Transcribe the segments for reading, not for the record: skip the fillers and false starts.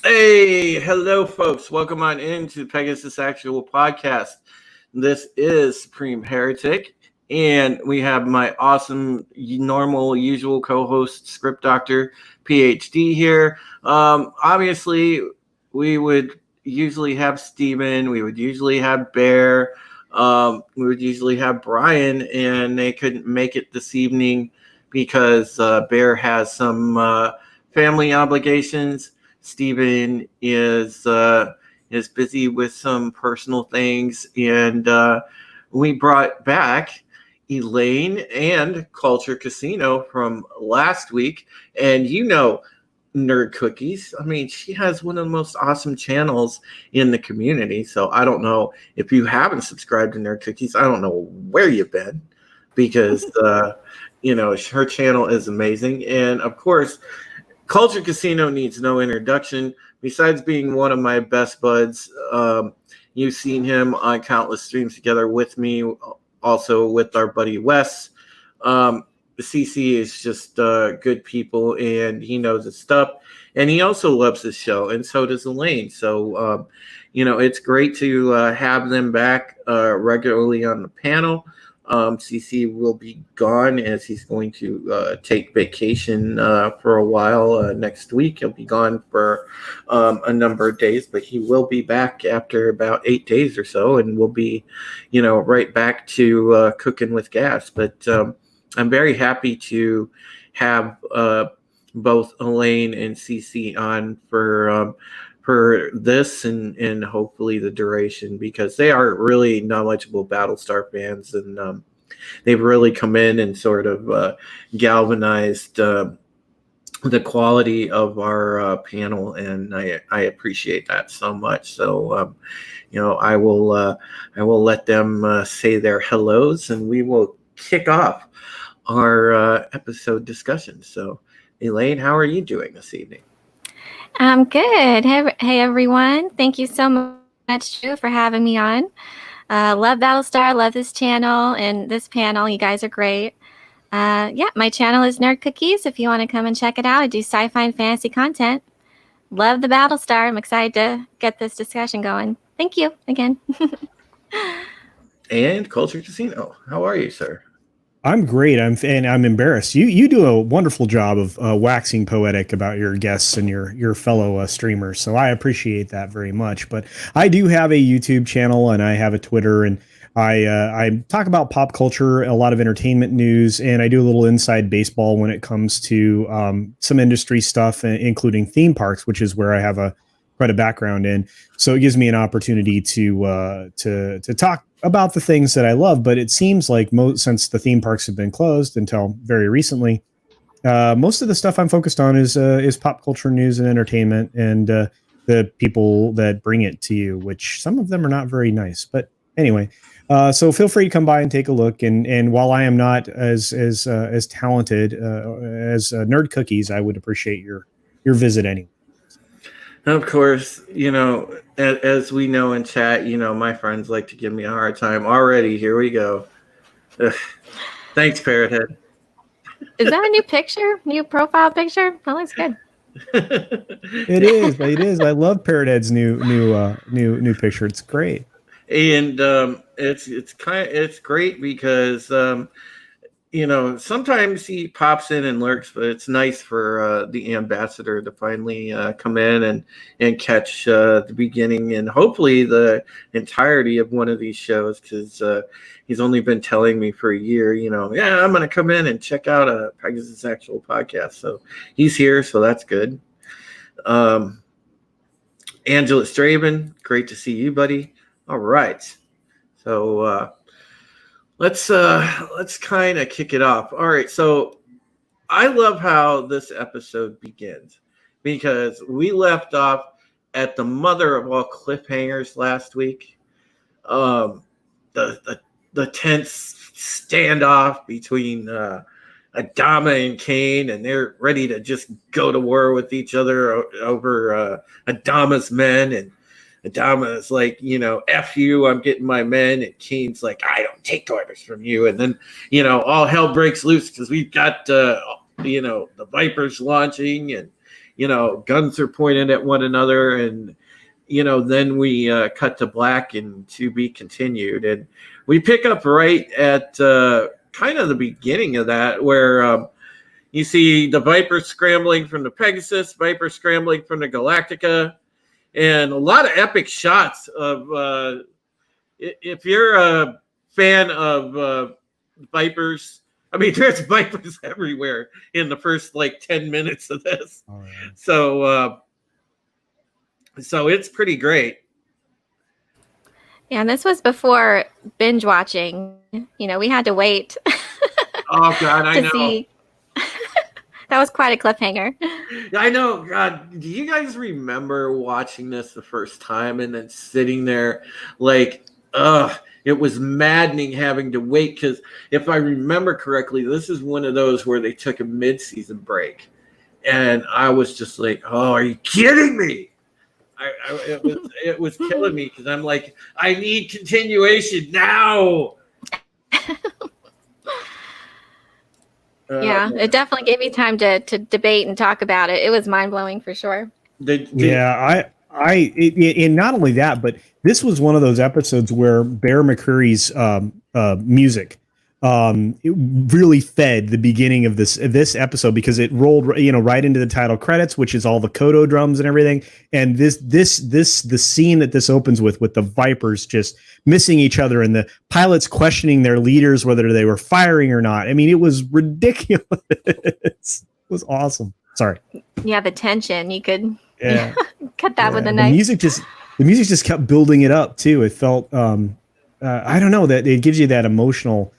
Hey, hello, folks. Welcome on into Pegasus Actual Podcast. This is Supreme Heretic, and we have my awesome, normal, usual co-host, Script Doctor, PhD here. Obviously, we would usually have Steven, we would usually have Bear, we would usually have Brian, and they couldn't make it this evening because Bear has some family obligations. Steven is busy with some personal things, and we brought back Elaine and Culture Casino from last week, and Nerd Cookies. I mean, she has one of the most awesome channels in the community. So I don't know if you haven't subscribed to Nerd Cookies. I don't know where you've been because her channel is amazing, and of course Culture Casino needs no introduction. Besides being one of my best buds, you've seen him on countless streams together with me, also with our buddy Wes. CC is just good people, and he knows his stuff. And he also loves his show, and so does Elaine. So, it's great to have them back regularly on the panel. CC will be gone as he's going to take vacation for a while next week. He'll be gone for a number of days, but he will be back after about 8 days or so, and we'll be, right back to cooking with gas. But I'm very happy to have both Elaine and CC on for this and hopefully the duration, because they are really knowledgeable Battlestar fans, and they've really come in and sort of galvanized the quality of our panel, and I appreciate that so much. So I will let them say their hellos, and we will kick off our episode discussion. So Elaine, how are you doing this evening? I'm good. Hey, everyone. Thank you so much, Drew, for having me on. Love Battlestar, love this channel and this panel. You guys are great. My channel is Nerd Cookies. If you want to come and check it out, I do sci-fi and fantasy content. Love the Battlestar. I'm excited to get this discussion going. Thank you again. And Culture Casino, how are you, sir? I'm great. I'm embarrassed. You do a wonderful job of waxing poetic about your guests and your fellow streamers. So I appreciate that very much. But I do have a YouTube channel and I have a Twitter, and I talk about pop culture, a lot of entertainment news, and I do a little inside baseball when it comes to some industry stuff, including theme parks, which is where I have quite a background in. So it gives me an opportunity to talk about the things that I love. But it seems like since the theme parks have been closed until very recently, most of the stuff I'm focused on is pop culture news and entertainment, and the people that bring it to you, which some of them are not very nice. But anyway, so feel free to come by and take a look. And while I am not as talented as Nerd Cookies, I would appreciate your visit anyway. Of course, as we know in chat, my friends like to give me a hard time already. Here we go. Ugh. Thanks, Parrot Head. Is that a new picture? New profile picture? That looks good. It is. I love Parrot Head's new picture. It's great. And it's great because sometimes he pops in and lurks, but it's nice for the ambassador to finally come in and catch the beginning and hopefully the entirety of one of these shows, because he's only been telling me for a year, I'm going to come in and check out a Pegasus Actual Podcast. So he's here, so that's good. Angela Straven, great to see you, buddy. All right. So let's kind of kick it off. All right, so I love how this episode begins because we left off at the mother of all cliffhangers last week. The tense standoff between Adama and Kane, and they're ready to just go to war with each other over Adama's men, and Adama is like, F you, I'm getting my men. And Kane's like, I don't take orders from you. And then, all hell breaks loose because we've got, the Vipers launching, and, guns are pointed at one another, and then we cut to black and to be continued, and we pick up right at kind of the beginning of that, where you see the Viper scrambling from the Pegasus, Viper scrambling from the Galactica, and a lot of epic shots of if you're a fan of Vipers, I mean, there's Vipers everywhere in the first 10 minutes of this. Oh, yeah. So it's pretty great. Yeah, and this was before binge watching. We had to wait. Oh God, I know. See. That was quite a cliffhanger. I know. God, do you guys remember watching this the first time and then sitting there it was maddening having to wait, because if I remember correctly, this is one of those where they took a mid-season break, and I was just like, "Oh, are you kidding me?" It was killing me, because I'm like, I need continuation now. Yeah, it definitely gave me time to debate and talk about it. It was mind-blowing for sure. Yeah, and not only that, but this was one of those episodes where Bear McCreary's music it really fed the beginning of this episode, because it rolled right into the title credits, which is all the Kodo drums and everything. And the scene that this opens with the Vipers just missing each other and the pilots questioning their leaders whether they were firing or not. I mean, it was ridiculous. It was awesome. Sorry. Yeah, the tension. You could cut that with a knife. The music just kept building it up too. It felt I don't know, that it gives you that emotional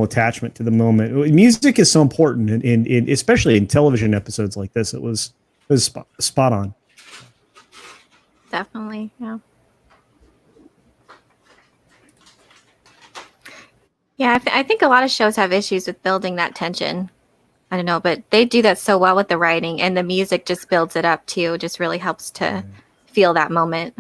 attachment to the moment. Music is so important in especially in television episodes like this. It was spot on. Definitely, yeah. Yeah, I think a lot of shows have issues with building that tension. I don't know, but they do that so well with the writing, and the music just builds it up too. Just really helps to feel that moment.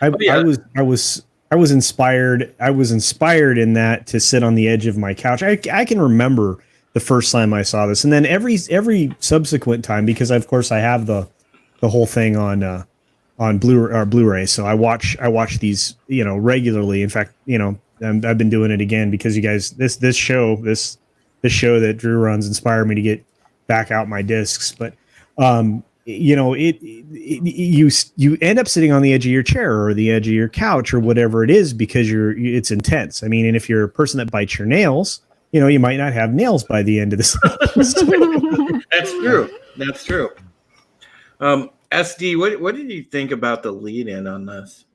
I was inspired. I was inspired in that to sit on the edge of my couch. I can remember the first time I saw this, and then every subsequent time, because of course I have the whole thing on Blu-ray. So I watch these regularly. In fact, I've been doing it again because you guys this show that Drew runs inspired me to get back out my discs. But you end up sitting on the edge of your chair or the edge of your couch or whatever it is, because it's intense. I mean, and if you're a person that bites your nails, you might not have nails by the end of this. That's true. SD, what did you think about the lead in on this?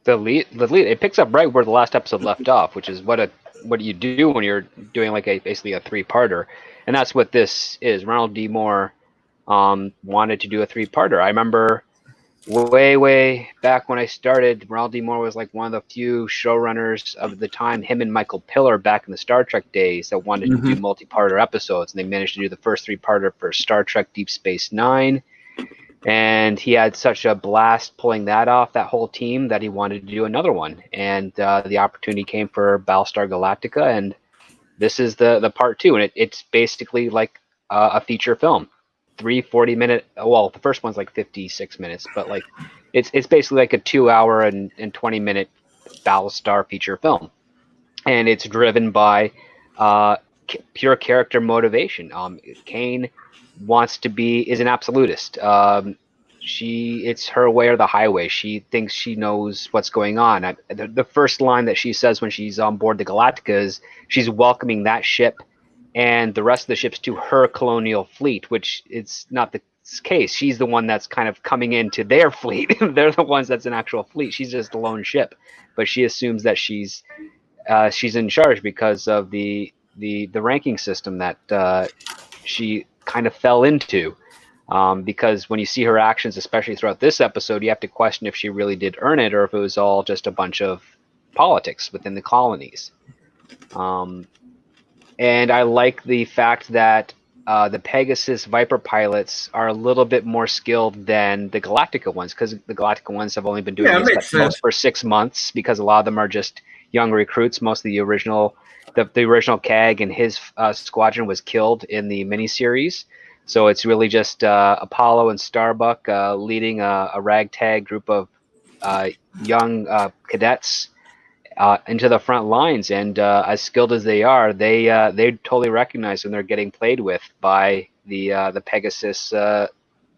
The lead, it picks up right where the last episode left off, which is what you do when you're doing basically a three-parter, and that's what this is. Ronald D. Moore wanted to do a three-parter. I remember way back when I started, Ronald D. Moore was one of the few showrunners of the time, him and Michael Piller back in the Star Trek days, that wanted to do multi-parter episodes, and they managed to do the first three-parter for Star Trek Deep Space Nine. And he had such a blast pulling that off, that whole team, that he wanted to do another one. And the opportunity came for Battlestar Galactica, and this is the part two. And it's basically like a feature film. 40-minute, well, the first one's 56 minutes, but it's basically like a 2 hour and 20-minute Battlestar feature film. And it's driven by pure character motivation. Kane is an absolutist. It's her way or the highway. She thinks she knows what's going on. The first line that she says when she's on board the Galactica is she's welcoming that ship and the rest of the ships to her colonial fleet, which it's not the case. She's the one that's kind of coming into their fleet. They're the ones that's an actual fleet. She's just a lone ship, but she assumes that she's in charge because of the ranking system that she kind of fell into, because when you see her actions, especially throughout this episode, you have to question if she really did earn it or if it was all just a bunch of politics within the colonies. And I like the fact that the Pegasus Viper pilots are a little bit more skilled than the Galactica ones, because the Galactica ones have only been doing this for 6 months, because a lot of them are just young recruits. Most of the original CAG and his squadron was killed in the miniseries. So it's really just Apollo and Starbuck leading a ragtag group of young cadets into the front lines, and as skilled as they are, they totally recognize when they're getting played with by the Pegasus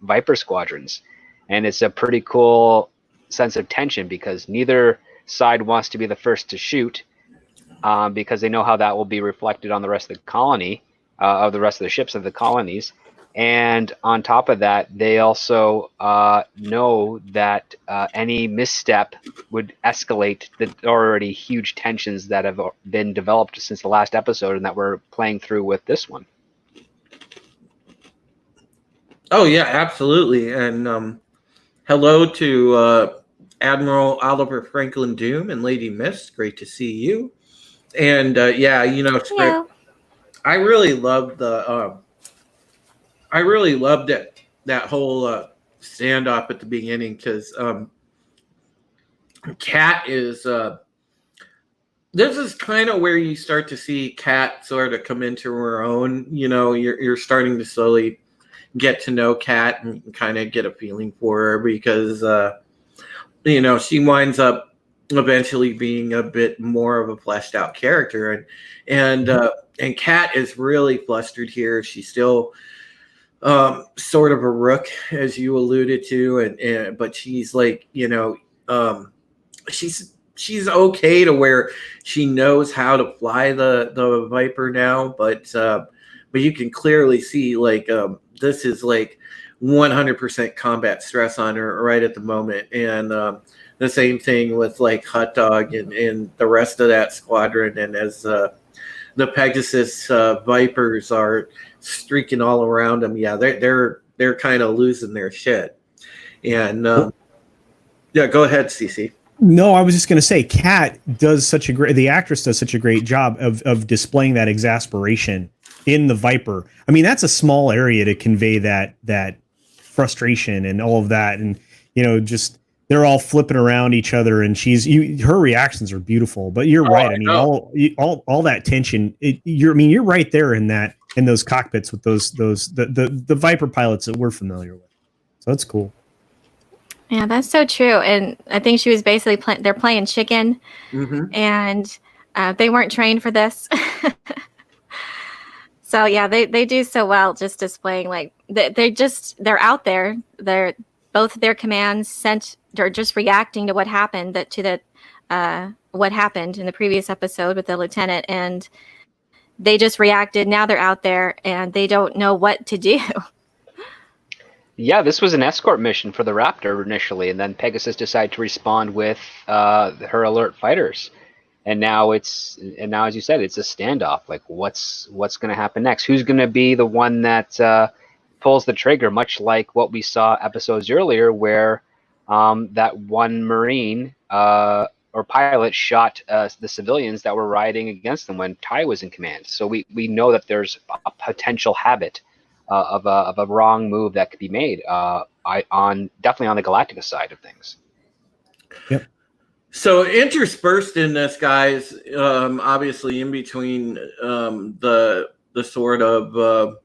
Viper squadrons, and it's a pretty cool sense of tension because neither side wants to be the first to shoot, because they know how that will be reflected on the rest of the colony, of the rest of the ships of the colonies. And on top of that, they also know that any misstep would escalate the already huge tensions that have been developed since the last episode and that we're playing through with this one. Oh, yeah, absolutely. And hello to Admiral Oliver Franklin Doom and Lady Mist. Great to see you. And yeah, you know, Yeah. I really loved that whole standoff at the beginning because Kat is this is kind of where you start to see Kat sort of come into her own. You know, you're starting to slowly get to know Kat and kind of get a feeling for her because you know, she winds up eventually being a bit more of a fleshed out character, and Kat is really flustered here. She's still sort of a rook, as you alluded to, and but she's like, you know, she's okay to where she knows how to fly the Viper now, but you can clearly see like this is like 100% combat stress on her right at the moment, and the same thing with like Hot Dog and the rest of that squadron, and as the Pegasus Vipers are streaking all around them, yeah, they're kind of losing their shit. And yeah, go ahead, Cece. No, I was just going to say, Kat does the actress does such a great job of displaying that exasperation in the Viper. I mean, that's a small area to convey that frustration and all of that, and you know, just they're all flipping around each other, and her reactions are beautiful. But you're right. I mean, all that tension. You're right there in those cockpits with the Viper pilots that we're familiar with. So that's cool. Yeah, that's so true. And I think she was basically they're playing chicken, and they weren't trained for this. So yeah, they do so well just displaying like they're out there. They're both their commands they're just reacting to what happened what happened in the previous episode with the lieutenant, and they just reacted. Now they're out there and they don't know what to do. Yeah, this was an escort mission for the Raptor initially, and then Pegasus decided to respond with her alert fighters. And now as you said, it's a standoff. Like, what's going to happen next? Who's going to be the one that pulls the trigger? Much like what we saw episodes earlier, where that one Marine or pilot shot the civilians that were riding against them when Ty was in command. So we know that there's a potential habit of a wrong move that could be made definitely on the Galactica side of things. Yep. So interspersed in this, guys, obviously in between the sort of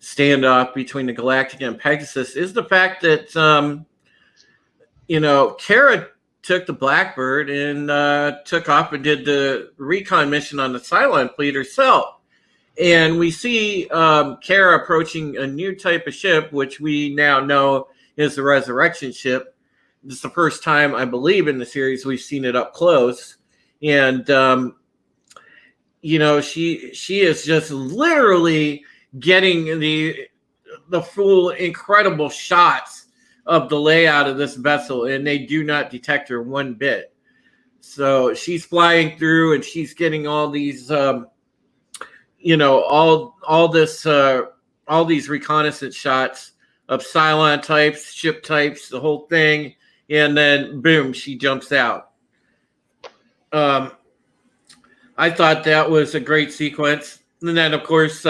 standoff between the Galactica and Pegasus is the fact that you know, Kara took the Blackbird and took off and did the recon mission on the Cylon fleet herself. And we see Kara approaching a new type of ship, which we now know is the Resurrection ship. This is the first time, I believe, in the series we've seen it up close. And, you know, she is just literally getting the full incredible shots of the layout of this vessel, and they do not detect her one bit. So she's flying through and she's getting all these you know, all these reconnaissance shots of Cylon types, ship types, the whole thing, and then boom, she jumps out. I thought that was a great sequence, and then of course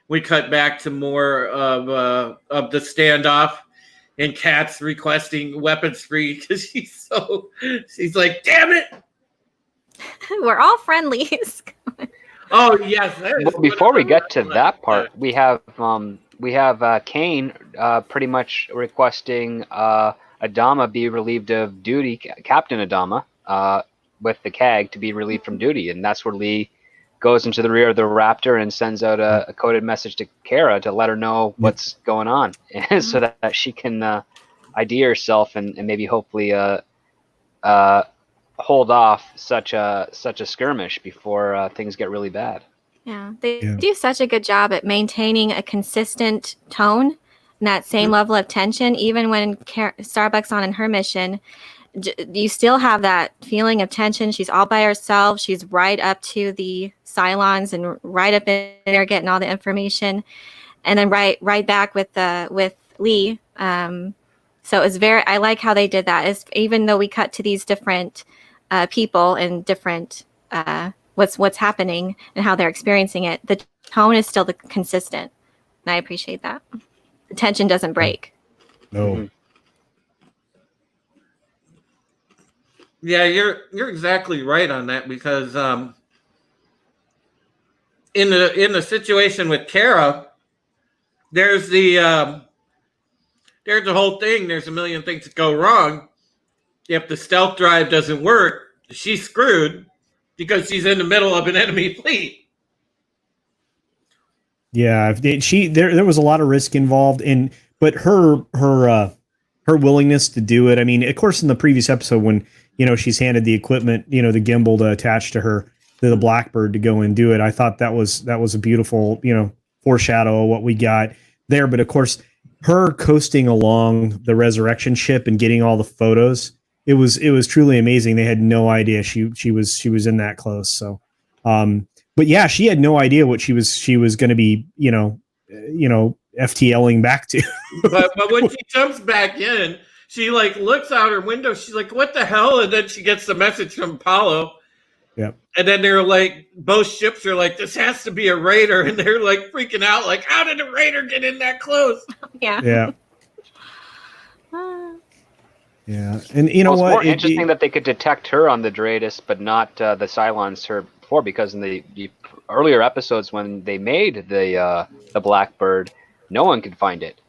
we cut back to more of the standoff, and Kat's requesting weapons free because she's like, damn it, We're all friendlies. Oh yes. Well, before we get to that part, we have we have Kane pretty much requesting Adama be relieved of duty, Captain Adama, with the CAG to be relieved from duty, and that's where Lee goes into the rear of the Raptor and sends out a coded message to Kara to let her know what's going on, so that she can ID herself and maybe hopefully hold off such a skirmish before things get really bad. Yeah, they do such a good job at maintaining a consistent tone and that same level of tension, even when Starbuck's on in her mission. You still have that feeling of tension. She's all by herself. She's right up to the Cylons and right up in there getting all the information, and then right back with Lee. So it's I like how they did that. Is even though we cut to these different people and different what's happening and how they're experiencing it, the tone is still consistent, and I appreciate that. The tension doesn't break. No. Mm-hmm. Yeah, you're exactly right on that, because in the situation with Kara, there's the whole thing. There's a million things that go wrong. If the stealth drive doesn't work, she's screwed because she's in the middle of an enemy fleet. Yeah, there was a lot of risk involved but her willingness to do it. I mean, of course, in the previous episode when she's handed the equipment, the gimbal to attach to the Blackbird to go and do it, I thought that was a beautiful foreshadow of what we got there. But of course, her coasting along the resurrection ship and getting all the photos, it was truly amazing. They had no idea she was in that close. So, but yeah, she had no idea what she was going to be, FTLing back to. but when she jumps back in, she looks out her window. She's like, "What the hell?" And then she gets the message from Apollo. Yep. And then they're like, both ships are like, "This has to be a raider," and they're like freaking out, like, "How did a raider get in that close?" Yeah. Yeah. Yeah, and you know it's what? More interesting that they could detect her on the Dreadis, but not the Cylons her before, because in the earlier episodes when they made the Blackbird, no one could find it.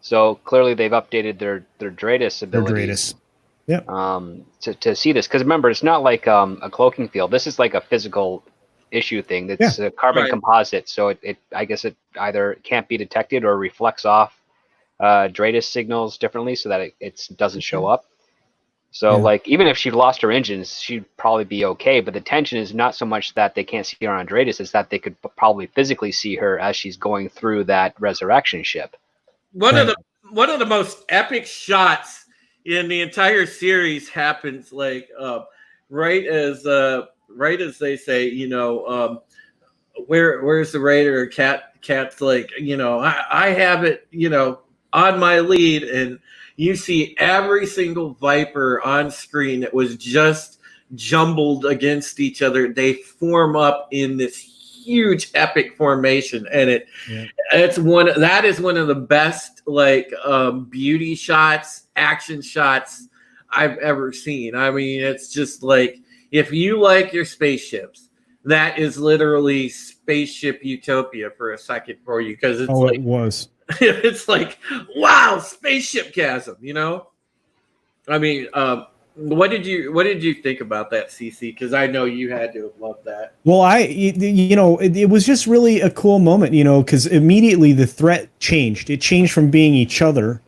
So clearly they've updated their Dreadis abilities. Yep. To see this, because remember, it's not like a cloaking field. This is like a physical issue thing. It's a carbon composite, so it I guess it either can't be detected or reflects off Dreadis signals differently, so that it doesn't show up. So even if she lost her engines, she'd probably be okay. But the tension is not so much that they can't see her on Dreadis, it's that they could probably physically see her as she's going through that resurrection ship. One of the most epic shots in the entire series happens right as they say, where's the raider? Cat's like, I have it, on my lead, and you see every single Viper on screen that was just jumbled against each other. They form up in this huge epic formation, and that is one of the best beauty shots, action shots I've ever seen. I mean, it's just like, if you like your spaceships, that is literally spaceship utopia for a second for you, because it's it was. It's like, wow, spaceship chasm, I mean, what did you think about that, CC? Because I know you had to have loved that. Well, it was just really a cool moment, because immediately the threat changed. It changed from being each other,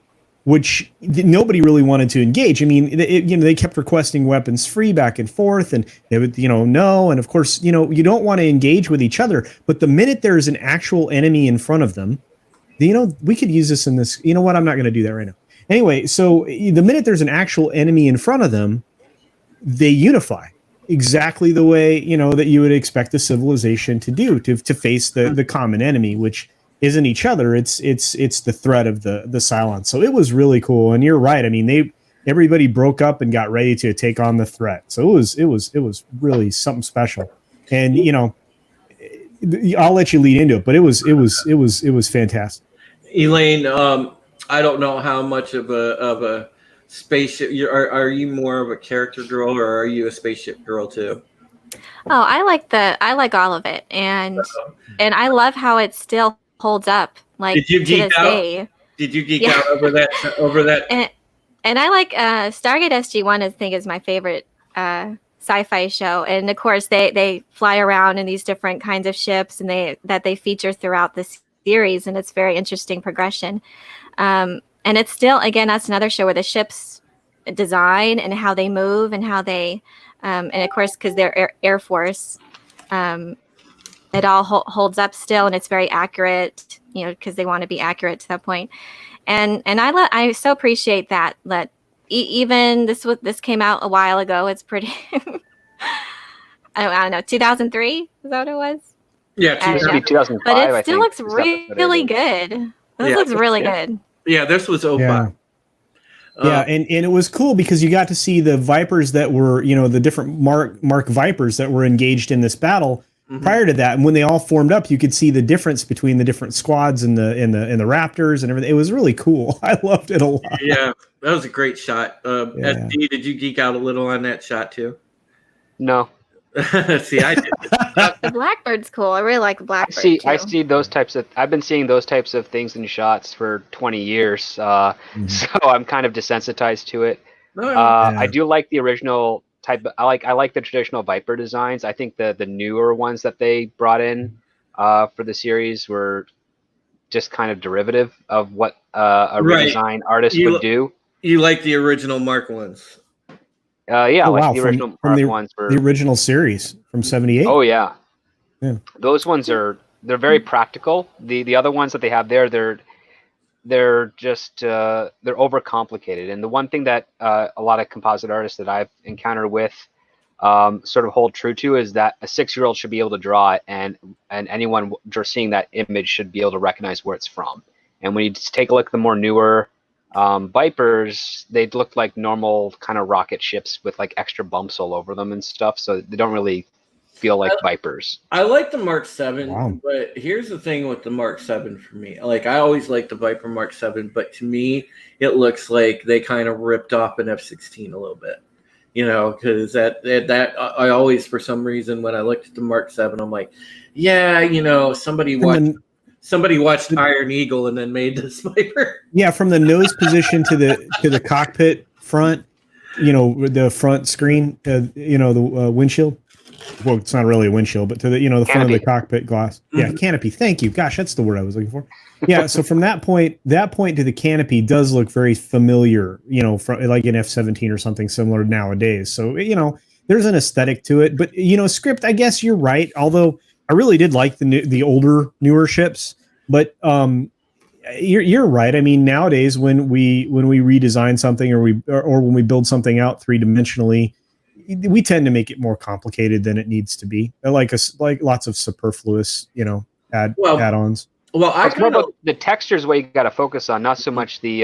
which nobody really wanted to engage. I mean, they kept requesting weapons free back and forth, and they would, no. And of course, you don't want to engage with each other. But the minute there's an actual enemy in front of them, we could use this in this. You know what? I'm not going to do that right now. Anyway, so the minute there's an actual enemy in front of them, they unify exactly the way, that you would expect a civilization to do, to face the common enemy, which isn't each other. It's the threat of the Cylons. So it was really cool. And you're right. I mean, everybody broke up and got ready to take on the threat. So it was really something special. And, I'll let you lead into it, but it was fantastic. Elaine, I don't know how much of a spaceship are you more of a character girl, or are you a spaceship girl too? Oh, I like all of it, and I love how it still holds up. like Did you to geek this out? day. Did you geek Yeah. out over that? Over that? And I like Stargate SG-1. I think is my favorite sci-fi show, and of course they fly around in these different kinds of ships, and they feature throughout the series, and it's very interesting progression. And it's still, again, that's another show where the ships design and how they move and how they, and of course because they're Air Force, it all holds up still, and it's very accurate, because they want to be accurate to that point. And I so appreciate that even this came out a while ago. It's pretty. I don't know. 2003 is that what it was? Yeah, It used to be 2005. But it still looks Is that what it really is? good. This looks really good. Yeah, this was 05. Yeah. Yeah, and it was cool because you got to see the Vipers that were, the different Mark Vipers that were engaged in this battle prior to that. And when they all formed up, you could see the difference between the different squads and the Raptors and everything. It was really cool. I loved it a lot. Yeah, that was a great shot. SD, did you geek out a little on that shot too? No. See, I did. The Blackbird's cool. I really like Blackbird too. I see those types of. I've been seeing those types of things in shots for 20 years, so I'm kind of desensitized to it. I do like the original type. I like the traditional Viper designs. I think the newer ones that they brought in for the series were just kind of derivative of what a redesign artist would do. You like the original Mark ones? Yeah, the original Mark ones were the original series from '78. Oh yeah. Those ones they're very practical. The other ones that they have there, they're just they're overcomplicated. And the one thing that a lot of composite artists that I've encountered with sort of hold true to is that a 6-year-old should be able to draw it, and anyone just seeing that image should be able to recognize where it's from. And when you just take a look at the more newer Vipers, they look like normal kind of rocket ships with like extra bumps all over them and stuff. So they don't really feel like Vipers. I like the Mark 7, Wow. but here's the thing with the Mark 7 for me. Like, I always liked the Viper Mark 7, but to me, it looks like they kind of ripped off an F-16 a little bit. Because that I always, for some reason, when I looked at the Mark 7, I'm like, yeah, somebody watched Iron Eagle and then made this Viper. Yeah, from the nose position to the cockpit front, the front screen, the windshield. Well, it's not really a windshield, but to the the front of the cockpit glass. Yeah, canopy. Thank you. Gosh, that's the word I was looking for. Yeah, so from that point to the canopy does look very familiar, from like an F-17 or something similar nowadays. So, there's an aesthetic to it, but script, I guess you're right. Although I really did like the older, newer ships, but you're right. I mean, nowadays when we redesign something or when we build something out 3-dimensionally, we tend to make it more complicated than it needs to be. Like lots of superfluous, add-ons. Well, it's more about the textures where you got to focus on, not so much the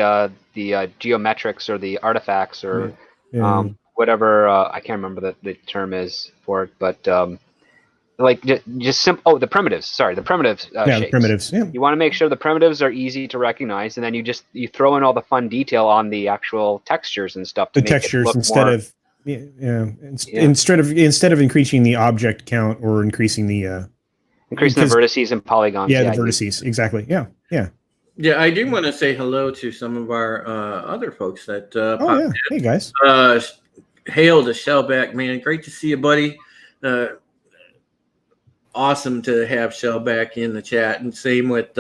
geometrics or the artifacts or whatever. I can't remember the term is for it, but like just simple. Oh, the primitives. Sorry, the primitives. Shapes. The primitives. Yeah. You want to make sure the primitives are easy to recognize, and then you throw in all the fun detail on the actual textures and stuff. To the make textures it look instead more, of instead of increasing the object count or increasing the vertices and polygons. Yeah, the vertices. Exactly. Yeah. Yeah, I do want to say hello to some of our other folks that Hey guys. Hail to Shellback, man. Great to see you, buddy. Awesome to have Shellback in the chat, and same with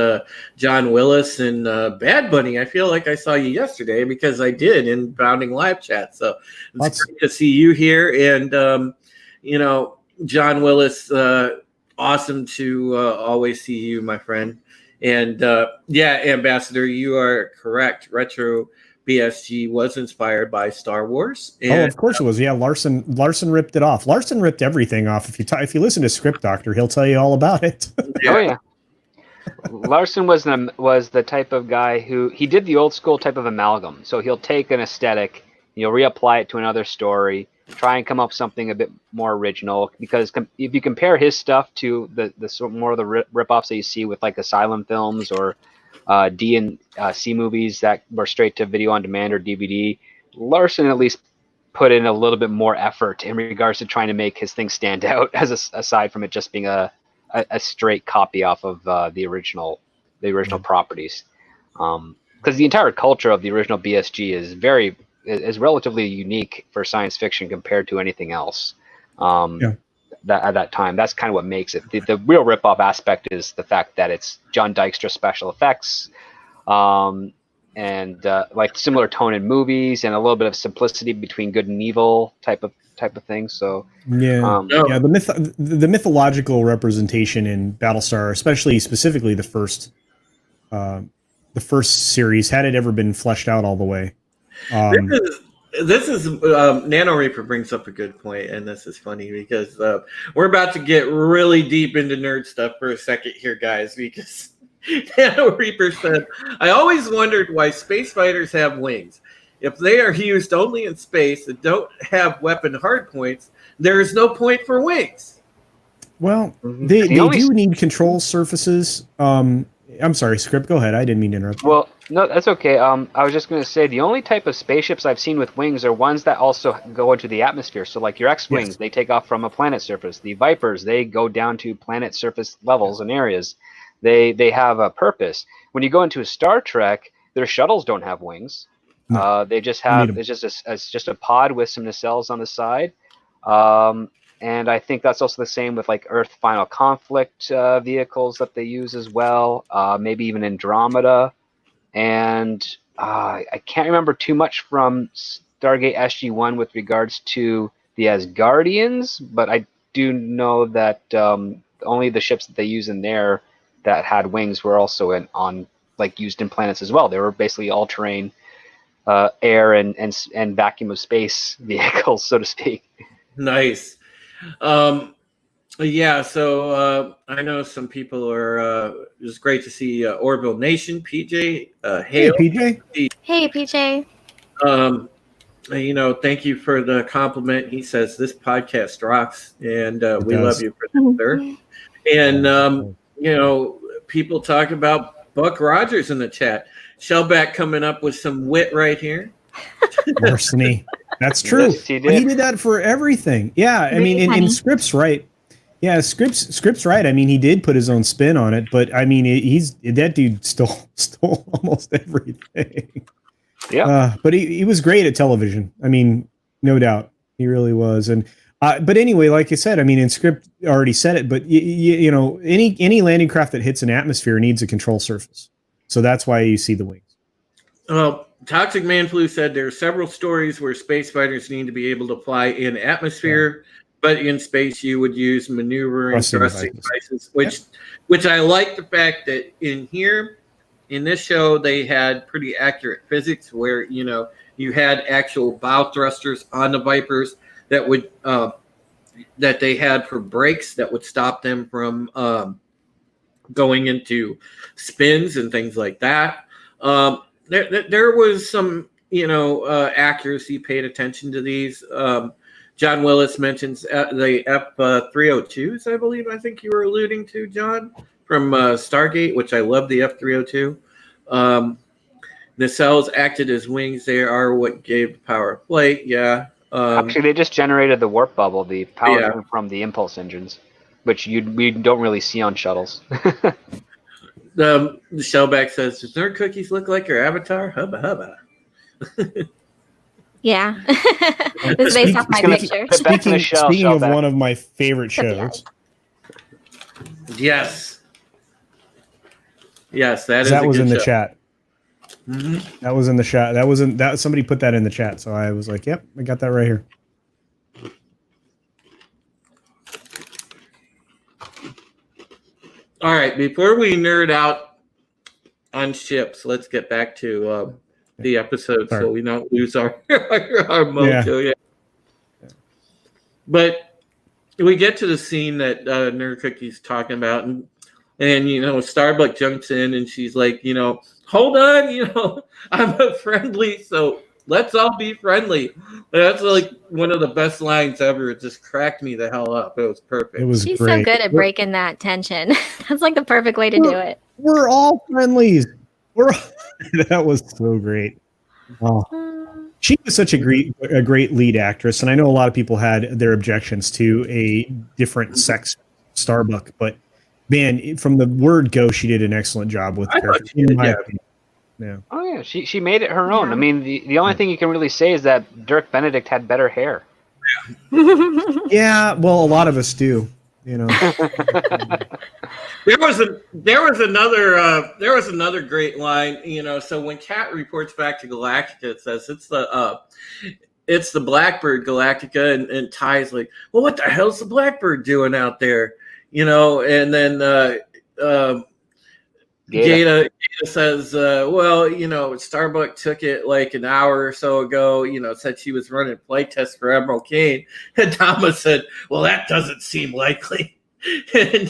John Willis and Bad Bunny. I feel like I saw you yesterday because I did in Bounding Live Chat. So it's great to see you here, and John Willis. Awesome to always see you, my friend. And Ambassador, you are correct. Retro BSG was inspired by Star Wars. And, of course it was. Yeah, Larson ripped it off. Larson ripped everything off. If you listen to Script Doctor, he'll tell you all about it. Oh yeah. Larson was the type of guy who he did the old school type of amalgam. So he'll take an aesthetic, reapply it to another story, try and come up with something a bit more original. Because if you compare his stuff to the more of the ripoffs that you see with like Asylum films or D and C movies that were straight to video on demand or DVD, Larson at least put in a little bit more effort in regards to trying to make his thing stand out, aside from it just being a straight copy off of the original the original properties, because the entire culture of the original BSG is relatively unique for science fiction compared to anything else. That at that time, that's kind of what makes it. The real ripoff aspect is the fact that it's John Dykstra special effects, and like similar tone in movies, and a little bit of simplicity between good and evil type of thing. So the mythological representation in Battlestar, specifically the first series, had it ever been fleshed out all the way. This is Nano Reaper brings up a good point, and this is funny because we're about to get really deep into nerd stuff for a second here, guys, because Nano Reaper said, I always wondered why space fighters have wings. If they are used only in space and don't have weapon hardpoints, there is no point for wings. Well, they do need control surfaces. I'm sorry, Script, go ahead. I didn't mean to interrupt. Well, no, that's okay. I was just going to say the only type of spaceships I've seen with wings are ones that also go into the atmosphere. So like your X-Wings, they take off from a planet surface. The Vipers, they go down to planet surface levels and areas. They have a purpose. When you go into a Star Trek, their shuttles don't have wings. No. They just have it's just a pod with some nacelles on the side. And I think that's also the same with like Earth Final Conflict vehicles that they use as well. Maybe even Andromeda. And I can't remember too much from Stargate SG-1 with regards to the Asgardians, but I do know that only the ships that they use in there that had wings were also used in planets as well. They were basically all-terrain air and vacuum of space vehicles, so to speak. Nice. So I know some people are. It's great to see Orville Nation, PJ. Hey, PJ. Hey, PJ. Thank you for the compliment. He says this podcast rocks, and we love you for that, sir. And people talk about Buck Rogers in the chat. Shellback coming up with some wit right here. Larceny. That's true. Yes, he did. He did that for everything. Yeah, I mean, in Script's right. Yeah, Script's right. I mean, he did put his own spin on it, but I mean, that dude stole almost everything. Yeah. But he was great at television. I mean, no doubt, he really was. And but anyway, like I said, I mean, in Script already said it, but any landing craft that hits an atmosphere needs a control surface. So that's why you see the wings. Toxic Man Flu said there are several stories where space fighters need to be able to fly in atmosphere, but in space you would use maneuvering thrusting devices, which I like the fact that in this show they had pretty accurate physics where you had actual bow thrusters on the Vipers that would that they had for brakes that would stop them from going into spins and things like that. There was some, accuracy paid attention to these. John Willis mentions the F-302s, I think you were alluding to, John, from Stargate, which I love the F-302. Nacelles acted as wings. They are what gave the power of flight, actually, they just generated the warp bubble, the power from the impulse engines, which we don't really see on shuttles. The Shellback says, does nerd cookies look like your avatar? Hubba hubba. Yeah. This is based off my picture. Speaking of one of my favorite shows. Yes, that was in the show. chat. Mm-hmm. That was in the chat. Somebody put that in the chat, so I was like, yep, I got that right here. All right, before we nerd out on ships, let's get back to the episode so we don't lose our mojo. Yeah. But we get to the scene that Nerd Cookie's talking about, and Starbuck jumps in and she's like, hold on, I'm a friendly, so let's all be friendly. That's like one of the best lines ever. It just cracked me the hell up. It was perfect. She's great. So good at breaking that tension. That's like the perfect way to do it. We're all friendlies. That was so great. Oh. She was such a great lead actress, and I know a lot of people had their objections to a different sex Starbuck, but man, from the word go, she did an excellent job with the character. In my opinion. Yeah. Oh yeah, she made it her own. Yeah. I mean, the only thing you can really say is that Dirk Benedict had better hair. Yeah, well, a lot of us do. You know. There was another great line. You know, so when Kat reports back to Galactica, it says it's the Blackbird Galactica, and Ty's like, well, what the hell's the Blackbird doing out there? You know, and then Gata says, well, you know, Starbuck took it like an hour or so ago, you know, said she was running flight tests for Admiral Kane. And Thomas said, well, that doesn't seem likely. and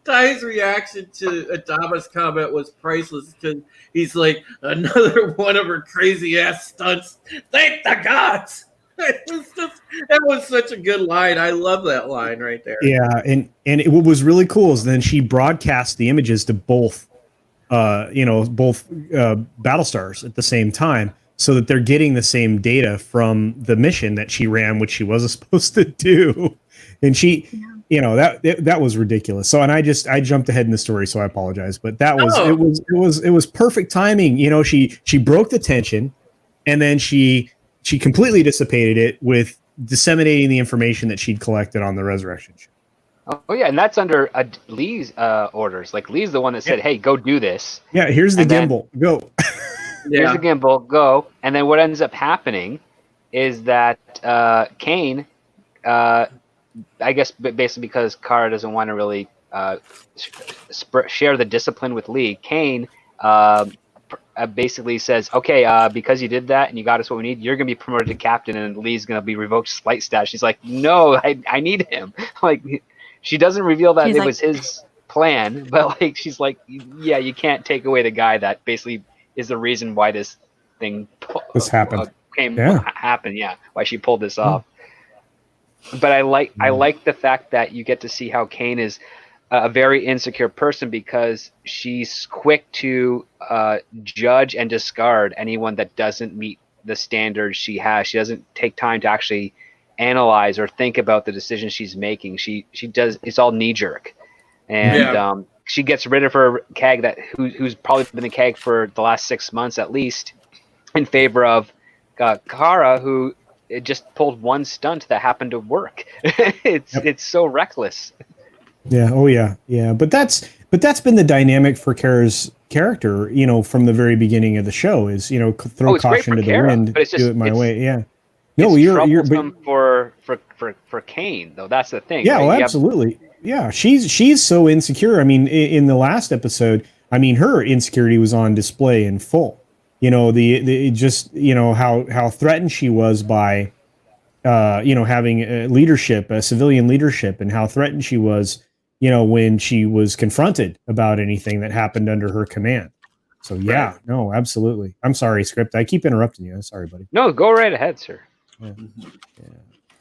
Ty's reaction to Adama's comment was priceless, because he's like, another one of her crazy ass stunts. Thank the gods. That was such a good line. I love that line right there. Yeah, what was really cool is then she broadcast the images to both Battlestars at the same time, so that they're getting the same data from the mission that she ran, which she wasn't supposed to do. And she, that was ridiculous. So, and I jumped ahead in the story, so I apologize. But it was perfect timing. You know, she broke the tension, and then she completely dissipated it with disseminating the information that she'd collected on the Resurrection ship. Oh yeah, and that's under Lee's orders. Like, Lee's the one that said, "Hey, go do this." Yeah, here's the gimbal. Go. Here's the gimbal. Go. And then what ends up happening is that Kane, I guess, basically because Kara doesn't want to really share the discipline with Lee, Kane basically says, okay, because you did that and you got us what we need, you're going to be promoted to captain, and Lee's going to be revoked flight status. She's like, no, I need him. Like, she doesn't reveal that was his plan, but like, she's like, yeah, you can't take away the guy that basically is the reason why this thing happened. Happened. Yeah, why she pulled this off. But I like the fact that you get to see how Kane is a very insecure person, because she's quick to judge and discard anyone that doesn't meet the standards she has. She doesn't take time to actually analyze or think about the decisions she's making. She does. It's all knee jerk, and she gets rid of her CAG who's probably been the CAG for the last 6 months at least, in favor of Kara, who just pulled one stunt that happened to work. It's so reckless. Yeah. Oh yeah. Yeah. But that's been the dynamic for Kara's character, you know, from the very beginning of the show, is, you know, throw caution to the wind, do it my way. Yeah. No, you're for Kane though. That's the thing. Yeah. Right? Well, absolutely. Yeah. She's so insecure. I mean, in the last episode, I mean, her insecurity was on display in full. You know, the just, you know, how threatened she was by, you know, having leadership, civilian leadership, and how threatened she was, you know, when she was confronted about anything that happened under her command. So yeah, no, absolutely. I'm sorry, Script. I keep interrupting you. Sorry, buddy. No, go right ahead, sir. Yeah.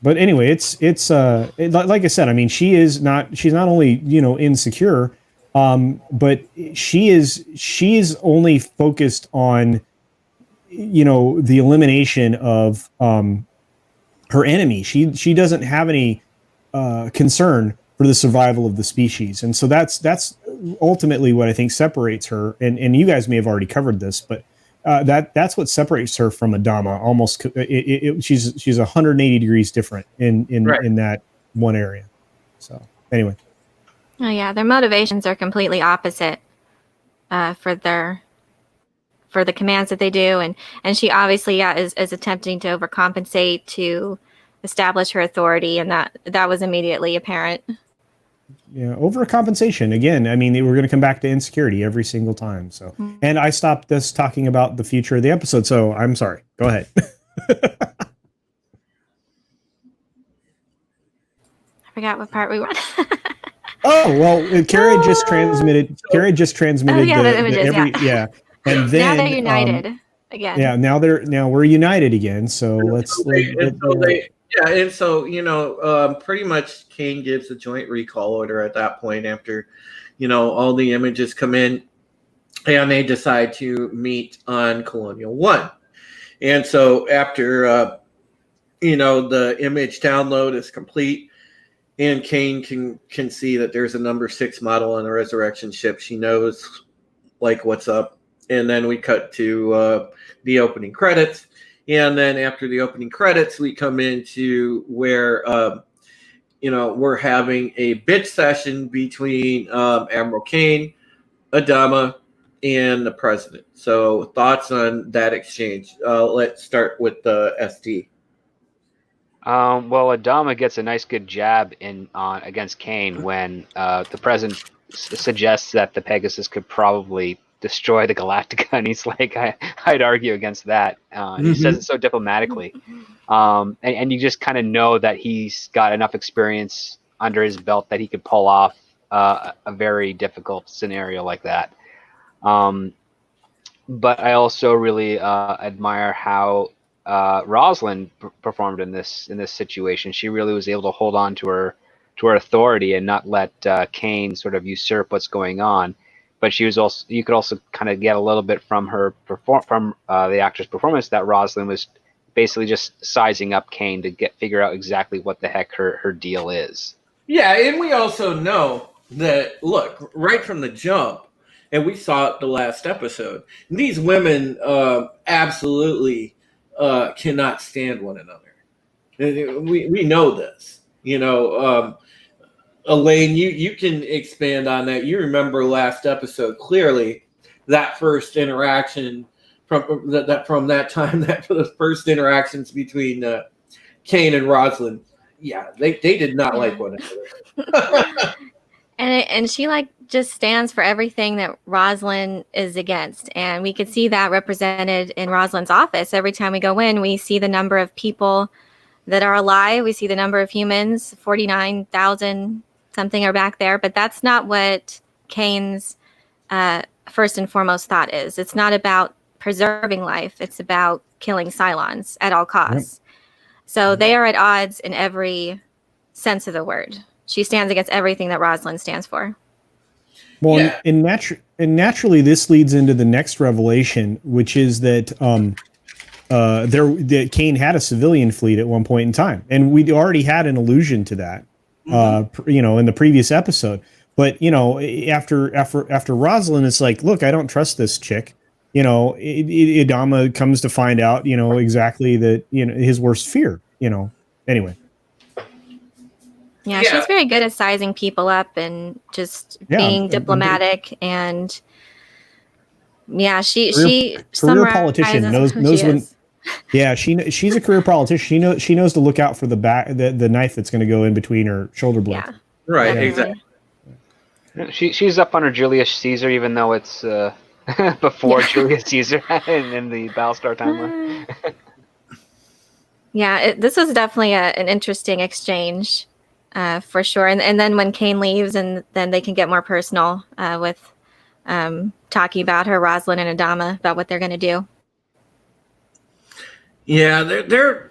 But anyway, it's like I said. I mean, she's not only, you know, insecure, but she's only focused on, you know, the elimination of her enemy. She doesn't have any concern for the survival of the species, and so that's ultimately what I think separates her. And you guys may have already covered this, but that's what separates her from Adama. Almost, she's 180 degrees different in that one area. So anyway, oh yeah, their motivations are completely opposite for the commands that they do, and she obviously is attempting to overcompensate to establish her authority, and that was immediately apparent. Yeah, overcompensation again. I mean, we're going to come back to insecurity every single time. So, and I stopped this talking about the future of the episode, so I'm sorry. Go ahead. I forgot what part we were. Oh well, Kara just transmitted. Oh, yeah, the images, yeah. And then now they're united again. Yeah, now we're united again. So and so, you know, pretty much Kane gives a joint recall order at that point after, you know, all the images come in, and they decide to meet on Colonial 1. And so after, you know, the image download is complete, and Kane can see that there's a number 6 model on a resurrection ship. She knows like what's up, and then we cut to the opening credits, and then after the opening credits, we come into where we're having a bitch session between Admiral Kane, Adama, and the president. So thoughts on that exchange? Let's start with the ST. Well, Adama gets a nice good jab in on against Kane when the president suggests that the Pegasus could probably destroy the Galactica, and he's like, I'd argue against that. He says it so diplomatically, and you just kind of know that he's got enough experience under his belt that he could pull off a very difficult scenario like that. But I also really admire how Rosalind performed in this situation. She really was able to hold on to her authority and not let Kane sort of usurp what's going on. But she was also, you could also kind of get a little bit from her the actor's performance that Rosalind was basically just sizing up Kane to figure out exactly what the heck her deal is. Yeah, and we also know that, look, right from the jump, and we saw it the last episode, these women absolutely cannot stand one another. We know this. Elaine, you can expand on that. You remember last episode clearly, that first interaction from that time, that the first interactions between Kane and Rosalind. Yeah, they did not like one another. And she just stands for everything that Rosalind is against. And we could see that represented in Rosalind's office. Every time we go in, we see the number of people that are alive. We see the number of humans, 49,000 something are back there. But that's not what Kane's first and foremost thought is. It's not about preserving life. It's about killing Cylons at all costs. Yep. So they are at odds in every sense of the word. She stands against everything that Rosalind stands for. Well, yeah. and naturally, this leads into the next revelation, which is that that Kane had a civilian fleet at one point in time, and we'd already had an allusion to that, in the previous episode. But after Rosalind, it's like, look, I don't trust this chick. Adama comes to find out, exactly that his worst fear. Anyway. Yeah, she's very good at sizing people up and just being diplomatic, and she career politician knows when. Yeah, she's a career politician. She knows to look out for the knife that's going to go in between her shoulder blades. Yeah, right, exactly. She's up on her Julius Caesar, even though it's before Julius Caesar in the Battlestar timeline. This was definitely an interesting exchange. For sure. And then when Kane leaves, and then they can get more personal with talking about her, Rosalind and Adama, about what they're going to do. Yeah, they're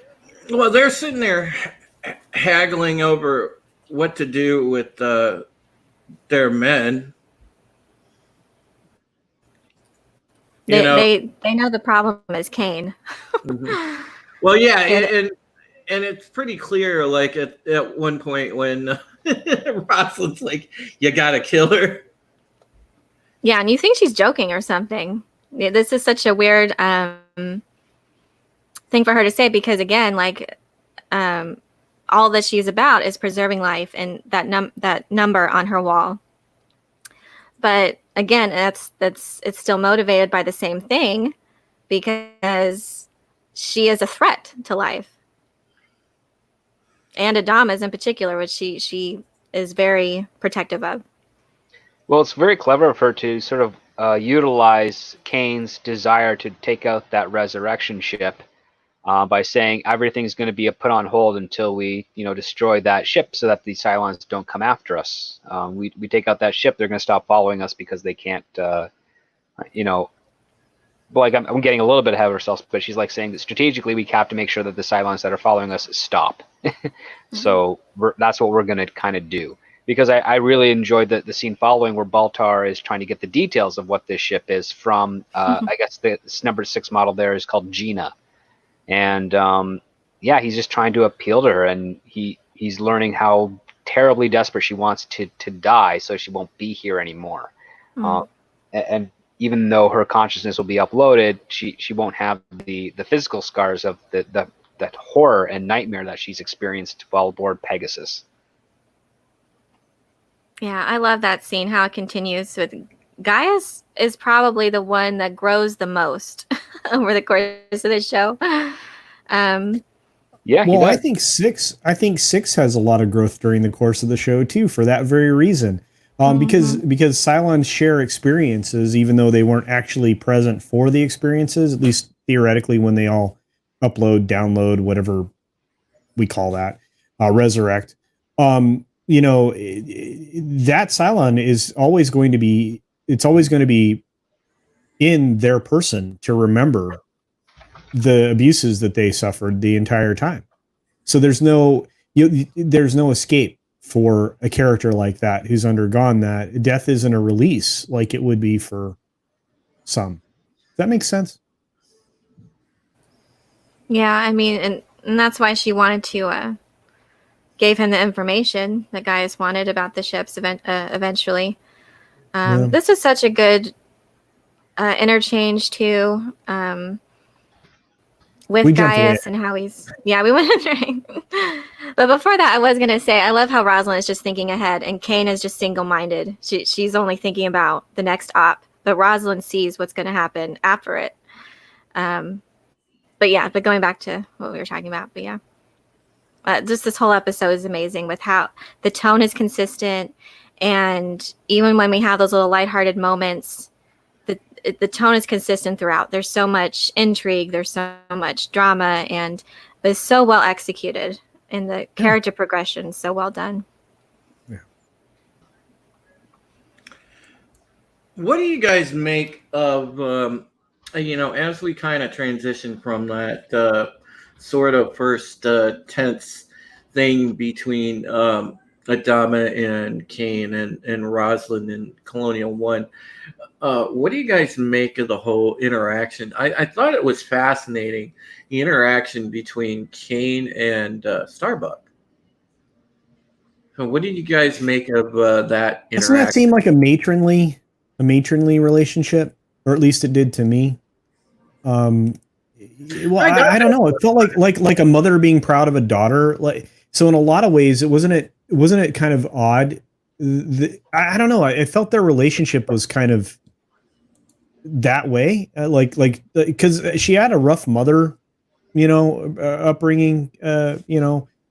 sitting there haggling over what to do with their men. They know the problem is Kane. Mm-hmm. Well, yeah, and it's pretty clear, like at one point when Rosalind's like, "You gotta kill her." Yeah, and you think she's joking or something. This is such a weird thing for her to say, because again, all that she's about is preserving life and that number on her wall. But again, it's still motivated by the same thing, because she is a threat to life. And Adama's in particular, which she is very protective of. Well, it's very clever of her to sort of utilize Kane's desire to take out that resurrection ship by saying everything's going to be put on hold until we, destroy that ship, so that the Cylons don't come after us. We take out that ship, they're going to stop following us because they can't, like I'm getting a little bit ahead of ourselves, but she's like saying that strategically we have to make sure that the Cylons that are following us stop. So that's what we're going to kind of do. Because I really enjoyed the scene following where Baltar is trying to get the details of what this ship is from. I guess this number 6 model there is called Gina. And he's just trying to appeal to her, and he's learning how terribly desperate. She wants to die so she won't be here anymore. And even though her consciousness will be uploaded, she won't have the physical scars of that horror and nightmare that she's experienced while aboard Pegasus. Yeah, I love that scene, how it continues with Gaius is probably the one that grows the most over the course of the show. Yeah, well, I think six has a lot of growth during the course of the show too, for that very reason. Because Cylons share experiences, even though they weren't actually present for the experiences, at least theoretically, when they all upload, download, whatever we call that, resurrect. You know, that Cylon is always going to be, it's always going to be in their person to remember the abuses that they suffered the entire time. So there's no escape for a character like that who's undergone that. Death isn't a release like it would be for some. Does that make sense? Yeah, I mean, and that's why she wanted to gave him the information that Gaius wanted about the ships eventually. This was such a good interchange too, with Gaius and how he's, we went right. But before that, I was going to say, I love how Rosalind is just thinking ahead and Kane is just single-minded. She's only thinking about the next op, but Rosalind sees what's going to happen after it. But going back to what we were talking about, just this whole episode is amazing with how the tone is consistent, and even when we have those little lighthearted moments, the tone is consistent throughout. There's so much intrigue, there's so much drama, and it's so well executed, and the character progression so well done. Yeah. What do you guys make of as we kind of transition from that sort of first tense thing between Adama and Kane and Rosalind in Colonial One? What do you guys make of the whole interaction? I thought it was fascinating, the interaction between Kane and Starbuck. So what did you guys make of that interaction? Doesn't that seem like a matronly relationship, or at least it did to me? Well, I don't know. It felt like a mother being proud of a daughter. So in a lot of ways, wasn't it kind of odd? I don't know. I felt their relationship was kind of that way, because she had a rough mother, upbringing,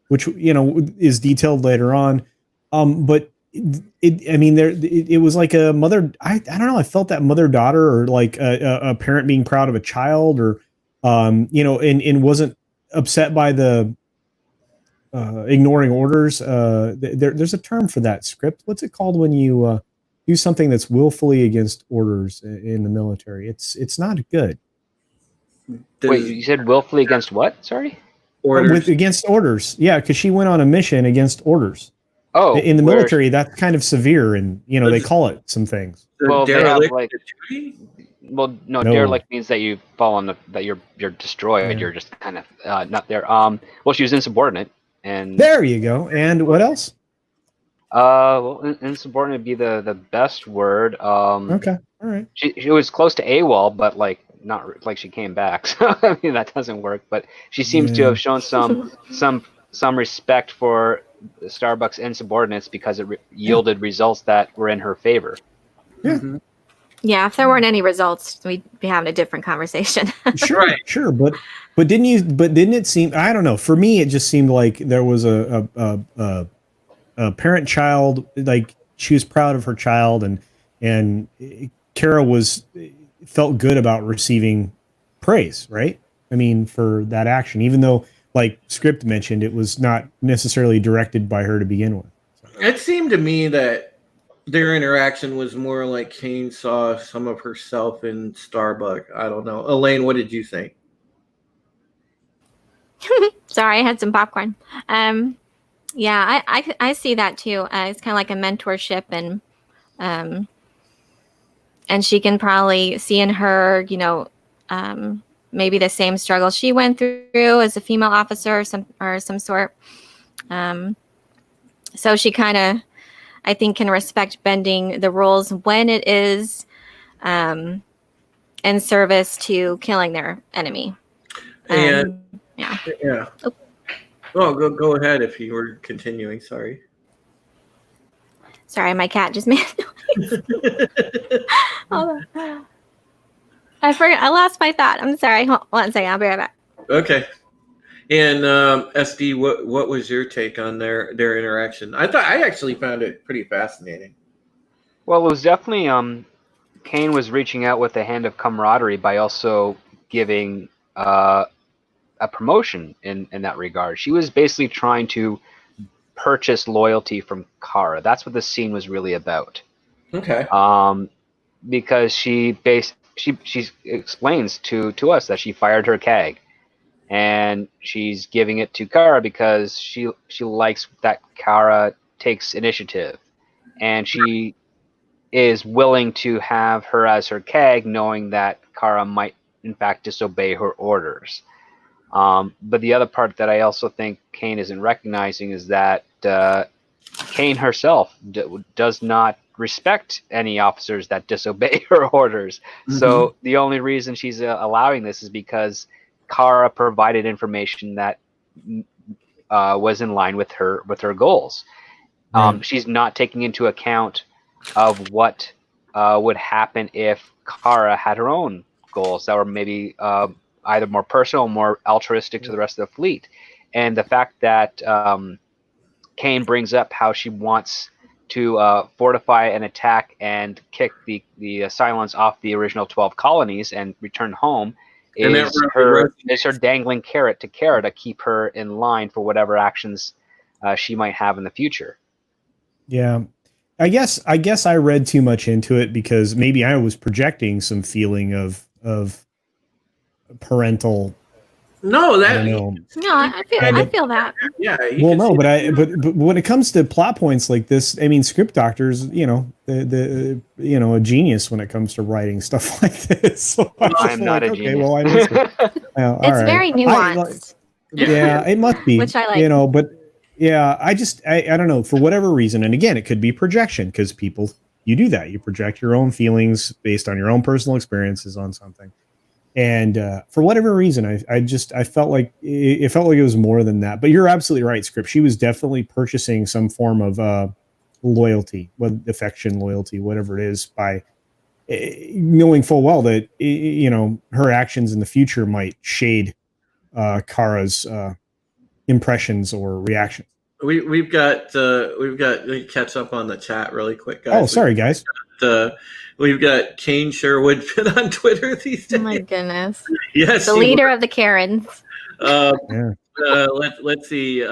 which is detailed later on. But it was like a mother. I don't know. I felt that mother-daughter, or like a parent being proud of a child, or and wasn't upset by the ignoring orders. There's a term for that. Script. What's it called when you do something that's willfully against orders in the military? It's not good. Wait, you said willfully against what? Sorry. Orders. Against orders. Yeah, because she went on a mission against orders. Oh, in the military, that's kind of severe, and they call it some things. Well, they have like. duty? Well, no, derelict means that you fall on that you're destroyed. Yeah. You're just kind of not there. Well, she was insubordinate, and there you go. And what else? Well, insubordinate would be the best word. Okay, all right. She was close to AWOL, but not like she came back. So I mean that doesn't work. But she seems to have shown some respect for Starbuck's insubordinates because it yielded results that were in her favor. Yeah. Mm-hmm. Yeah, if there weren't any results, we'd be having a different conversation. Sure, but didn't it seem? I don't know. For me, it just seemed like there was a parent-child, like she was proud of her child, and Kara felt good about receiving praise, right? I mean, for that action, even though, like Script mentioned, it was not necessarily directed by her to begin with. It seemed to me that their interaction was more like Kane saw some of herself in Starbuck. I don't know. Elaine, what did you think? Sorry, I had some popcorn. Yeah, I see that too. It's kind of like a mentorship, and she can probably see in her, maybe the same struggle she went through as a female officer or some sort. So she kind of, I think, can respect bending the rules when it is in service to killing their enemy. And Yeah. Oh. Well, go ahead if you were continuing. Sorry. Sorry, my cat just made noise. Hold on. I forgot. I lost my thought. I'm sorry. Hold on a second. I'll be right back. Okay. And SD, what was your take on their interaction? I actually found it pretty fascinating. Well, it was definitely Kane was reaching out with a hand of camaraderie by also giving a promotion in that regard. She was basically trying to purchase loyalty from Kara. That's what the scene was really about. Okay. Because she explains to us that she fired her CAG, and she's giving it to Kara because she likes that Kara takes initiative, and she is willing to have her as her CAG, knowing that Kara might in fact disobey her orders. But the other part that I also think Kane isn't recognizing is that Kane herself does not respect any officers that disobey her orders. Mm-hmm. So the only reason she's allowing this is because Kara provided information that was in line with her goals. She's not taking into account of what would happen if Kara had her own goals that were maybe either more personal or more altruistic to the rest of the fleet. And the fact that Kane brings up how she wants to fortify an attack and kick the Cylons off the original 12 colonies and return home is her dangling carrot to Kara to keep her in line for whatever actions she might have in the future. Yeah. I guess I read too much into it because maybe I was projecting some feeling of parental. No, that. No, I feel that. Yeah. Well, no, but when it comes to plot points like this, I mean, script doctors, a genius when it comes to writing stuff like this. So I'm not a genius. Well, I missed it. It's very nuanced. Yeah, it must be. Which I like. But yeah, I don't know, for whatever reason, and again, it could be projection because you do that. You project your own feelings based on your own personal experiences on something. And for whatever reason, I felt like it was more than that. But you're absolutely right, Script. She was definitely purchasing some form of loyalty, affection, loyalty, whatever it is, by knowing full well that her actions in the future might shade Kara's impressions or reactions. We've got to catch up on the chat really quick, guys. Oh, sorry, guys. We've got Kane Sherwood on Twitter these days. Oh my goodness! Yes, the leader of the Karens. Let's see.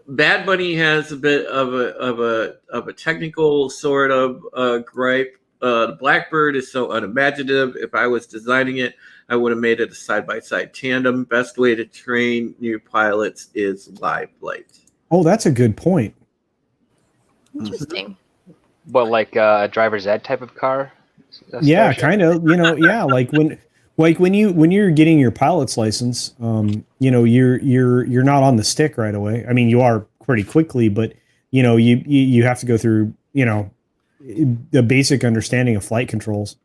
Bad Bunny has a bit of a technical sort of gripe. The Blackbird is so unimaginative. If I was designing it, I would have made it a side-by-side tandem. Best way to train new pilots is live flight. Oh, that's a good point. Interesting. Well, like a driver's ed type of car? Yeah, kind of. Yeah, like when you're getting your pilot's license, you're not on the stick right away. I mean, you are pretty quickly, but you have to go through the basic understanding of flight controls,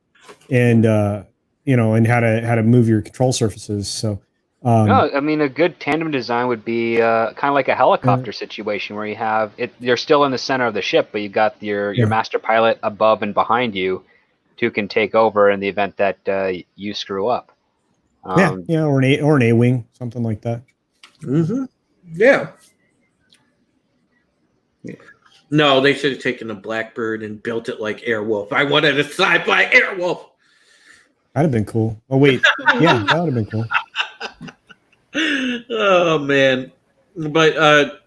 and and how to move your control surfaces. So. No, I mean, a good tandem design would be kind of like a helicopter situation where you have it. You're still in the center of the ship, but you got your master pilot above and behind you, who can take over in the event that you screw up. Or an A-wing, something like that. Mm-hmm. Yeah. No, they should have taken a Blackbird and built it like Airwolf. I wanted a sci-fi Airwolf. That'd have been cool. Oh wait, yeah, that would have been cool. Oh man, but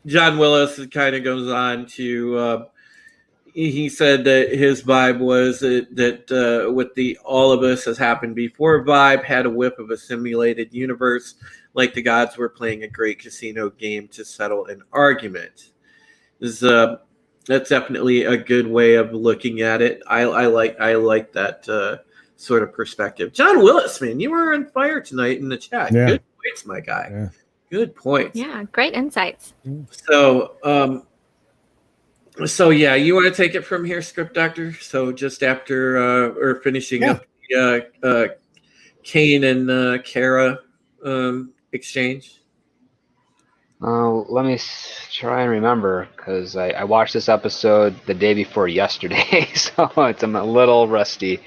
John Willis kind of goes on to he said that his vibe was that with the all of us has happened before vibe had a whiff of a simulated universe, like the gods were playing a great casino game to settle an argument. That's definitely a good way of looking at it. I like that sort of perspective. John Willis, man, you were on fire tonight in the chat. Yeah. Good points, my guy. Yeah. Good points. Yeah, great insights. So, so yeah, you want to take it from here, Script Doctor? So just after or finishing Yeah. up the Kane and Kara exchange. Let me try and remember, because I watched this episode the day before yesterday, so I'm a little rusty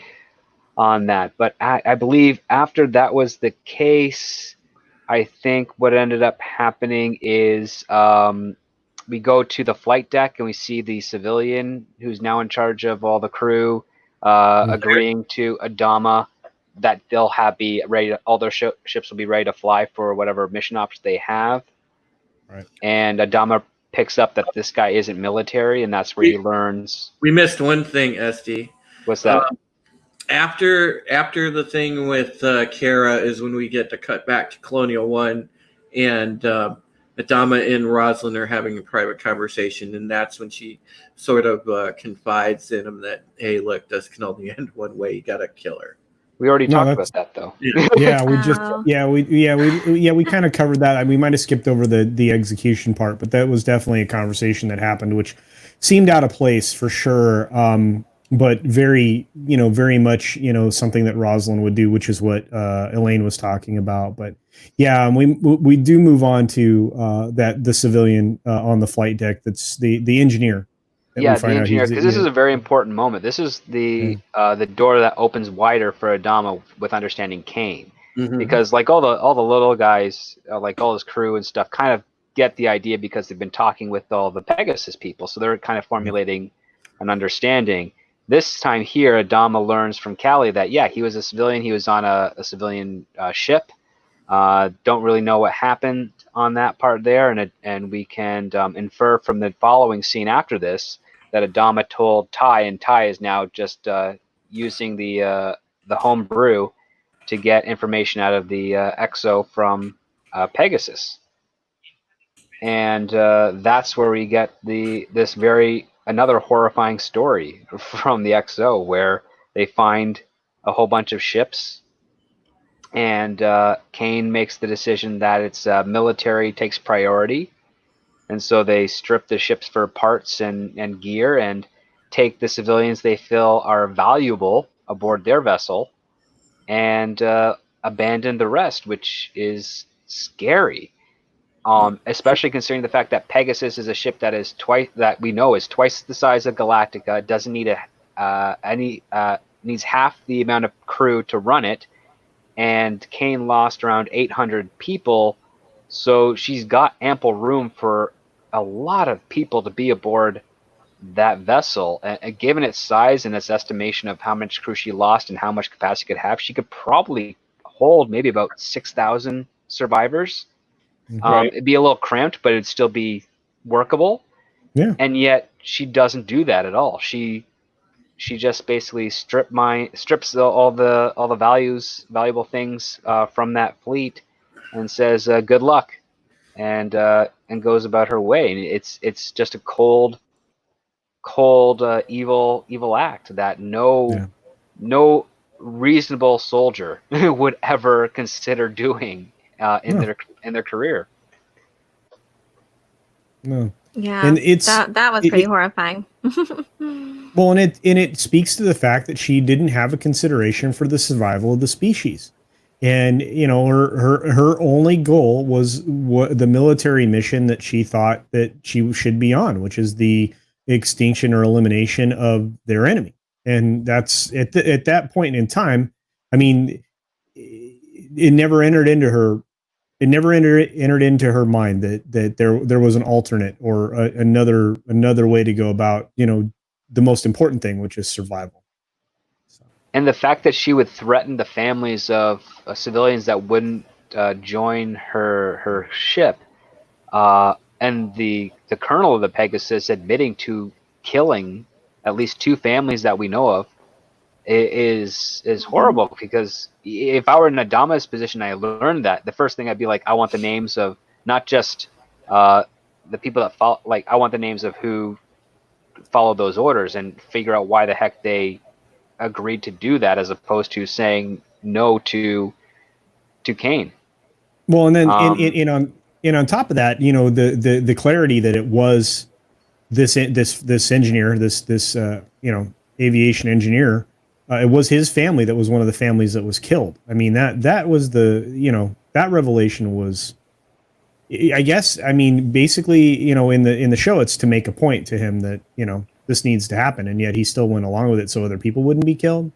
on that. But I believe after that was the case, I think what ended up happening is we go to the flight deck and we see the civilian who's now in charge of all the crew agreeing to Adama that they'll be ready to, all their ships will be ready to fly for whatever mission options they have. Right. And Adama picks up that this guy isn't military, and that's where he learns. We missed one thing, SD. What's that? After the thing with Kara is when we get to cut back to Colonial One, and Adama and Rosalind are having a private conversation, and that's when she sort of confides in him that, hey, look, this can only end one way. You gotta kill her. We already talked about that, though. Yeah, we kind of covered that. We might have skipped over the execution part, but that was definitely a conversation that happened, which seemed out of place for sure. But very much, something that Rosalind would do, which is what Elaine was talking about. But yeah, we do move on to that the civilian on the flight deck. That's the engineer. Yeah, the engineer, because this is a very important moment. This is the door that opens wider for Adama with understanding Kane, because like all the little guys, like all his crew and stuff, kind of get the idea because they've been talking with all the Pegasus people, so they're kind of formulating an understanding. This time here, Adama learns from Callie that he was a civilian. He was on a civilian ship. Don't really know what happened on that part there, and we can infer from the following scene after this that Adama told Ty, and Ty is now just using the home brew to get information out of the EXO from Pegasus, and that's where we get another horrifying story from the EXO, where they find a whole bunch of ships. And Kane makes the decision that it's military takes priority, and so they strip the ships for parts and gear and take the civilians they feel are valuable aboard their vessel and abandon the rest, which is scary. Especially considering the fact that Pegasus is a ship that is twice the size of Galactica. It doesn't need needs half the amount of crew to run it. And Kane lost around 800 people, so she's got ample room for a lot of people to be aboard that vessel. And given its size and its estimation of how much crew she lost and how much capacity it could have, she could probably hold maybe about 6,000 survivors. Right. It'd be a little cramped, but it'd still be workable. Yeah. And yet she doesn't do that at all. She just basically strips all the valuable things from that fleet, and says good luck, and goes about her way. And it's just a cold evil act that no reasonable soldier would ever consider doing in their career. No. Yeah, and that was pretty horrifying. Well, and it speaks to the fact that she didn't have a consideration for the survival of the species, and her only goal was the military mission that she thought that she should be on, which is the extinction or elimination of their enemy. And that's at that point in time. I mean, it never entered into her. It never entered into her mind that there was an alternate or another way to go about the most important thing, which is survival. So. And the fact that she would threaten the families of civilians that wouldn't join her ship, and the colonel of the Pegasus admitting to killing at least 2 families that we know of, is horrible. Because if I were in Adama's position, I learned that, the first thing I'd be like, I want the names of not just the people that follow, like I want the names of who followed those orders and figure out why the heck they agreed to do that, as opposed to saying no to Kane. Well, and then and on top of that, the clarity that it was this engineer, this aviation engineer, it was his family that was one of the families that was killed. I mean, that was that revelation was, I guess, I mean, basically, in the show, it's to make a point to him that, this needs to happen, and yet he still went along with it so other people wouldn't be killed.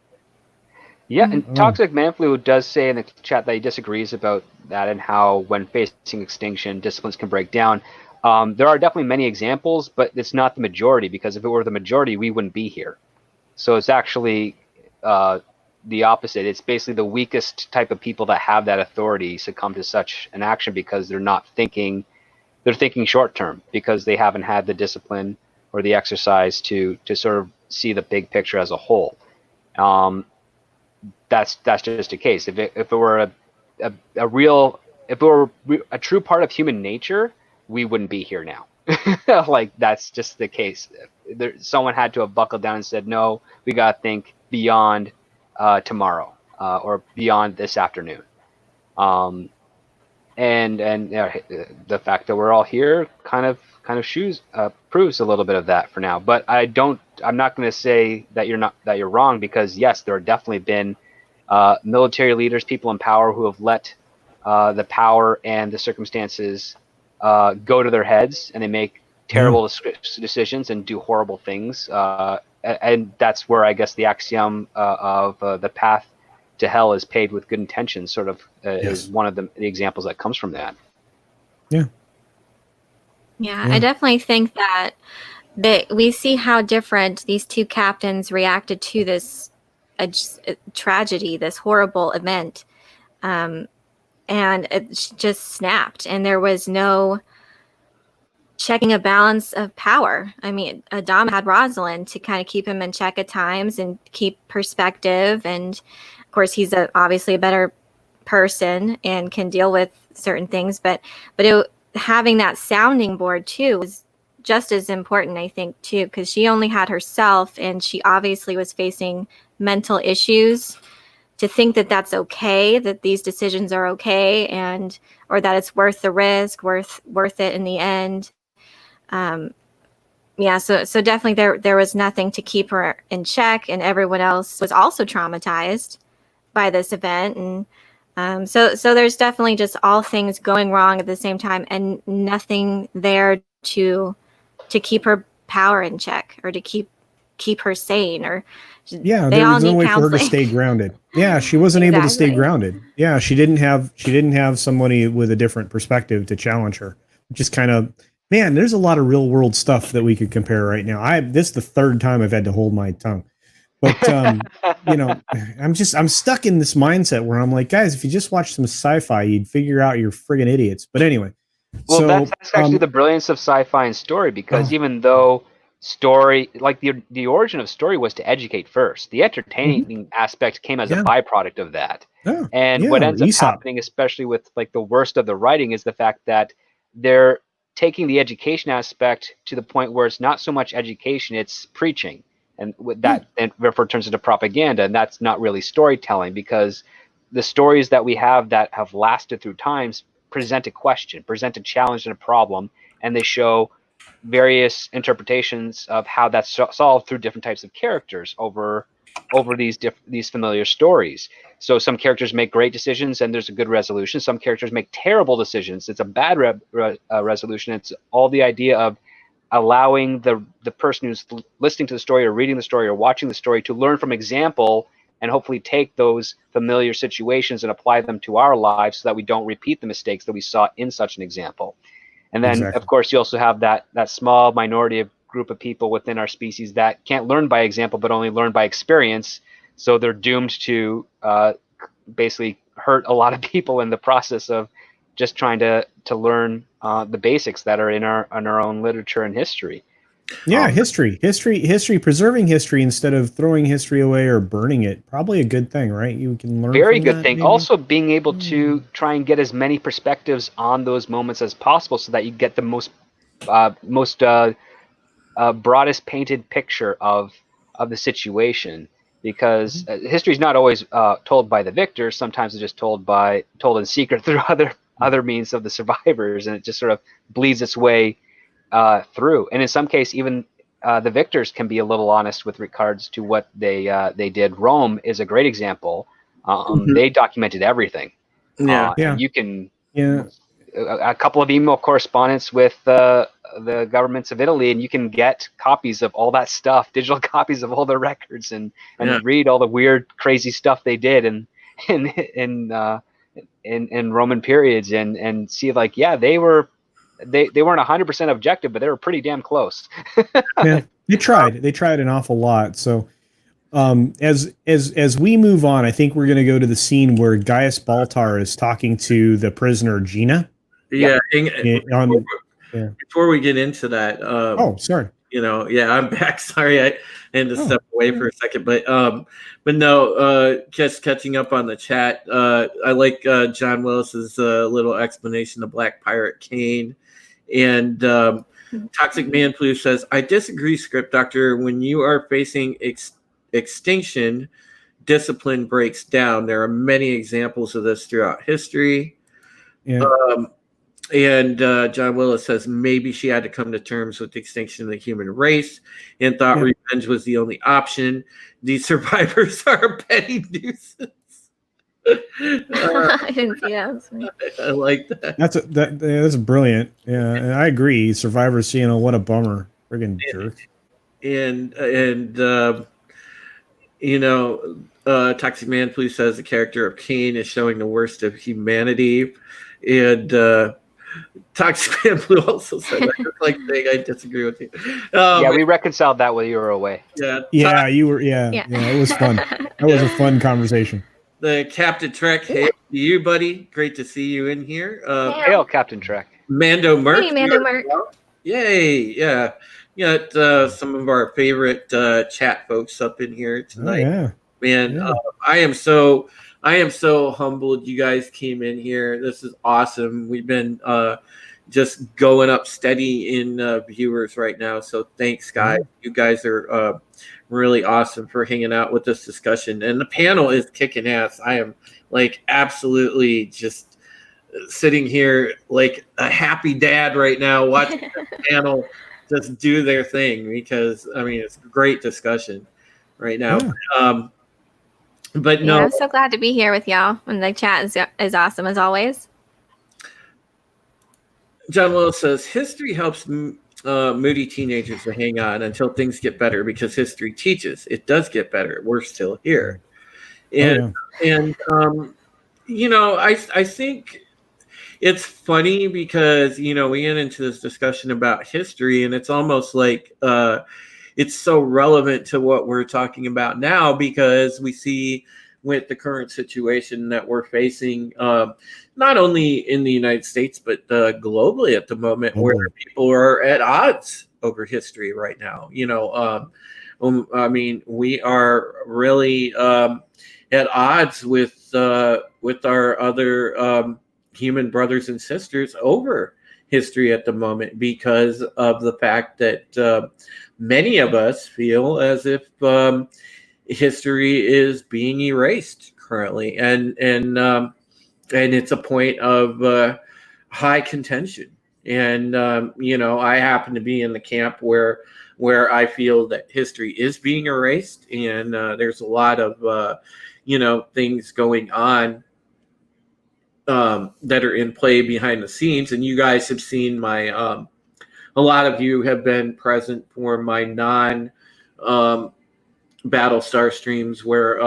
Yeah, and Toxic Manflu does say in the chat that he disagrees about that and how when facing extinction, disciplines can break down. There are definitely many examples, but it's not the majority, because if it were the majority, we wouldn't be here. So it's actually the opposite. It's basically the weakest type of people that have that authority succumb to such an action because they're not thinking, they're thinking short term because they haven't had the discipline or the exercise to sort of see the big picture as a whole. That's just a case. If it were a true part of human nature, we wouldn't be here now. Like, that's just the case. Someone had to have buckled down and said, no, we got to think beyond tomorrow or beyond this afternoon. And the fact that we're all here kind of proves a little bit of that for now. But I'm not going to say that you're wrong, because yes, there have definitely been military leaders, people in power, who have let the power and the circumstances go to their heads, and they make terrible decisions and do horrible things. And that's where I guess the axiom of the path to hell is paved with good intentions sort of is one of the examples that comes from that. Yeah, I definitely think that we see how different these two captains reacted to this tragedy, this horrible event. And it just snapped, and there was no checking a balance of power. I mean, Adam had Rosalind to kind of keep him in check at times and keep perspective. And of course, he's obviously a better person and can deal with certain things. But having that sounding board too was just as important, I think, too, because she only had herself, and she obviously was facing mental issues. To think that that's okay, that these decisions are okay, or that it's worth the risk, worth it in the end. So definitely there was nothing to keep her in check, and everyone else was also traumatized by this event, and so there's definitely just all things going wrong at the same time, and nothing there to keep her power in check, or to keep her sane, or there was no way for her to stay grounded. Yeah, she wasn't able to stay grounded. Yeah, she didn't have somebody with a different perspective to challenge her. Just kind of, man, there's a lot of real world stuff that we could compare right now. This is the third time I've had to hold my tongue. But I'm stuck in this mindset where I'm like, guys, if you just watch some sci-fi, you'd figure out you're friggin' idiots. But anyway. Well, that's actually the brilliance of sci-fi and story, because even though story, like the origin of story was to educate first, the entertaining aspect came as a byproduct of that. What ends up happening, especially with like the worst of the writing, is the fact that they're taking the education aspect to the point where it's not so much education, it's preaching, and with that and therefore turns into propaganda, and that's not really storytelling, because the stories that we have that have lasted through times present a question, present a challenge and a problem, and they show various interpretations of how that's solved through different types of characters over these familiar stories. So some characters make great decisions and there's a good resolution. Some characters make terrible decisions. It's a bad resolution. It's all the idea of allowing the person who's listening to the story or reading the story or watching the story to learn from example, and hopefully take those familiar situations and apply them to our lives so that we don't repeat the mistakes that we saw in such an example. And then, of course, you also have that small minority of group of people within our species that can't learn by example, but only learn by experience. So they're doomed to basically hurt a lot of people in the process of just trying to learn the basics that are in our own literature and history. Yeah, history, preserving history instead of throwing history away or burning it. Probably a good thing, right? You can learn. Very from good that, thing. maybe? Also, being able to try and get as many perspectives on those moments as possible, so that you get the most broadest painted picture of the situation. Because history is not always told by the victor. Sometimes it's just told in secret through other means of the survivors, and it just sort of bleeds its way through. And in some case, even the victors can be a little honest with regards to what they did. Rome is a great example. They documented everything. And you can a couple of email correspondence with the governments of Italy, and you can get copies of all that stuff, digital copies of all the records, and read all the weird, crazy stuff they did in Roman periods, and see like, they weren't 100% objective, but they were pretty damn close. Yeah, they tried an awful lot. So as we move on, I think we're going to go to the scene where Gaius Baltar is talking to the prisoner Gina. Yeah. Yeah. Before we get into that, sorry. I'm back. Sorry, I had to step away for a second, but no, just catching up on the chat. I like John Willis's little explanation of Black Pirate Kane, and Toxic Man Blue says, "I disagree, Script Doctor. When you are facing extinction, discipline breaks down. There are many examples of this throughout history." Yeah. And John Willis says maybe she had to come to terms with the extinction of the human race and thought revenge was the only option. These survivors are a petty nuisance. I didn't see that. I like that. That's brilliant. Yeah, and I agree. Survivors, what a bummer. Friggin' jerk. And Toxic Man Please says the character of Kane is showing the worst of humanity. And Toxic Man Blue also said, I disagree with you. We reconciled that while you were away. Yeah, you were. Yeah, it was fun. That was a fun conversation. The Captain Trek, hey to you, buddy. Great to see you in here. Hail, Captain Trek. Mando Merc. Hey, Mando Merc. Yay, yeah. Got some of our favorite chat folks up in here tonight. Oh, yeah. Man, I am so humbled you guys came in here. This is awesome. We've been just going up steady in viewers right now. So thanks, guys. You guys are really awesome for hanging out with this discussion. And the panel is kicking ass. I am absolutely just sitting here like a happy dad right now watching the panel just do their thing, because it's a great discussion right now. But no, I'm so glad to be here with y'all, and the chat is awesome as always. John Willis says history helps moody teenagers to hang on until things get better, because history teaches it does get better. We're still here, and I think it's funny because we get into this discussion about history, and it's almost like it's so relevant to what we're talking about now, because we see with the current situation that we're facing, not only in the United States, but globally at the moment, where people are at odds over history right now. We are really at odds with our other human brothers and sisters over history at the moment, because of the fact that many of us feel as if history is being erased currently, and it's a point of high contention. And I happen to be in the camp where I feel that history is being erased, and there's a lot of things going on that are in play behind the scenes. And you guys have seen my a lot of you have been present for my non Battlestar streams, where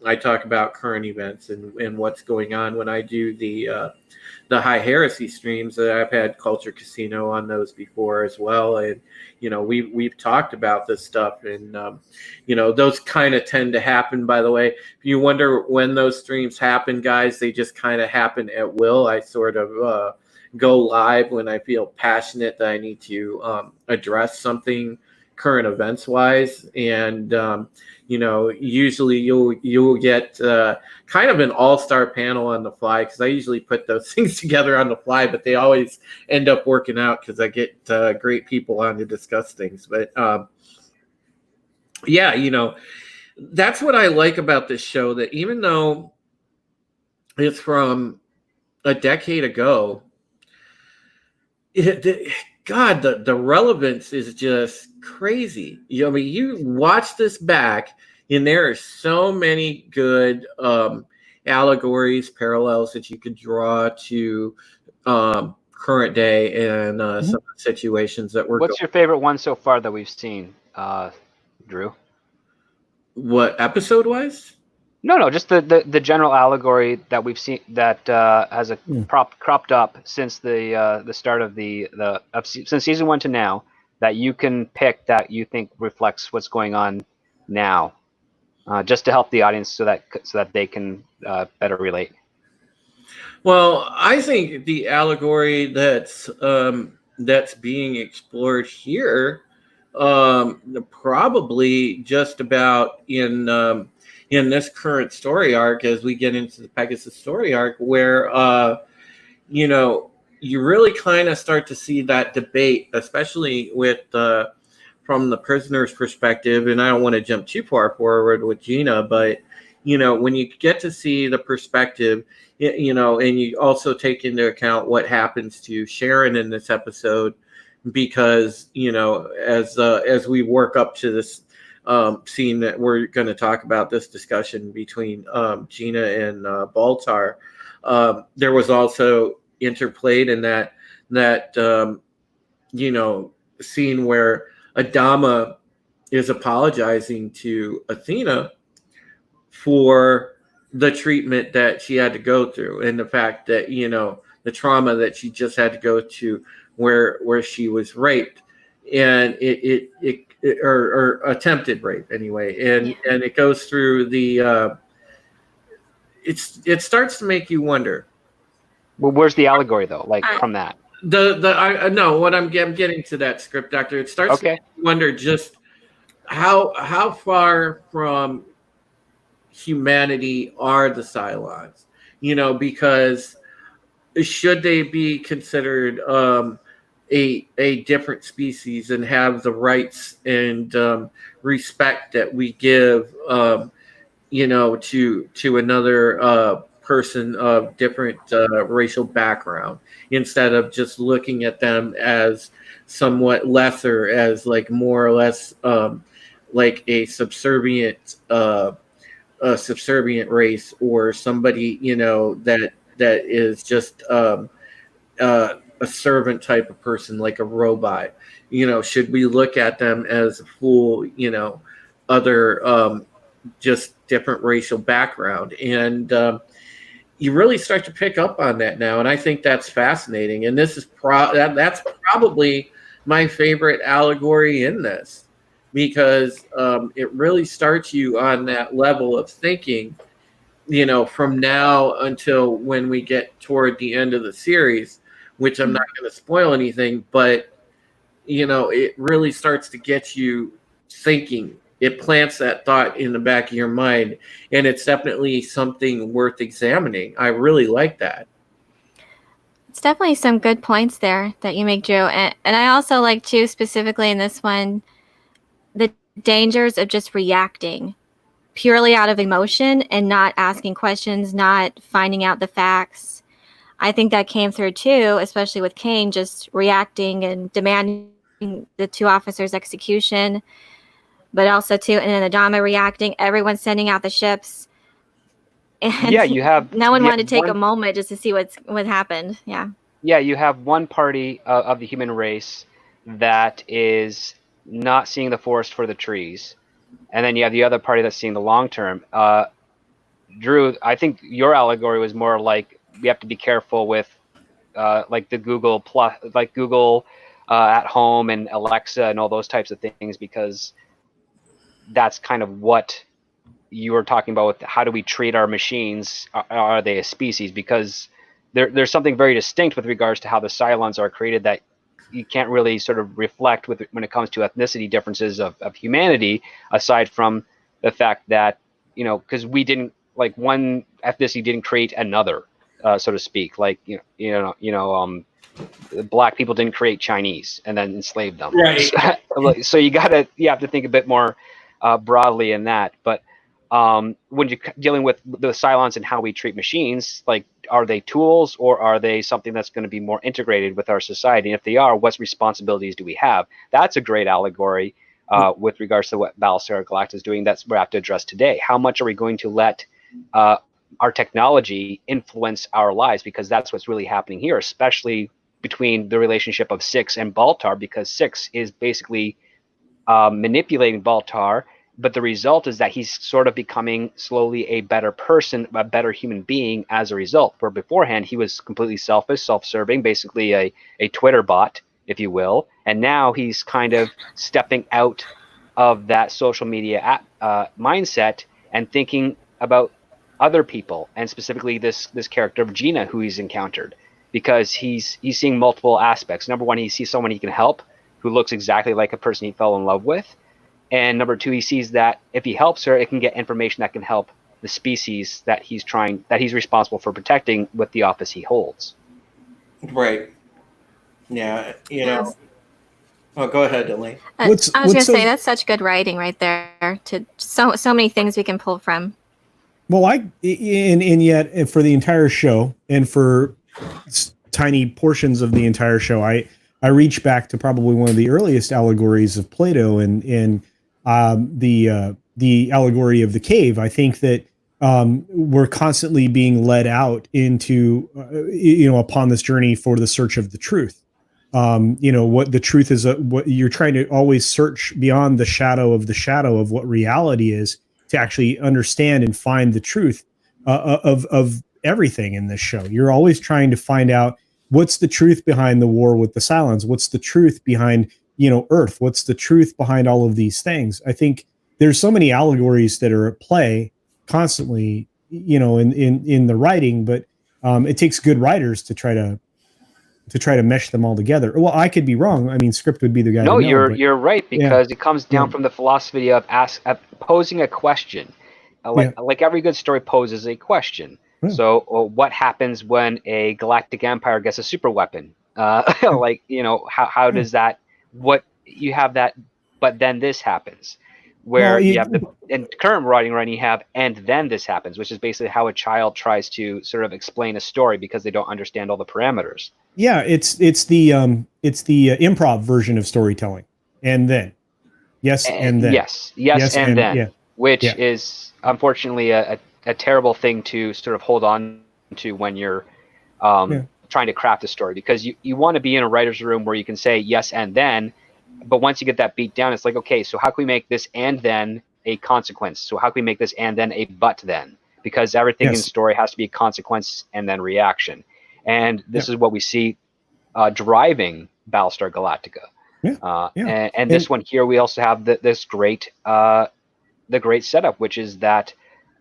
I talk about current events and what's going on. When I do the High Heresy streams, I've had Culture Casino on those before as well, and we've talked about this stuff, and those kind of tend to happen. By the way, if you wonder when those streams happen, guys, they just kind of happen at will. I sort of go live when I feel passionate that I need to address something current events wise, and usually you'll get kind of an all-star panel on the fly, because I usually put those things together on the fly, but they always end up working out because I get great people on to discuss things. But that's what I like about this show, that even though it's from a decade ago, God, the relevance is just crazy. I mean, you watch this back, and there are so many good allegories, parallels that you could draw to current day and some of the situations that we're. What's your favorite one so far that we've seen, Drew? What, episode wise? No, just the general allegory that we've seen that has a cropped up since the start of since season 1 to now, that you can pick that you think reflects what's going on now, just to help the audience so that they can better relate. Well, I think the allegory that's being explored here, probably just about in this current story arc, as we get into the Pegasus story arc, where you really kind of start to see that debate, especially with from the prisoner's perspective. And I don't want to jump too far forward with Gina, but when you get to see the perspective, and you also take into account what happens to Sharon in this episode, because as we work up to this scene that we're going to talk about, this discussion between Gina and Baltar, there was also interplayed in that scene where Adama is apologizing to Athena for the treatment that she had to go through, and the fact that the trauma that she just had to go to, where she was raped, and or attempted rape anyway, and it goes through the it starts to make you wonder. Well, where's the allegory though? Like from that? I know what I'm getting to that, script doctor. It starts to make you wonder just how far from humanity are the Cylons, because should they be considered a different species and have the rights and respect that we give to another person of different racial background, instead of just looking at them as somewhat lesser, as like more or less like a subservient race, or somebody that is just a servant type of person, like a robot. Should we look at them as a full other just different racial background? And you really start to pick up on that now, and I think that's fascinating. And this is that's probably my favorite allegory in this, because it really starts you on that level of thinking, from now until when we get toward the end of the series, which I'm not going to spoil anything, but it really starts to get you thinking. It plants that thought in the back of your mind, and it's definitely something worth examining. I really like that. It's definitely some good points there that you make, Joe. And I also like, too, specifically in this one, the dangers of just reacting purely out of emotion and not asking questions, not finding out the facts. I think that came through, too, especially with Kane just reacting and demanding the two officers' execution. But also, too, and then Adama reacting, everyone sending out the ships. And you have no one wanted to take a moment just to see what happened. Yeah, you have one party of the human race that is not seeing the forest for the trees, and then you have the other party that's seeing the long term. Drew, I think your allegory was more like we have to be careful with like the Google Plus, like Google at home and Alexa and all those types of things, because that's kind of what you were talking about with how do we treat our machines? Are they a species? Because there's something very distinct with regards to how the Cylons are created that you can't really sort of reflect with when it comes to ethnicity differences of humanity, aside from the fact that, because we didn't, like, one ethnicity didn't create another, so to speak. Like, black people didn't create Chinese and then enslave them. Right. So you have to think a bit more broadly in that. But when you're dealing with the Cylons and how we treat machines, like, are they tools or are they something that's going to be more integrated with our society? And if they are, what responsibilities do we have? That's a great allegory with regards to what Battlestar Galactica is doing. That's what we have to address today. How much are we going to let our technology influence our lives? Because that's what's really happening here, especially between the relationship of Six and Baltar, because Six is basically manipulating Baltar, but the result is that he's sort of becoming slowly a better person, a better human being as a result. Where beforehand he was completely selfish, self-serving, basically a Twitter bot, if you will. And now he's kind of stepping out of that social media mindset and thinking about other people, and specifically this character of Gina, who he's encountered, because he's seeing multiple aspects. Number one, he sees someone he can help who looks exactly like a person he fell in love with. And number two, he sees that if he helps her, it can get information that can help the species that he's responsible for protecting with the office he holds. Right. Yeah. You know. Oh, go ahead, Elaine. I was going to say, that's such good writing right there. To so many things we can pull from. Well, and yet for the entire show and for tiny portions of the entire show, I reach back to probably one of the earliest allegories of Plato and the allegory of the cave. I think that we're constantly being led out into, upon this journey for the search of the truth. What the truth is, what you're trying to always search beyond the shadow of what reality is to actually understand and find the truth of everything in this show. You're always trying to find out what's the truth behind the war with the Cylons. What's the truth behind, Earth? What's the truth behind all of these things? I think there's so many allegories that are at play constantly, in the writing, but it takes good writers to try to mesh them all together. Well, I could be wrong. I mean, script would be the guy. No, you're right, because it comes down from the philosophy of posing a question. Like every good story poses a question. Yeah. So, what happens when a galactic empire gets a super weapon? How does that? What you have that, but then this happens. Where you have in current writing, you have and then this happens, which is basically how a child tries to sort of explain a story because they don't understand all the parameters. Yeah, it's the improv version of storytelling, and then yes, and then yes, and then, which is unfortunately a terrible thing to sort of hold on to when you're trying to craft a story, because you want to be in a writer's room where you can say yes and then, but once you get that beat down, it's like, okay, so how can we make this and then a consequence? So how can we make this and then a but then? Because everything in story has to be a consequence and then reaction. And this is what we see driving Battlestar Galactica. And this one here, we also have this great setup, which is that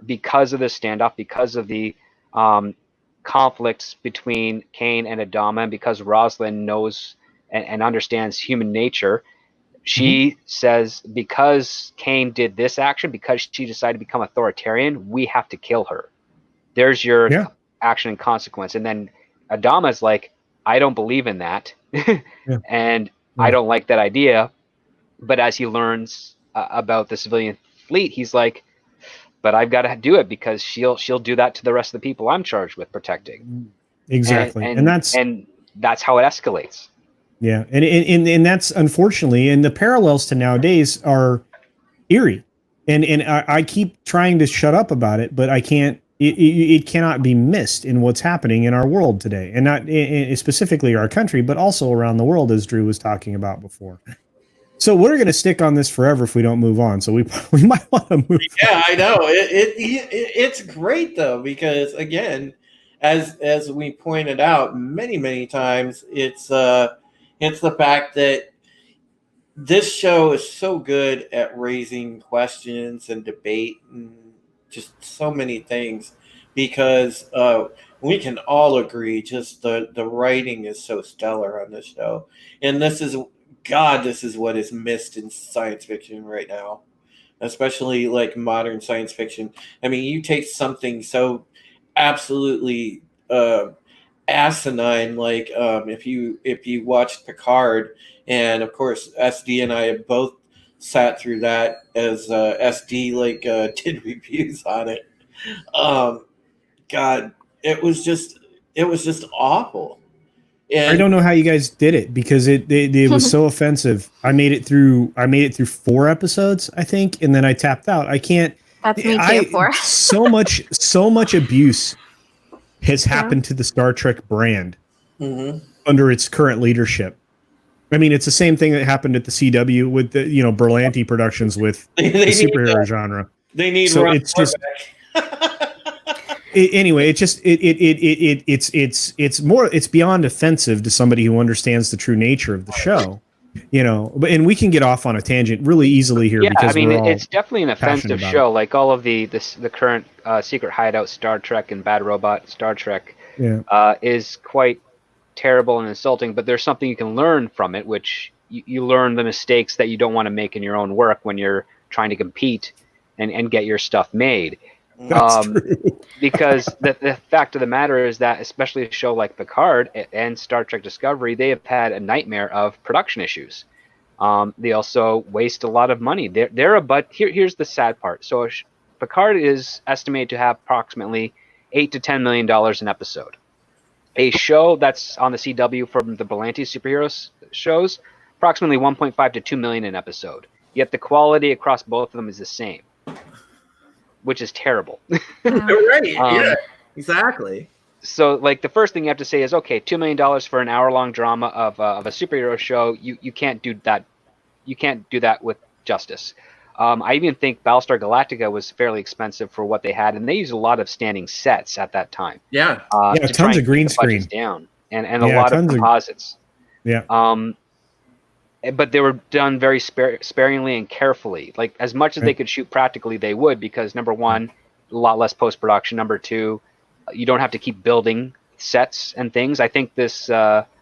because of the standoff, because of the conflicts between Kane and Adama, and because Rosalind knows and understands human nature, she says, because Kane did this action, because she decided to become authoritarian, we have to kill her. There's your action and consequence. And then Adama's like, I don't believe in that. And I don't like that idea. But as he learns about the civilian fleet, he's like, but I've got to do it because she'll do that to the rest of the people I'm charged with protecting. Exactly. And that's how it escalates. Yeah. And that's unfortunately, and the parallels to nowadays are eerie. And I keep trying to shut up about it, but I can't. It cannot be missed in what's happening in our world today, and not specifically our country, but also around the world, as Drew was talking about before. So we're going to stick on this forever if we don't move on. So we might want to move. Yeah, I know. It's great though, because again, as we pointed out many times, it's the fact that this show is so good at raising questions and debate and just so many things, because we can all agree just the writing is so stellar on this show. And this is what is missed in science fiction right now, especially like modern science fiction. I mean, you take something so absolutely asinine, like if you watched Picard, and of course SD and I have both sat through that as SD did reviews on it. God, it was just awful. I And don't know how you guys did it because it was so offensive. I made it through 4 episodes, I think, and then I tapped out. I can't. That's me too. So much abuse has Yeah. happened to the Star Trek brand Mhm. under its current leadership. I mean, it's the same thing that happened at the CW with the Berlanti Productions with the superhero genre. They need So Ron it's just back. anyway. It's more. It's beyond offensive to somebody who understands the true nature of the show. And we can get off on a tangent really easily here because we're all it's definitely an passionate offensive about show. Like all of the current Secret Hideout Star Trek and Bad Robot Star Trek is quite terrible and insulting. But there's something you can learn from it, which you learn the mistakes that you don't want to make in your own work when you're trying to compete and get your stuff made. That's true. Because the fact of the matter is that especially a show like Picard and Star Trek Discovery, they have had a nightmare of production issues. They also waste a lot of money. Here's the sad part. So Picard is estimated to have approximately $8 to $10 million an episode. A show that's on the CW from the Berlanti superheroes shows, approximately 1.5 to 2 million an episode. Yet the quality across both of them is the same, which is terrible. Right. Yeah. Exactly. So, like, the first thing you have to say is, okay, $2 million for an hour-long drama of a superhero show. You can't do that. You can't do that with justice. I even think Battlestar Galactica was fairly expensive for what they had, and they used a lot of standing sets at that time. Yeah. To tons of green screen down, and a lot of composites. But they were done very sparingly and carefully. Like, as much as they could shoot practically, they would, because number one, a lot less post-production. Number two, you don't have to keep building sets and things. I think this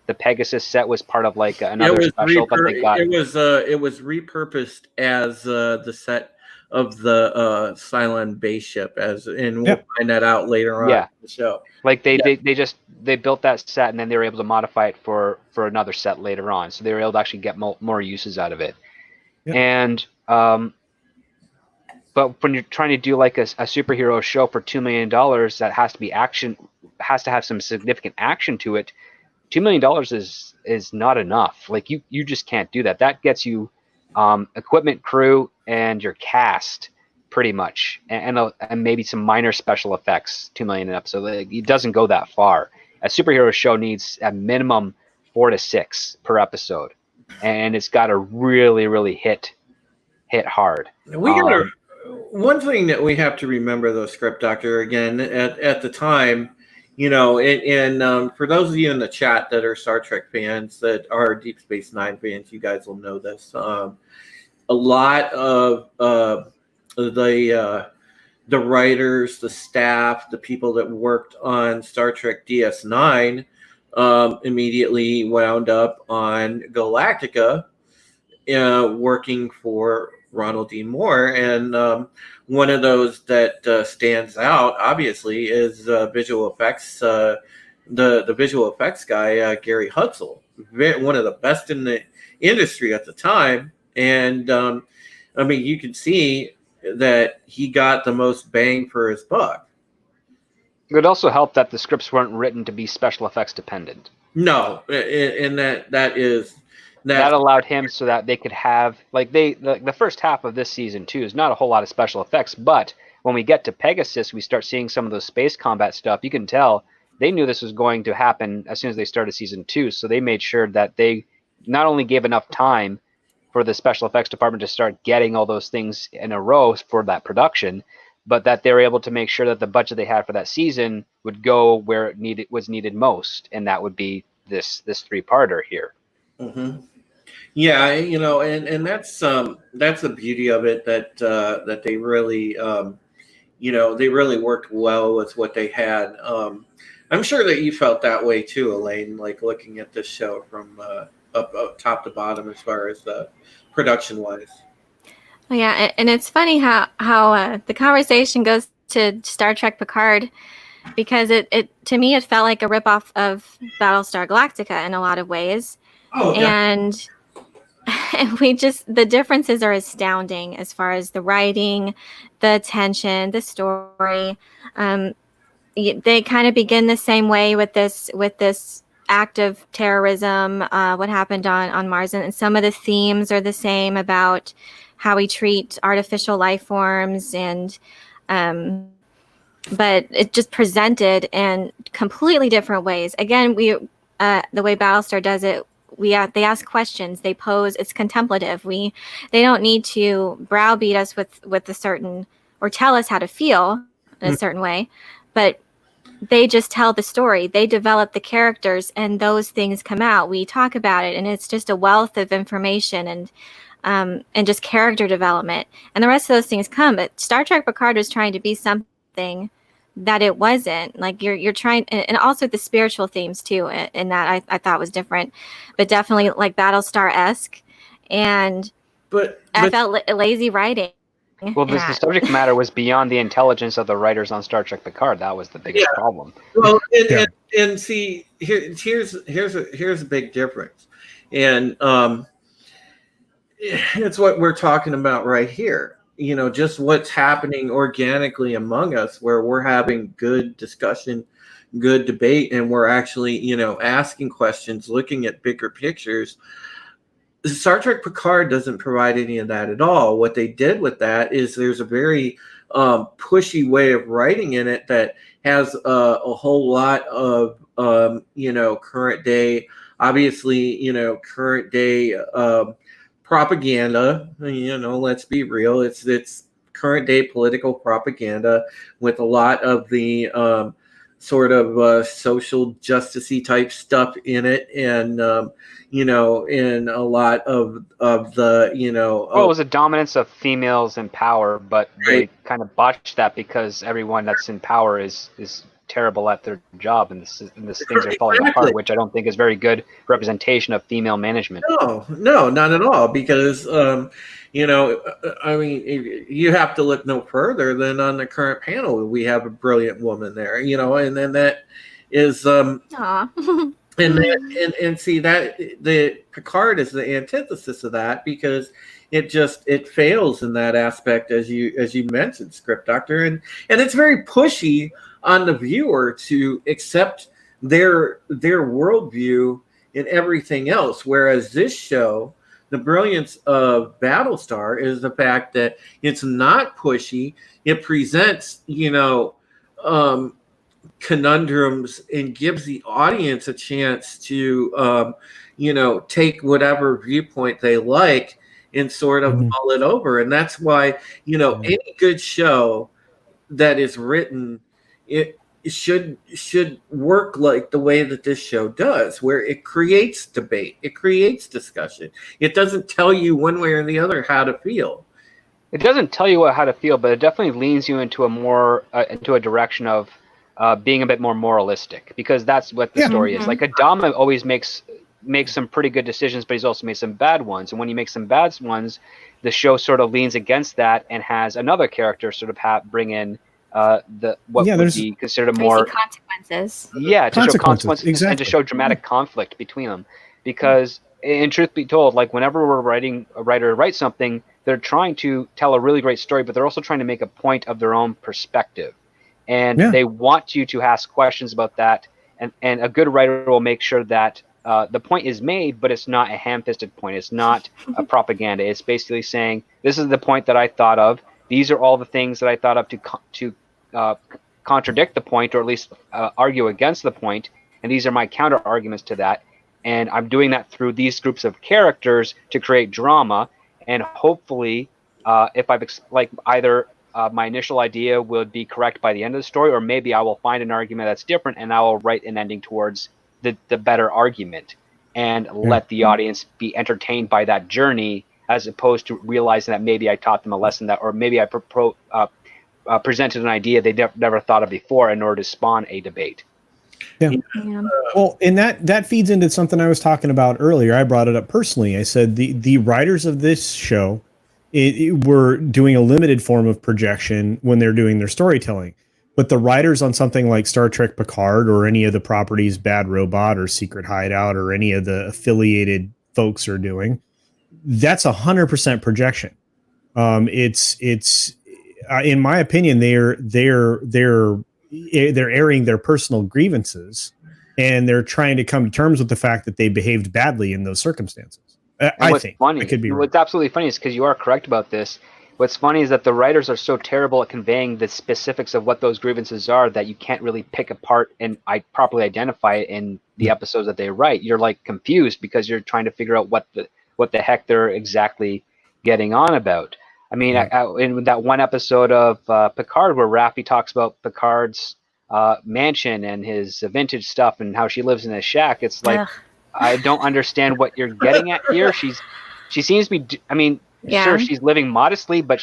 the Pegasus set was part of like another special, but they got it was repurposed as the set of the Cylon base ship, and we'll find that out later on in the show. Like they built that set and then they were able to modify it for another set later on, so they were able to actually get more uses out of it. And but when you're trying to do like a superhero show for $2 million that has to be has to have some significant action to it, $2 million is not enough. Like you just can't do that. That gets you equipment, crew, and your cast pretty much, and maybe some minor special effects. $2 million an episode. Like, it doesn't go that far. A superhero show needs a minimum 4 to 6 per episode, and it's got to really hit hard. We got one thing that we have to remember, though, Script Doctor, again, at the time, and for those of you in the chat that are Star Trek fans, that are Deep Space Nine fans, you guys will know this. A lot of the writers, the staff, the people that worked on Star Trek DS9 immediately wound up on Galactica, working for Ronald D. Moore, and one of those that stands out, obviously, is visual effects. The visual effects guy, Gary Hutzel, one of the best in the industry at the time, and I mean, you can see that he got the most bang for his buck. It would also help that the scripts weren't written to be special effects dependent. No, and that allowed him so that they could have the first half of this season too is not a whole lot of special effects, but when we get to Pegasus, we start seeing some of those space combat stuff. You can tell they knew this was going to happen as soon as they started season 2, so they made sure that they not only gave enough time for the special effects department to start getting all those things in a row for that production, but that they were able to make sure that the budget they had for that season would go where it was needed most, and that would be this 3-parter here. Mm-hmm. Yeah, and that's the beauty of it, that they really they really worked well with what they had. I'm sure that you felt that way too, Elaine, like looking at this show from up top to bottom as far as the production wise. Yeah, and it's funny how the conversation goes to Star Trek Picard, because it to me it felt like a ripoff of Battlestar Galactica in a lot of ways. Oh, yeah. And and the differences are astounding as far as the writing, the tension, the story. They kind of begin the same way with this act of terrorism, what happened on Mars, and some of the themes are the same about how we treat artificial life forms, and but it just presented in completely different ways. Again, the way Battlestar does it, they ask questions, they pose. It's contemplative. They don't need to browbeat us with a certain, or tell us how to feel in a certain way, but they just tell the story. They develop the characters, and those things come out. We talk about it, and it's just a wealth of information and just character development. And the rest of those things come. But Star Trek Picard was trying to be something that it wasn't. Like you're trying, and also the spiritual themes too. In that I thought was different, but definitely like Battlestar-esque. And I felt lazy writing. Well, the subject matter was beyond the intelligence of the writers on Star Trek Picard. That was the biggest problem. Well, and see, here's a big difference, and it's what we're talking about right here. You know, just what's happening organically among us, where we're having good discussion, good debate, and we're actually, you know, asking questions, looking at bigger pictures. Star Trek Picard doesn't provide any of that at all. What they did with that is there's a very pushy way of writing in it that has a whole lot of, you know, current day, obviously, you know, current day propaganda. You know, let's be real. It's current day political propaganda with a lot of the sort of social justicey type stuff in it, and you know, in a lot of the, you know, well, it was a dominance of females in power, but they kind of botched that because everyone that's in power is terrible at their job, and this things are falling apart, which I don't think is very good representation of female management. No, not at all, because you know, I mean, you have to look no further than on the current panel. We have a brilliant woman there, you know, and then that is and see that the Picard is the antithesis of that, because it fails in that aspect, as you mentioned, Script Doctor, and it's very pushy on the viewer to accept their worldview and everything else. Whereas this show, the brilliance of Battlestar is the fact that it's not pushy. It presents, you know, conundrums and gives the audience a chance to, you know, take whatever viewpoint they like and sort of mull it over. And that's why, you know, any good show that is written, it should work like the way that this show does, where it creates debate, it creates discussion. It doesn't tell you one way or the other how to feel. It doesn't tell you how to feel, but it definitely leans you into a more into a direction of being a bit more moralistic, because that's what the story is. Like Adama always makes some pretty good decisions, but he's also made some bad ones. And when he makes some bad ones, the show sort of leans against that and has another character sort of bring in what would be considered a more consequences. Yeah, to show consequences, exactly. And to show dramatic conflict between them. Because, in truth be told, like whenever a writer writes something, they're trying to tell a really great story, but they're also trying to make a point of their own perspective. And they want you to ask questions about that. And a good writer will make sure that the point is made, but it's not a ham-fisted point. It's not a propaganda. It's basically saying, this is the point that I thought of. These are all the things that I thought of to contradict the point, or at least argue against the point. And these are my counter arguments to that. And I'm doing that through these groups of characters to create drama. And hopefully, if I've either my initial idea will be correct by the end of the story, or maybe I will find an argument that's different, and I will write an ending towards the better argument, and let the audience be entertained by that journey, as opposed to realizing that maybe I taught them a lesson that, or maybe I presented an idea they never thought of before in order to spawn a debate. Well, and that feeds into something I was talking about earlier. I brought it up personally. I said the writers of this show were doing a limited form of projection when they're doing their storytelling. But the writers on something like Star Trek Picard, or any of the properties Bad Robot or Secret Hideout, or any of the affiliated folks are doing, that's 100% projection. It's in my opinion, they're airing their personal grievances, and they're trying to come to terms with the fact that they behaved badly in those circumstances. I think funny, I could be wrong. what's absolutely funny is because you are correct about this. What's funny is that the writers are so terrible at conveying the specifics of what those grievances are that you can't really pick apart and properly identify it in the episodes that they write. You're like confused because you're trying to figure out what the heck they're exactly getting on about. I mean, in that one episode of Picard where Raffi talks about Picard's mansion and his vintage stuff and how she lives in a shack, it's like, I don't understand what you're getting at here. She seems to be, I mean, sure, she's living modestly, but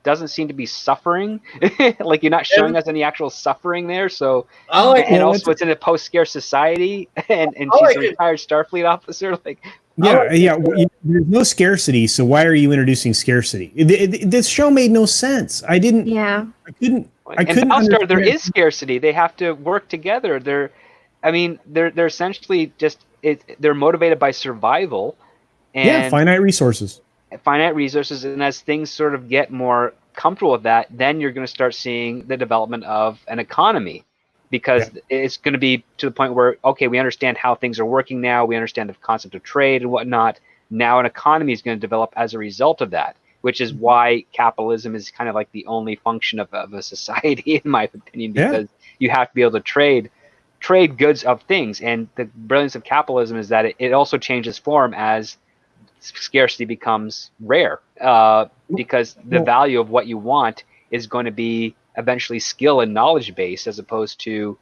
doesn't seem to be suffering. Like, you're not showing us any actual suffering there. So, also it's in a post-scare society, and she's a retired Starfleet officer. Like, there's no scarcity, so why are you introducing scarcity? This show made no sense. I couldn't. In Battlestar, there is scarcity. They have to work together. They're essentially just they're motivated by survival. And finite resources. And as things sort of get more comfortable with that, then you're going to start seeing the development of an economy, because it's going to be to the point where, okay, we understand how things are working now. We understand the concept of trade and whatnot. Now an economy is going to develop as a result of that, which is why capitalism is kind of like the only function of a society, in my opinion, because you have to be able to trade goods of things. And the brilliance of capitalism is that it also changes form as scarcity becomes rare, because the value of what you want is going to be eventually skill and knowledge based, as opposed to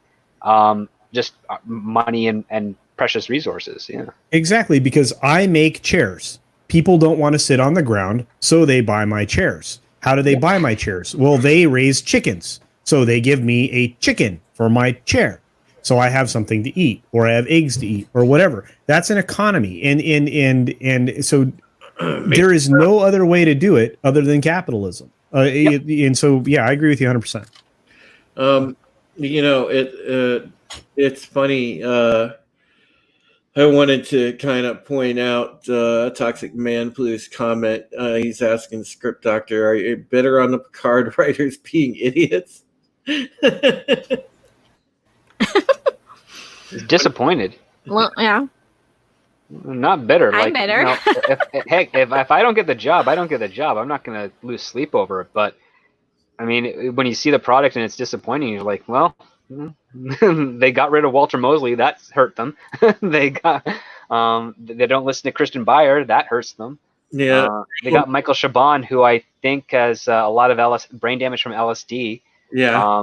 just money and precious resources. Exactly, because I make chairs. People don't want to sit on the ground, so they buy my chairs. How do they buy my chairs? Well, they raise chickens, so they give me a chicken for my chair. So I have something to eat, or I have eggs to eat, or whatever. That's an economy, and so there is no other way to do it other than capitalism. And so, I agree with you 100%. It's funny. I wanted to kind of point out Toxic Man Blue's comment. He's asking Script Doctor, "Are you bitter on the Picard writers being idiots?" Disappointed. Well, yeah. Not bitter. I'm bitter. If I don't get the job, I don't get the job. I'm not going to lose sleep over it. But I mean, when you see the product and it's disappointing, you're like, well, they got rid of Walter Mosley. That hurt them. They don't listen to Christian Beyer. That hurts them. Yeah. They got Michael Chabon, who I think has a lot of brain damage from LSD. Yeah.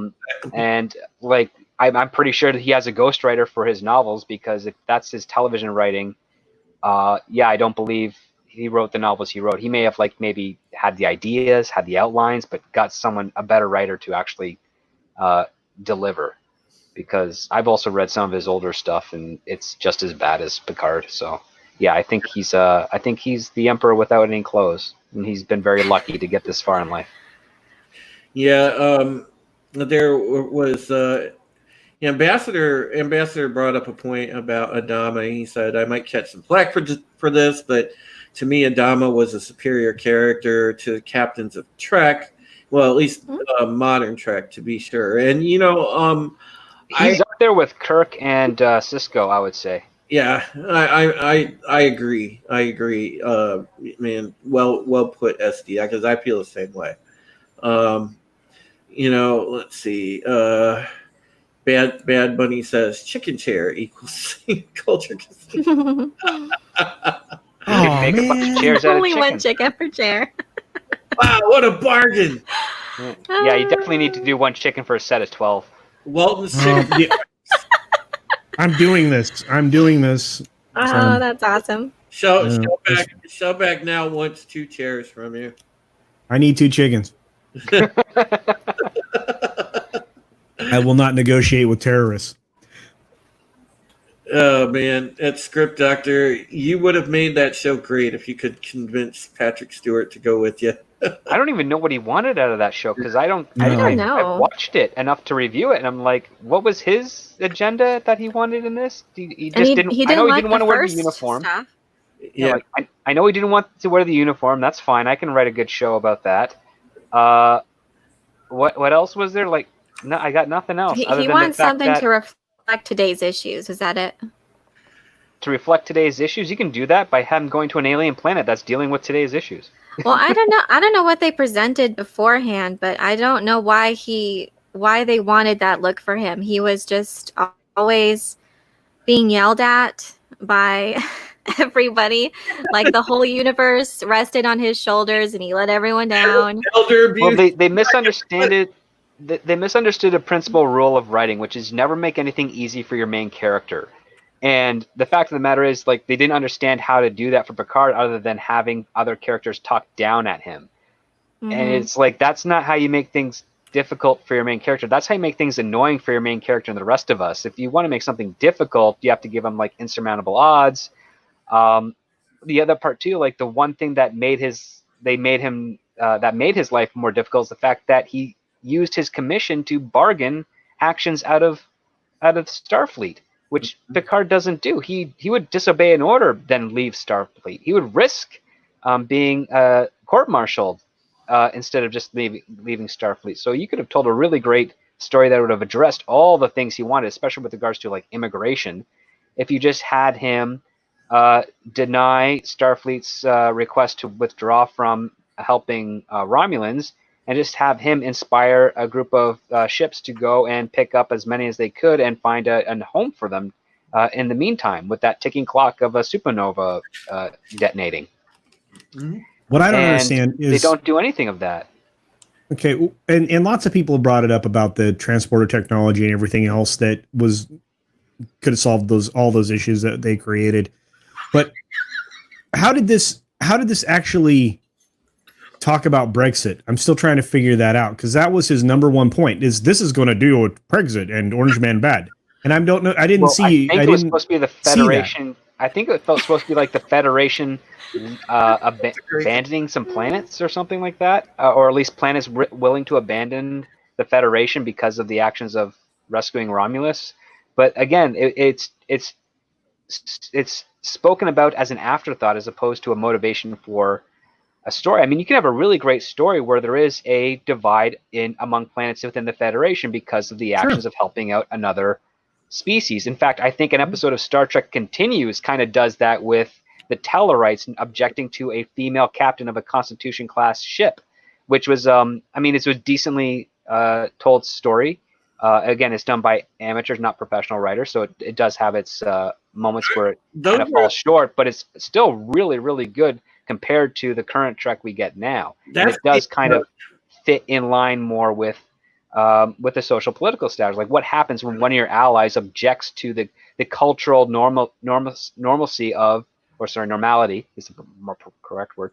And like, I'm pretty sure that he has a ghostwriter for his novels, because if that's his television writing, I don't believe he wrote the novels he wrote. He may have maybe had the ideas, had the outlines, but got a better writer to actually deliver. Because I've also read some of his older stuff, and it's just as bad as Picard. So I think he's the emperor without any clothes, and he's been very lucky to get this far in life. Yeah. There was. Ambassador brought up a point about Adama. He said, "I might catch some flack for this, but to me, Adama was a superior character to the captains of Trek. Well, at least modern Trek, to be sure." And he's up there with Kirk and Sisko, I would say. Yeah, I agree. Man, well put, SD, because I feel the same way. Let's see. Bad Bunny says chicken chair equals culture. Make a bunch of chairs out of Only chicken. one chicken per chair. Wow, what a bargain! Yeah, you definitely need to do one chicken for a set of 12. Walton's chicken. I'm doing this. Oh, that's awesome. Shellback now wants 2 chairs from you. I need 2 chickens. I will not negotiate with terrorists. Oh, man. At Script Doctor, you would have made that show great if you could convince Patrick Stewart to go with you. I don't even know what he wanted out of that show, because I don't know. I watched it enough to review it, and I'm like, what was his agenda that he wanted in this? He didn't want to wear the uniform. Stuff. Yeah. Like I know he didn't want to wear the uniform. That's fine. I can write a good show about that. What else was there? Like, no, I got nothing else other He than the wants fact something that to reflect today's issues. Is that it? to reflect today's issues. You can do that by him going to an alien planet that's dealing with today's issues. Well, I don't know. I don't know what they presented beforehand, but I don't know why they wanted that look for him. He was just always being yelled at by everybody. Like the whole universe rested on his shoulders, and he let everyone down. Elder abuse. Well, they misunderstand it. They misunderstood a principal rule of writing, which is never make anything easy for your main character. And the fact of the matter is, like, they didn't understand how to do that for Picard other than having other characters talk down at him. Mhm. And it's like, that's not how you make things difficult for your main character. That's how you make things annoying for your main character and the rest of us. If you want to make something difficult, you have to give them, like, insurmountable odds. The other part, too, like, the one thing that made his life more difficult is the fact that he used his commission to bargain actions out of Starfleet, which Picard doesn't do. He would disobey an order, then leave Starfleet. He would risk being court-martialed instead of just leaving Starfleet. So you could have told a really great story that would have addressed all the things he wanted, especially with regards to like immigration, if you just had him deny Starfleet's request to withdraw from helping Romulans, and just have him inspire a group of ships to go and pick up as many as they could and find a home for them in the meantime, with that ticking clock of a supernova detonating. What I don't And understand is they don't do anything of that. Okay, and lots of people have brought it up about the transporter technology and everything else that could have solved all those issues that they created. But how did this actually talk about Brexit? I'm still trying to figure that out, because that was his number one point, is this is going to deal with Brexit and Orange Man bad. And I don't know. I didn't see. I think it was supposed to be the Federation. I think it felt supposed to be like the Federation abandoning some planets or something like that, or at least planets willing to abandon the Federation because of the actions of rescuing Romulus. But again, it's spoken about as an afterthought as opposed to a motivation for a story. I mean, you can have a really great story where there is a divide among planets within the Federation because of the actions of helping out another species. In fact, I think an episode of Star Trek Continues kind of does that with the Tellarites objecting to a female captain of a Constitution class ship, which was, I mean, it's a decently told story. Again, it's done by amateurs, not professional writers, so it does have its moments where it kind of falls short, but it's still really, really good compared to the current Trek we get now. And it does kind of fit in line more with the social political status. Like, what happens when one of your allies objects to the cultural normalcy of, or sorry, normality is a more correct word,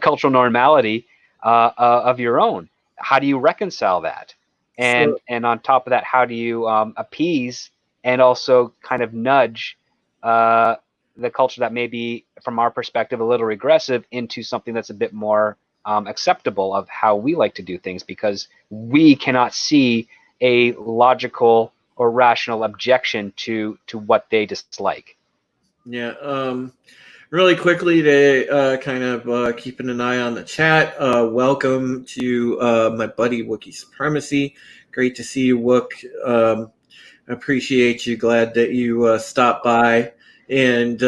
cultural normality of your own? How do you reconcile that? And on top of that, how do you appease and also kind of nudge the culture that may be, from our perspective, a little regressive into something that's a bit more acceptable of how we like to do things, because we cannot see a logical or rational objection to what they dislike. Yeah. Really quickly to kind of keeping an eye on the chat. Welcome to my buddy Wookiee Supremacy. Great to see you, Wook. Appreciate you. Glad that you stopped by. And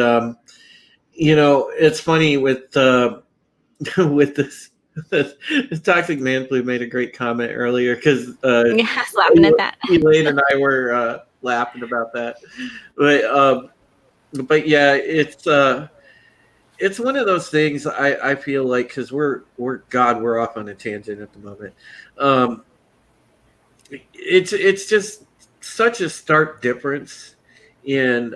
it's funny with this. This Toxic Man Flu made a great comment earlier, because I was laughing at that. Elaine and I were laughing about that. But yeah, it's one of those things. I feel like, because we're off on a tangent at the moment. It's just such a stark difference in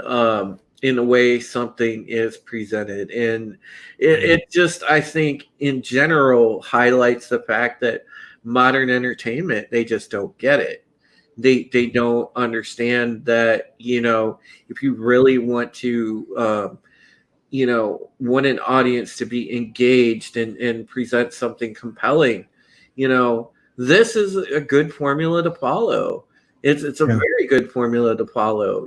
the way something is presented, and it just, I think, in general highlights the fact that modern entertainment, they just don't get it. They don't understand that, if you really want to want an audience to be engaged and present something compelling, this is a good formula to follow. It's a very good formula to follow,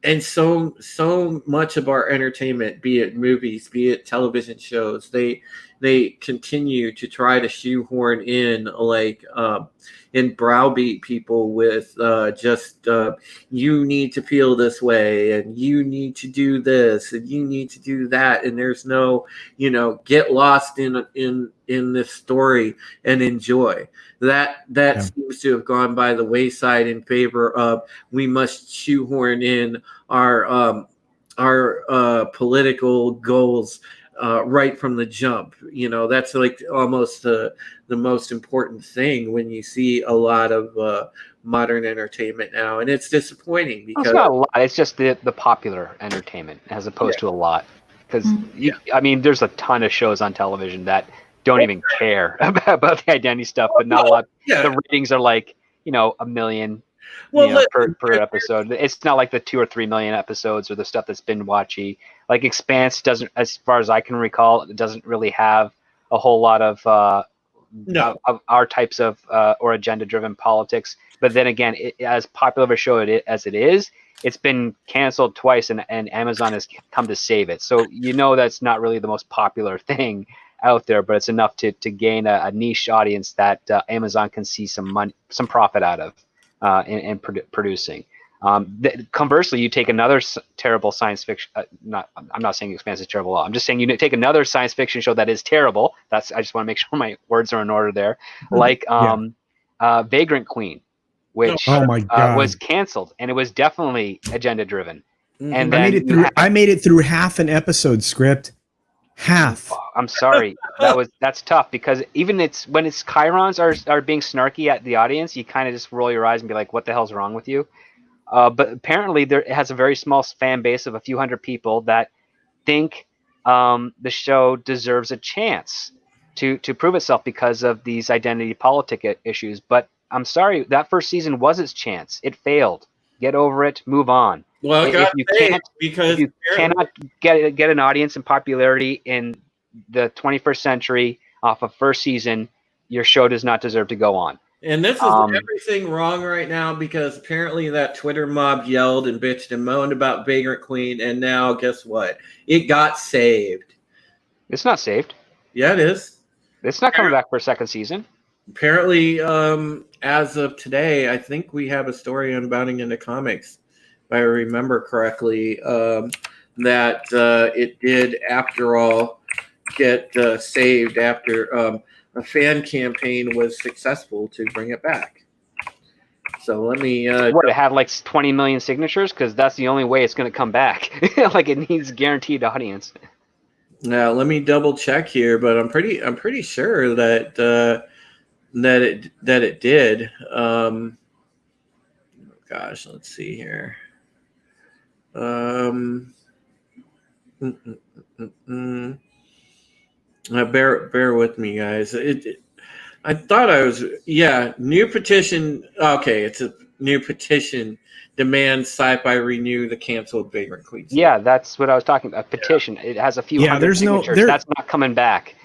and so much of our entertainment, be it movies, be it television shows, they continue to try to shoehorn in like and browbeat people with just you need to feel this way, and you need to do this, and you need to do that, and there's no, get lost in this story and enjoy. That seems to have gone by the wayside in favor of we must shoehorn in our political goals right from the jump. That's like almost the most important thing when you see a lot of modern entertainment now, and it's disappointing because it's not a lot. It's just the popular entertainment as opposed to a lot. Because I mean, there's a ton of shows on television that don't even care about the identity stuff, but not a lot. Yeah. The ratings are like 1 million. Per episode. It's not like the 2 or 3 million episodes or the stuff that's been watchy. Like Expanse doesn't, as far as I can recall, it doesn't really have a whole lot of our types of or agenda-driven politics. But then again, as popular of a show as it is, it's been canceled twice, and Amazon has come to save it. So that's not really the most popular thing out there, but it's enough to gain a niche audience that Amazon can see some money, some profit out of. In producing. Conversely, you take another terrible science fiction. I'm not saying Expanse is terrible at all. I'm just saying you take another science fiction show that is terrible. I just want to make sure my words are in order there. Like Vagrant Queen, which was canceled, and it was definitely agenda driven. And then I made it through half an episode script. Half. I'm sorry. That's tough, because even when it's chyrons are being snarky at the audience, you kind of just roll your eyes and be like, what the hell's wrong with you? But apparently it has a very small fan base of a few hundred people that think the show deserves a chance to prove itself because of these identity politic issues. But I'm sorry, that first season was its chance. It failed. Get over it. Move on. Well, if you cannot get an audience and popularity in the 21st century off of first season, your show does not deserve to go on. And this is everything wrong right now, because apparently that Twitter mob yelled and bitched and moaned about Vagrant Queen, and now guess what? It got saved. It's not saved. Yeah, it is. It's not coming back for a second season. Apparently, as of today, I think we have a story on Bounding into Comics, if I remember correctly, that it did, after all, get saved after a fan campaign was successful to bring it back. So let me... it had like 20 million signatures? Because that's the only way it's going to come back. Like, it needs guaranteed audience. Now, let me double check here, but I'm pretty sure that it did. Gosh, let's see here. Bear with me, guys. I thought I was new petition. Okay, it's a new petition demands Sci-Fi renew the canceled Vagrant Queen. Yeah, that's what I was talking about. Petition. Yeah. It has a few hundred signatures. That's not coming back.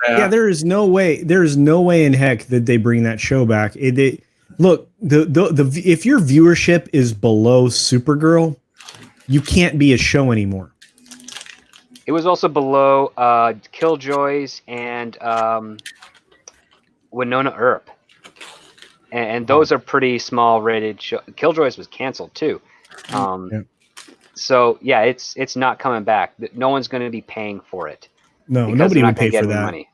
There is no way. There is no way in heck that they bring that show back. Look, if your viewership is below Supergirl, you can't be a show anymore. It was also below Killjoys and Winona Earp. And those are pretty small rated shows. Killjoys was canceled too. So yeah, it's not coming back. No one's going to be paying for it. No, nobody would pay for that. Money.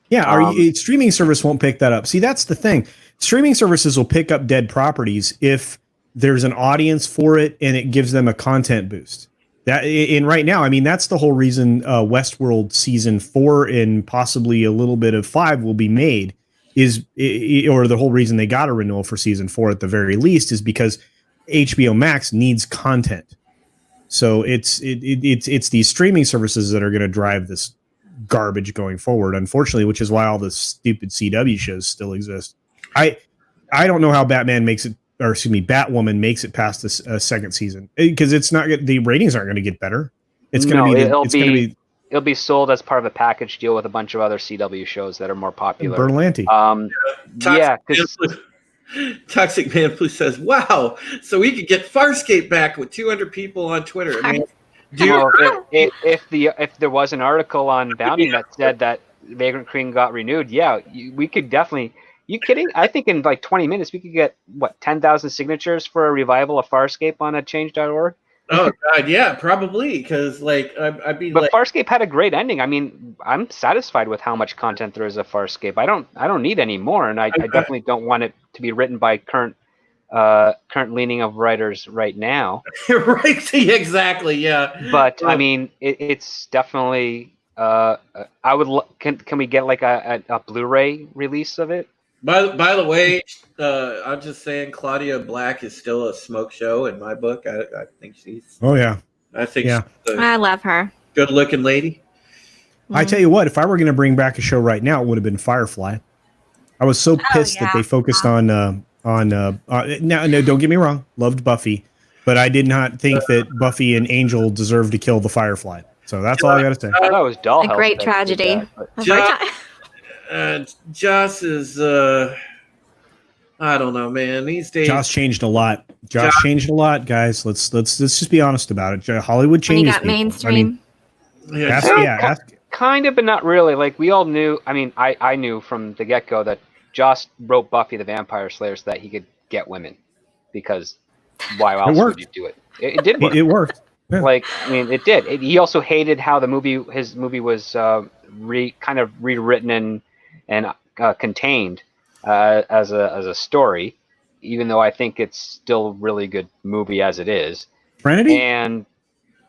Yeah, streaming service won't pick that up. See, that's the thing. Streaming services will pick up dead properties if there's an audience for it and it gives them a content boost. Right now, I mean, that's the whole reason Westworld season 4 and possibly a little bit of 5 will be made. Or the whole reason they got a renewal for season 4 at the very least is because HBO Max needs content. So it's these streaming services that are going to drive this garbage going forward, unfortunately, which is why all the stupid CW shows still exist. I don't know how Batwoman makes it past this second season, because the ratings aren't going to get better. It'll be sold as part of a package deal with a bunch of other CW shows that are more popular. Berlanti. Toxic Man Blue says, "Wow, so we could get Farscape back with 200 people on Twitter." I mean, well, if there was an article on Bounding that said that Vagrant Queen got renewed, yeah, we could definitely. You kidding? I think in like 20 minutes we could get 10,000 signatures for a revival of Farscape on a change.org. Oh God, yeah, probably because I'd be But like, Farscape had a great ending. I mean, I'm satisfied with how much content there is of Farscape. I don't need any more, and I definitely don't want it to be written by current leaning of writers right now. right? Exactly, yeah. But I mean, it's definitely. I would. Can we get like a Blu-ray release of it? By the way, I'm just saying Claudia Black is still a smoke show in my book. I think she's. Oh yeah. I think Yeah. she's I love her. good-looking lady. I tell you what, if I were going to bring back a show right now, it would have been Firefly. I was so pissed that they focused on now. No, don't get me wrong. Loved Buffy, but I did not think that Buffy and Angel deserved to kill the Firefly. So that's all I got to say. I thought it was Dollhouse. A great tragedy. That, Joss is I don't know, man. These days, Joss changed a lot. Joss changed a lot, guys. Let's just be honest about it. Hollywood changes. When he got people. mainstream. I mean, kind of, but not really. Like we all knew. I mean, I knew from the get-go that Joss wrote Buffy the Vampire Slayer so that he could get women, because why else would you do it? It did work. It worked. Yeah. Like, I mean, it did. He also hated how his movie was kind of rewritten and contained as a story, even though I think it's still a really good movie as it is. Serenity? And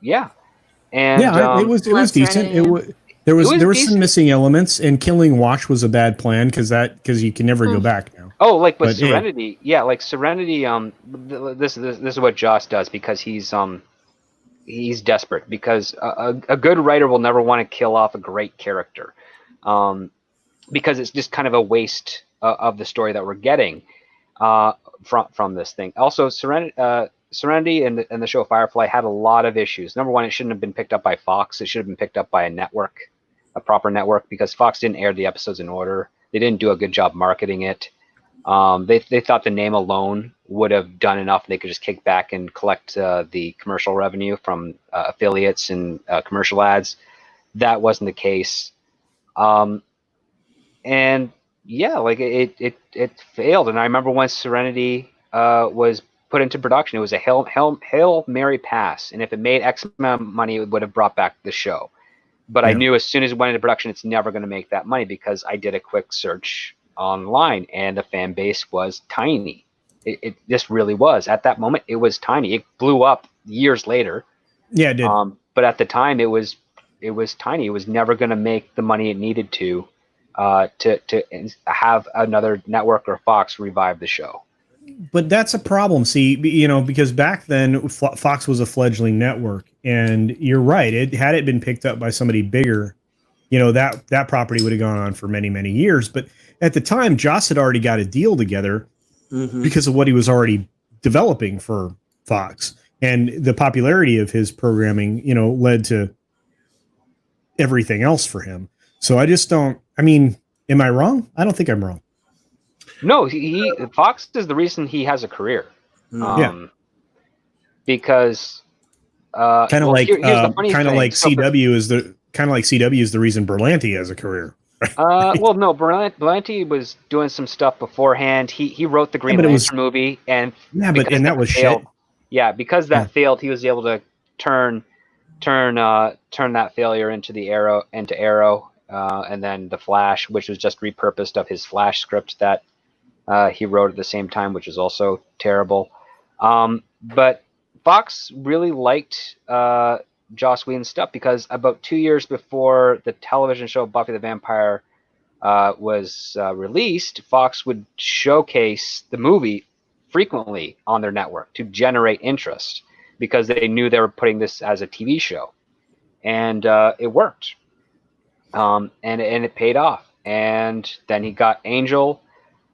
it was decent. Serenity, There was decent. some missing elements, and killing Wash was a bad plan because you can never go back now. Oh, but Serenity, like Serenity. This is what Joss does because he's desperate, because a good writer will never want to kill off a great character, because it's just kind of a waste of the story that we're getting from this thing. Also, Serenity and the show Firefly had a lot of issues. Number one, it shouldn't have been picked up by Fox. It should have been picked up by a proper network, because Fox didn't air the episodes in order. They didn't do a good job marketing it. They thought the name alone would have done enough. They could just kick back and collect the commercial revenue from affiliates and commercial ads. That wasn't the case. And yeah, like it failed. And I remember when Serenity was put into production, it was a Hail Mary pass. And if it made X amount of money, it would have brought back the show. But I knew as soon as it went into production, it's never going to make that money, because I did a quick search online and the fan base was tiny. It just really was. At that moment, it was tiny. It blew up years later. Yeah, it did. But at the time, it was tiny. It was never going to make the money it needed to have another network or Fox revive the show. But that's a problem. See, because back then Fox was a fledgling network, and you're right. Had it been picked up by somebody bigger, that property would have gone on for many, many years. But at the time, Joss had already got a deal together because of what he was already developing for Fox, and the popularity of his programming, led to everything else for him. So I just don't. I mean, am I wrong? I don't think I'm wrong. No, Fox is the reason he has a career. Because kind of like CW CW is the reason Berlanti has a career. Well, no, Berlanti was doing some stuff beforehand. He wrote the Green Lantern movie, and that was failed. shit. Yeah, because that failed, he was able to turn that failure into Arrow, and then the Flash, which was just repurposed of his Flash script that he wrote at the same time, which is also terrible. But Fox really liked Joss Whedon's stuff, because about 2 years before the television show Buffy the Vampire was released, Fox would showcase the movie frequently on their network to generate interest, because they knew they were putting this as a TV show, and it worked, and it paid off. And then he got Angel,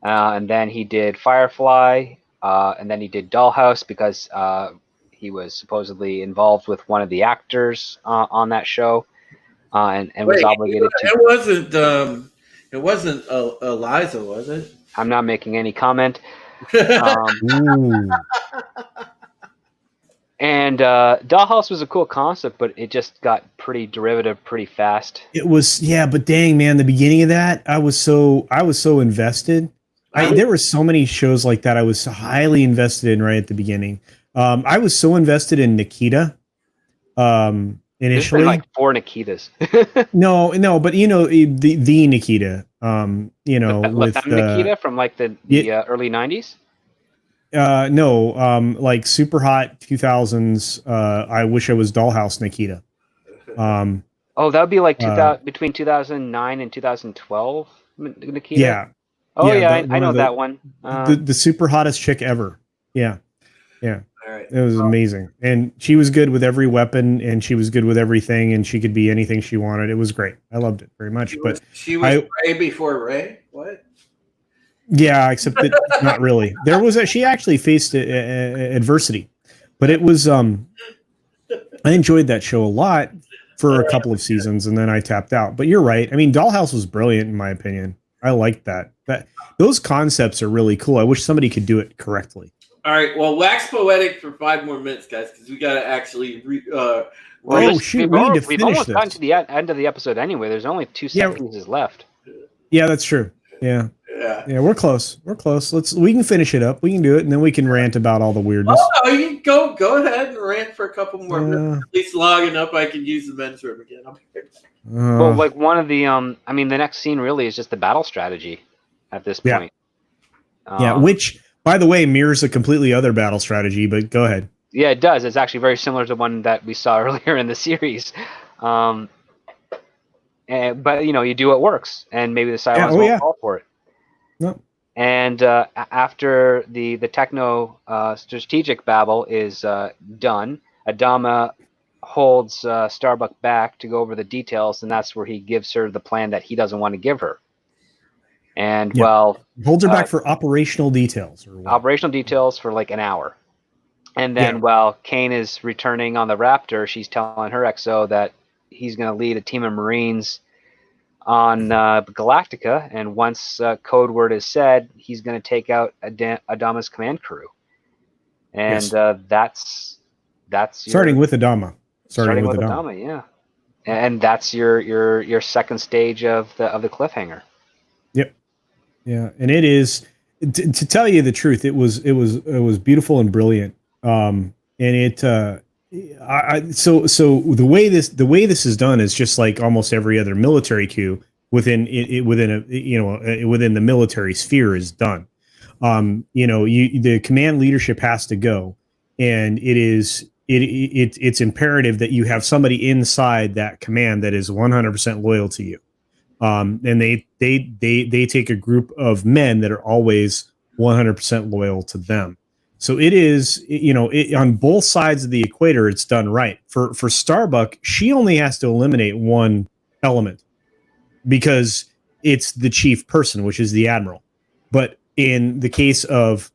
and then he did Firefly, and then he did Dollhouse, because he was supposedly involved with one of the actors on that show, and was obligated to. It wasn't Eliza, was it? I'm not making any comment. Ooh. And Dollhouse was a cool concept, but it just got pretty derivative pretty fast. It was, yeah, but dang, man, the beginning of that, I was so invested. There were so many shows like that I was highly invested in right at the beginning. I was so invested in Nikita There's initially. been like 4 Nikitas. No, but the Nikita, with Nikita from like the early 90s. No, like super hot 2000s. I wish I was Dollhouse Nikita. Oh, that would be like between 2009 and 2012, Nikita. Yeah. Oh yeah, I know that one. The super hottest chick ever. Yeah. All right. It was amazing, and she was good with every weapon, and she was good with everything, and she could be anything she wanted. It was great. I loved it very much. She was Ray before Ray. What? Yeah, except that not really. She actually faced adversity, but it was. I enjoyed that show a lot for a couple of seasons, and then I tapped out. But you're right. I mean, Dollhouse was brilliant in my opinion. I liked that. Those concepts are really cool. I wish somebody could do it correctly. All right. Well, wax poetic for 5 more minutes, guys, because we got to actually. Shoot! We need to We've almost almost gotten to the end of the episode anyway. There's only 2 sentences left. Yeah, that's true. Yeah, we're close. We can finish it up. We can do it, and then we can rant about all the weirdness. Oh, you can go ahead and rant for a couple more minutes. At least long enough I can use the men's room again. Well, like one of the the next scene really is just the battle strategy at this point. Which, by the way, mirrors a completely other battle strategy, but go ahead. Yeah, it does. It's actually very similar to one that we saw earlier in the series. But you do what works, and maybe the Cylons won't fall for it. No. And after the techno strategic babble is done, Adama holds Starbuck back to go over the details, and that's where he gives her the plan that he doesn't want to give her. And holds her back for operational details. Operational details for like an hour. And then while Kane is returning on the Raptor, she's telling her XO that he's going to lead a team of Marines on Galactica, and once code word is said, he's going to take out Adama's command crew. And that's starting with Adama. Starting with Adama, yeah. And that's your second stage of the cliffhanger. Yep. Yeah, and it is to tell you the truth, it was beautiful and brilliant. And it so the way this is done is just like almost every other military coup within the military sphere is done. The command leadership has to go, and it's imperative that you have somebody inside that command that is 100% loyal to you. And they take a group of men that are always 100% loyal to them. So it is, on both sides of the equator, it's done right. For Starbuck, she only has to eliminate one element because it's the chief person, which is the admiral. But in the case of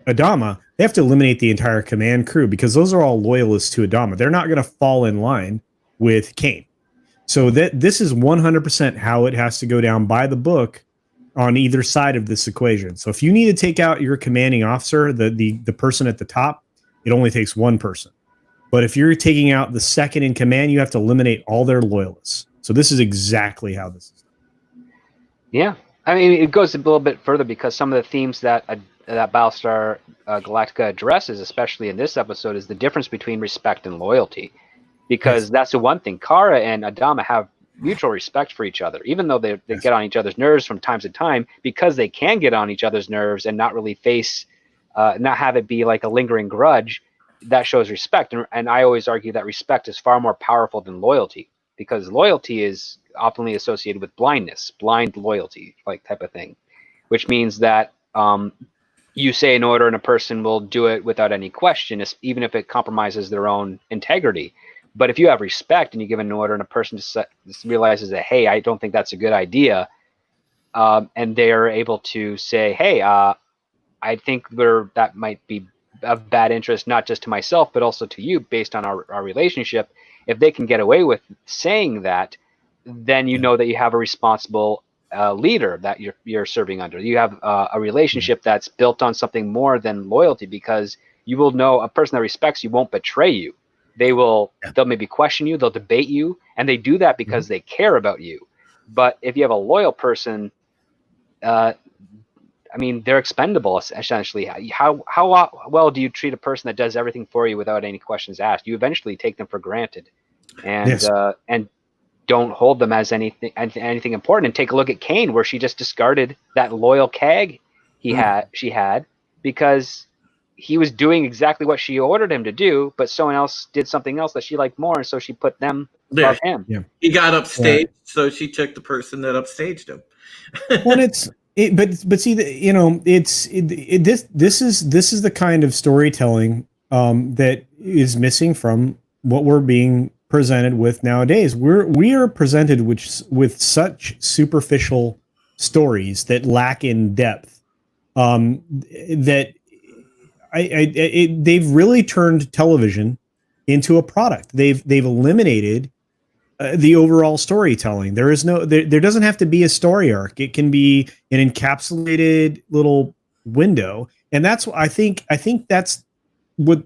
Adama, they have to eliminate the entire command crew because those are all loyalists to Adama. They're not going to fall in line with Kane. So this is 100% how it has to go down by the book on either side of this equation. So if you need to take out your commanding officer, the person at the top, it only takes one person. But if you're taking out the second in command, you have to eliminate all their loyalists. So this is exactly how this is done. Yeah. I mean, it goes a little bit further because some of the themes that Battlestar Galactica addresses, especially in this episode, is the difference between respect and loyalty. Because that's the one thing. Kara and Adama have mutual respect for each other, even though they get on each other's nerves from time to time, because they can get on each other's nerves and not really not have it be like a lingering grudge. That shows respect. And I always argue that respect is far more powerful than loyalty, because loyalty is often associated with blindness, blind loyalty, like type of thing, which means that you say an order and a person will do it without any question, even if it compromises their own integrity. But if you have respect and you give an order and a person just realizes that, hey, I don't think that's a good idea, and they are able to say, hey, I think that might be of bad interest, not just to myself, but also to you based on our relationship. If they can get away with saying that, then you know that you have a responsible leader that you're serving under. You have a relationship that's built on something more than loyalty, because you will know a person that respects you won't betray you. They'll maybe question you, they'll debate you, and they do that because they care about you. But if you have a loyal person, I mean, they're expendable essentially. How well do you treat a person that does everything for you without any questions asked? You eventually take them for granted, and don't hold them as anything important. And take a look at Kane, where she just discarded that loyal CAG she had, because he was doing exactly what she ordered him to do, but someone else did something else that she liked more, and so she put them above him. Yeah. He got upstaged, so she took the person that upstaged him. Well, but see, this is the kind of storytelling that is missing from what we're being presented with nowadays. We are presented with such superficial stories that lack in depth, that they've really turned television into a product. They've eliminated the overall storytelling. There doesn't have to be a story arc. It can be an encapsulated little window, and that's I think that's what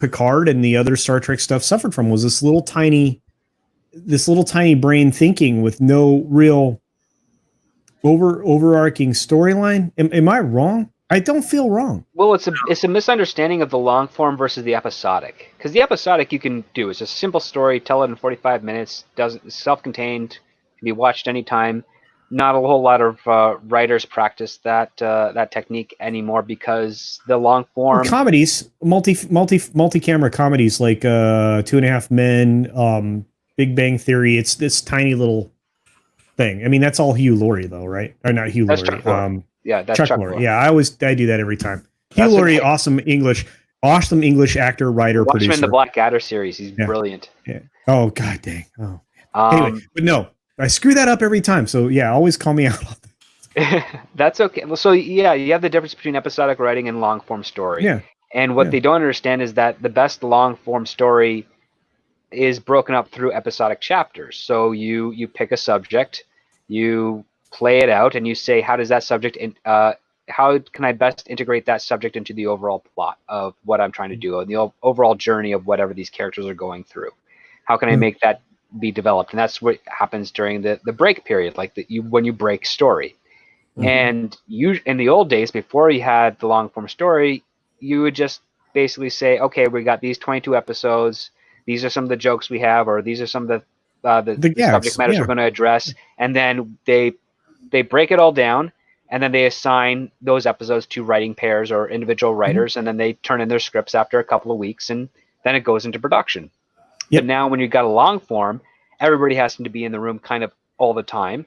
Picard and the other Star Trek stuff suffered from, was this little tiny brain thinking with no real overarching storyline. Am I wrong? I don't feel wrong. Well, it's a misunderstanding of the long form versus the episodic. Because the episodic you can do. It's a simple story, tell it in 45 minutes, self-contained, can be watched anytime. Not a whole lot of writers practice that technique anymore, because the long form comedies, multi-camera comedies like 2.5 Men, Big Bang Theory. It's this tiny little thing. I mean, that's all Hugh Laurie, though, right? Or not Hugh Laurie. Chuck Lorre. Yeah, that's Chuck Lorre. Yeah, I do that every time. Hugh Laurie, awesome English actor, writer, producer. Watch him in the Blackadder series. He's brilliant. Yeah. Oh, god dang. Oh. Anyway, but no, I screw that up every time. So yeah, always call me out on that. That's okay. Well, so yeah, you have the difference between episodic writing and long form story. Yeah. And what they don't understand is that the best long form story is broken up through episodic chapters. So you pick a subject, you play it out, and you say, how does that subject how can I best integrate that subject into the overall plot of what I'm trying to do, and the overall journey of whatever these characters are going through? How can I make that be developed? And that's what happens during the break period, like when you break story. And in the old days, before you had the long form story, you would just basically say, okay, we got these 22 episodes. These are some of the jokes we have, or these are some of the subject matters we're going to address. And then they break it all down, and then they assign those episodes to writing pairs or individual writers, and then they turn in their scripts after a couple of weeks, and then it goes into production. But now when you've got a long form, everybody has to be in the room kind of all the time.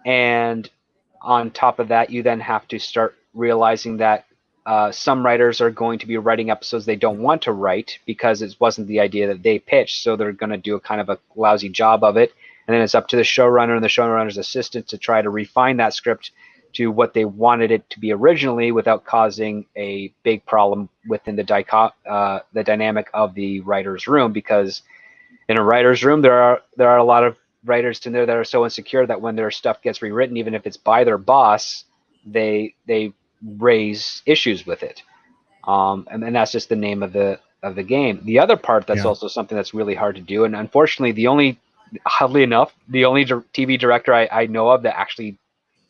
And on top of that, you then have to start realizing that some writers are going to be writing episodes they don't want to write because it wasn't the idea that they pitched, so they're going to do a kind of a lousy job of it. And then it's up to the showrunner and the showrunner's assistant to try to refine that script to what they wanted it to be originally, without causing a big problem within the dynamic of the writer's room. Because in a writer's room, there are a lot of writers in there that are so insecure that when their stuff gets rewritten, even if it's by their boss, they raise issues with it. And that's just the name of the game. The other part that's also something that's really hard to do, and unfortunately, oddly enough, the only TV director I know of that actually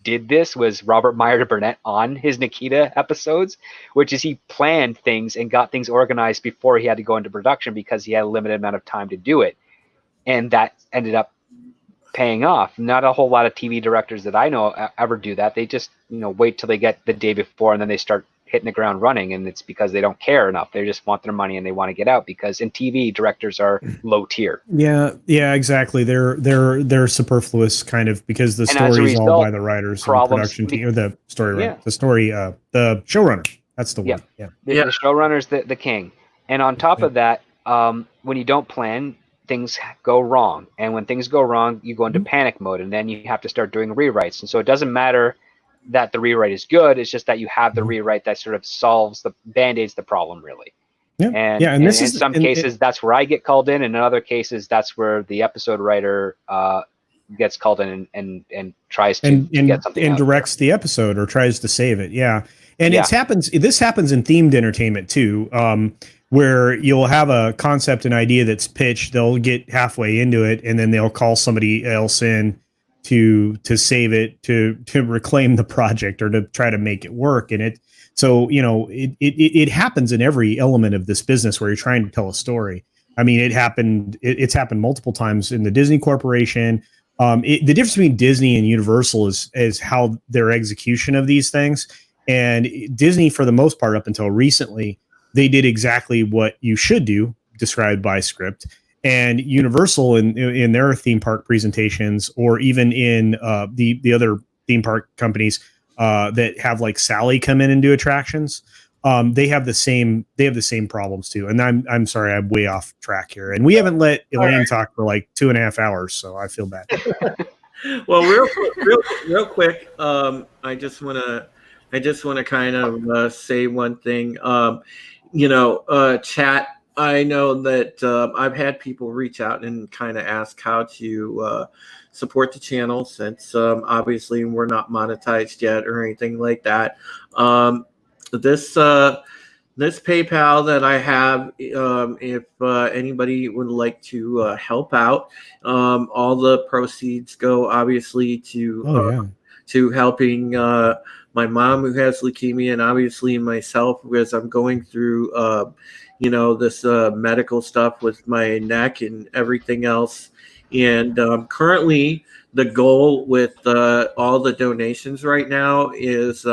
did this was Robert Meyer Burnett on his Nikita episodes, which is he planned things and got things organized before he had to go into production, because he had a limited amount of time to do it. And that ended up paying off. Not a whole lot of TV directors that I know ever do that. They just, wait till they get the day before, and then they start hitting the ground running, and it's because they don't care enough. They just want their money and they want to get out, because in TV, directors are low tier. Yeah, exactly. They're superfluous, kind of, because the story is all by the writers and the production team, or the story, the showrunner. That's the one. Yeah. The showrunner's the king. And on top of that, when you don't plan, things go wrong. And when things go wrong, you go into panic mode, and then you have to start doing rewrites. And so it doesn't matter that the rewrite is good. It's just that you have the rewrite that sort of solves band-aids the problem, really. And in some cases, that's where I get called in. And in other cases, that's where the episode writer gets called in and tries to get something and out directs the episode or tries to save it. Yeah. And Yeah. this happens in themed entertainment too, where you'll have a concept and idea that's pitched, they'll get halfway into it, and then they'll call somebody else in to save it, to reclaim the project or to try to make it work. And it happens in every element of this business where you're trying to tell a story. I mean, it's happened multiple times in the Disney Corporation. The difference between Disney and Universal is how their execution of these things. And Disney, for the most part, up until recently, they did exactly what you should do, described by script. And Universal in their theme park presentations, or even in the other theme park companies that have like Sally come in and do attractions, they have the same problems too. And I'm sorry, I'm way off track here. And we haven't let Elaine talk for like 2.5 hours, so I feel bad. Well, real quick, I just want to kind of say one thing. Chat. I know that I've had people reach out and kind of ask how to support the channel, since obviously we're not monetized yet or anything like that. This PayPal that I have, if anybody would like to help out, all the proceeds go obviously to helping my mom who has leukemia, and obviously myself, because I'm going through this medical stuff with my neck and everything else. And currently the goal with all the donations right now is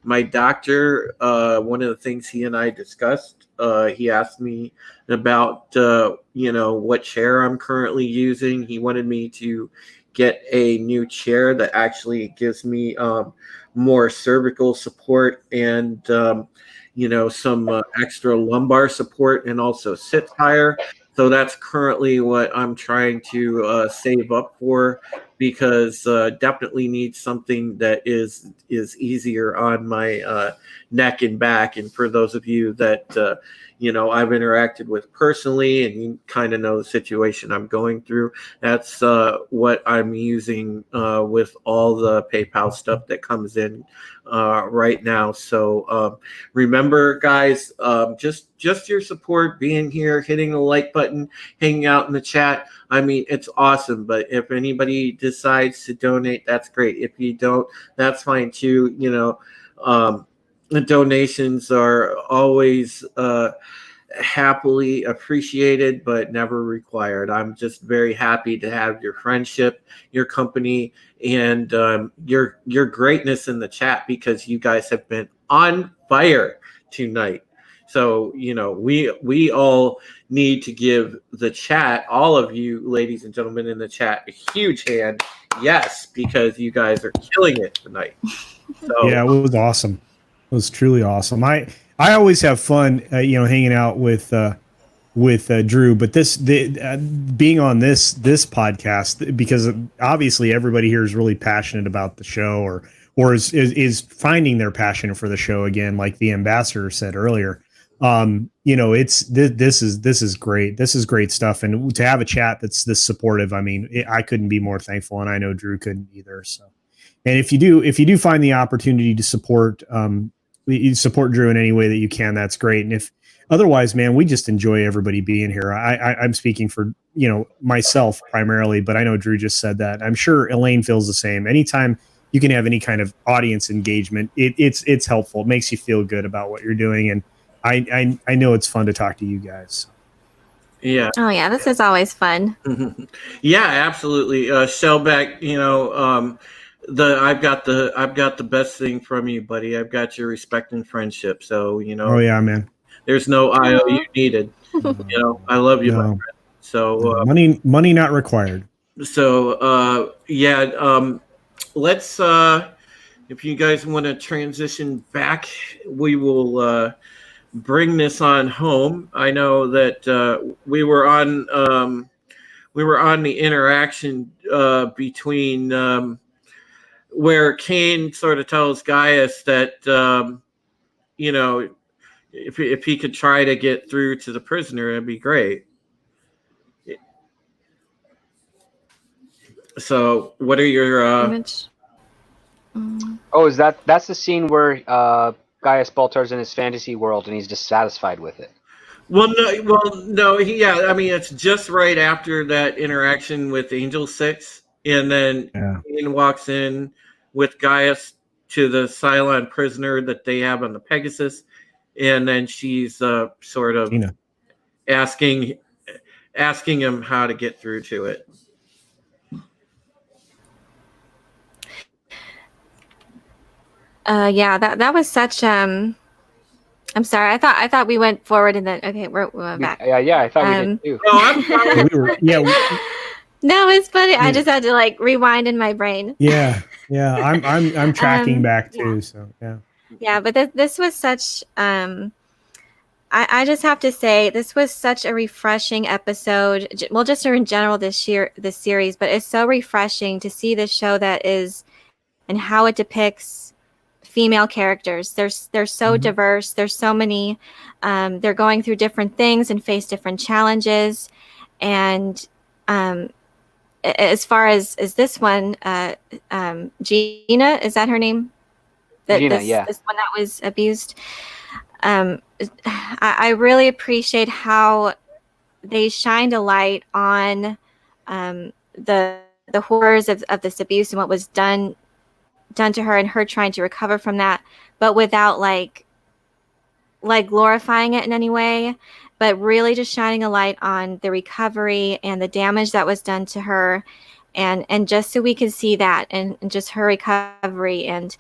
my doctor. One of the things he and I discussed, he asked me about what chair I'm currently using. He wanted me to get a new chair that actually gives me more cervical support and some extra lumbar support, and also sits higher. So that's currently what I'm trying to save up for, because definitely need something that is easier on my neck and back. And for those of you that I've interacted with personally, and you kind of know the situation I'm going through, that's what I'm using with all the PayPal stuff that comes in right now. So remember, guys, just your support, being here, hitting the like button, hanging out in the chat. I mean, it's awesome. But if anybody decides to donate, that's great. If you don't, that's fine too. The donations are always happily appreciated, but never required. I'm just very happy to have your friendship, your company, and your greatness in the chat, because you guys have been on fire tonight. So we all need to give the chat, all of you ladies and gentlemen in the chat, a huge hand. Yes, because you guys are killing it tonight. So yeah, it was awesome. It was truly awesome. I always have fun, hanging out with Drew, but being on this podcast, because obviously everybody here is really passionate about the show, or is finding their passion for the show again, like the ambassador said earlier. This is great. This is great stuff, and to have a chat that's this supportive, I mean, I couldn't be more thankful, and I know Drew couldn't either. So, and if you do find the opportunity to support Drew in any way that you can, that's great. And if otherwise, man, we just enjoy everybody being here. I'm speaking for myself primarily, but I know Drew just said that. I'm sure Elaine feels the same. Anytime you can have any kind of audience engagement, it's helpful. It makes you feel good about what you're doing, and I know it's fun to talk to you guys. Yeah. Oh yeah, this is always fun. Yeah, absolutely. Shellback, I've got the best thing from you, buddy. I've got your respect and friendship. So Oh yeah, man. There's no IOU needed. I love you, my friend. So money not required. So let's if you guys want to transition back, we will bring this on home. I know that we were on the interaction between where Kane sort of tells Gaius that if he could try to get through to the prisoner, it'd be great. So, what are your Image. Oh, that's the scene where Gaius Baltar's in his fantasy world and he's dissatisfied with it. no, yeah, I mean, it's just right after that interaction with Angel 6, and then Ian walks in with Gaius to the Cylon prisoner that they have on the Pegasus, and then she's sort of Gina. asking him how to get through to it. Yeah, that was such I'm sorry. I thought we went forward and then okay, we're back. Yeah, I thought we did too. Oh, I'm sorry. No, it's funny. I just had to like rewind in my brain. Yeah. I'm tracking back too. So yeah. Yeah, but this was such. I just have to say this was such a refreshing episode. Well, just in general this series, but it's so refreshing to see this show that is, and how it depicts female characters. They're so diverse. There's so many. They're going through different things and face different challenges, and as far as this one, Gina, is that her name? Gina, this one that was abused. I really appreciate how they shined a light on the horrors of this abuse and what was done to her, and her trying to recover from that, but without like glorifying it in any way, but really just shining a light on the recovery and the damage that was done to her, and just so we could see that and just her recovery. And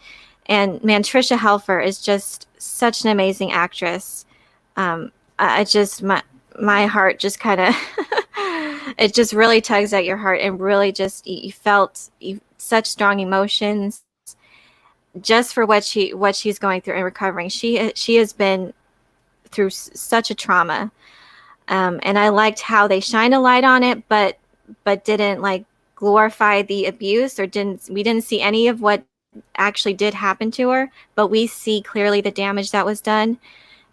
man, Tricia Helfer is just such an amazing actress. I just my heart just kind of it just really tugs at your heart, and really just you felt such strong emotions just for what she's going through and recovering. She has been through such a trauma, and I liked how they shine a light on it, but didn't like glorify the abuse, or we didn't see any of what actually did happen to her, but we see clearly the damage that was done,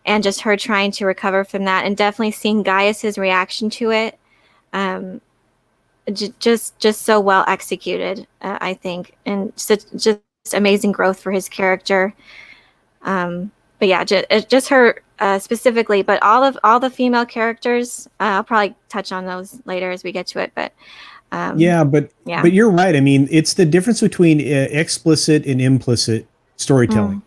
and just her trying to recover from that, and definitely seeing Gaius's reaction to it, just so well executed, I think, and just amazing growth for his character. But yeah, just her specifically, but all the female characters, I'll probably touch on those later as we get to it, but but you're right. I mean, it's the difference between explicit and implicit storytelling.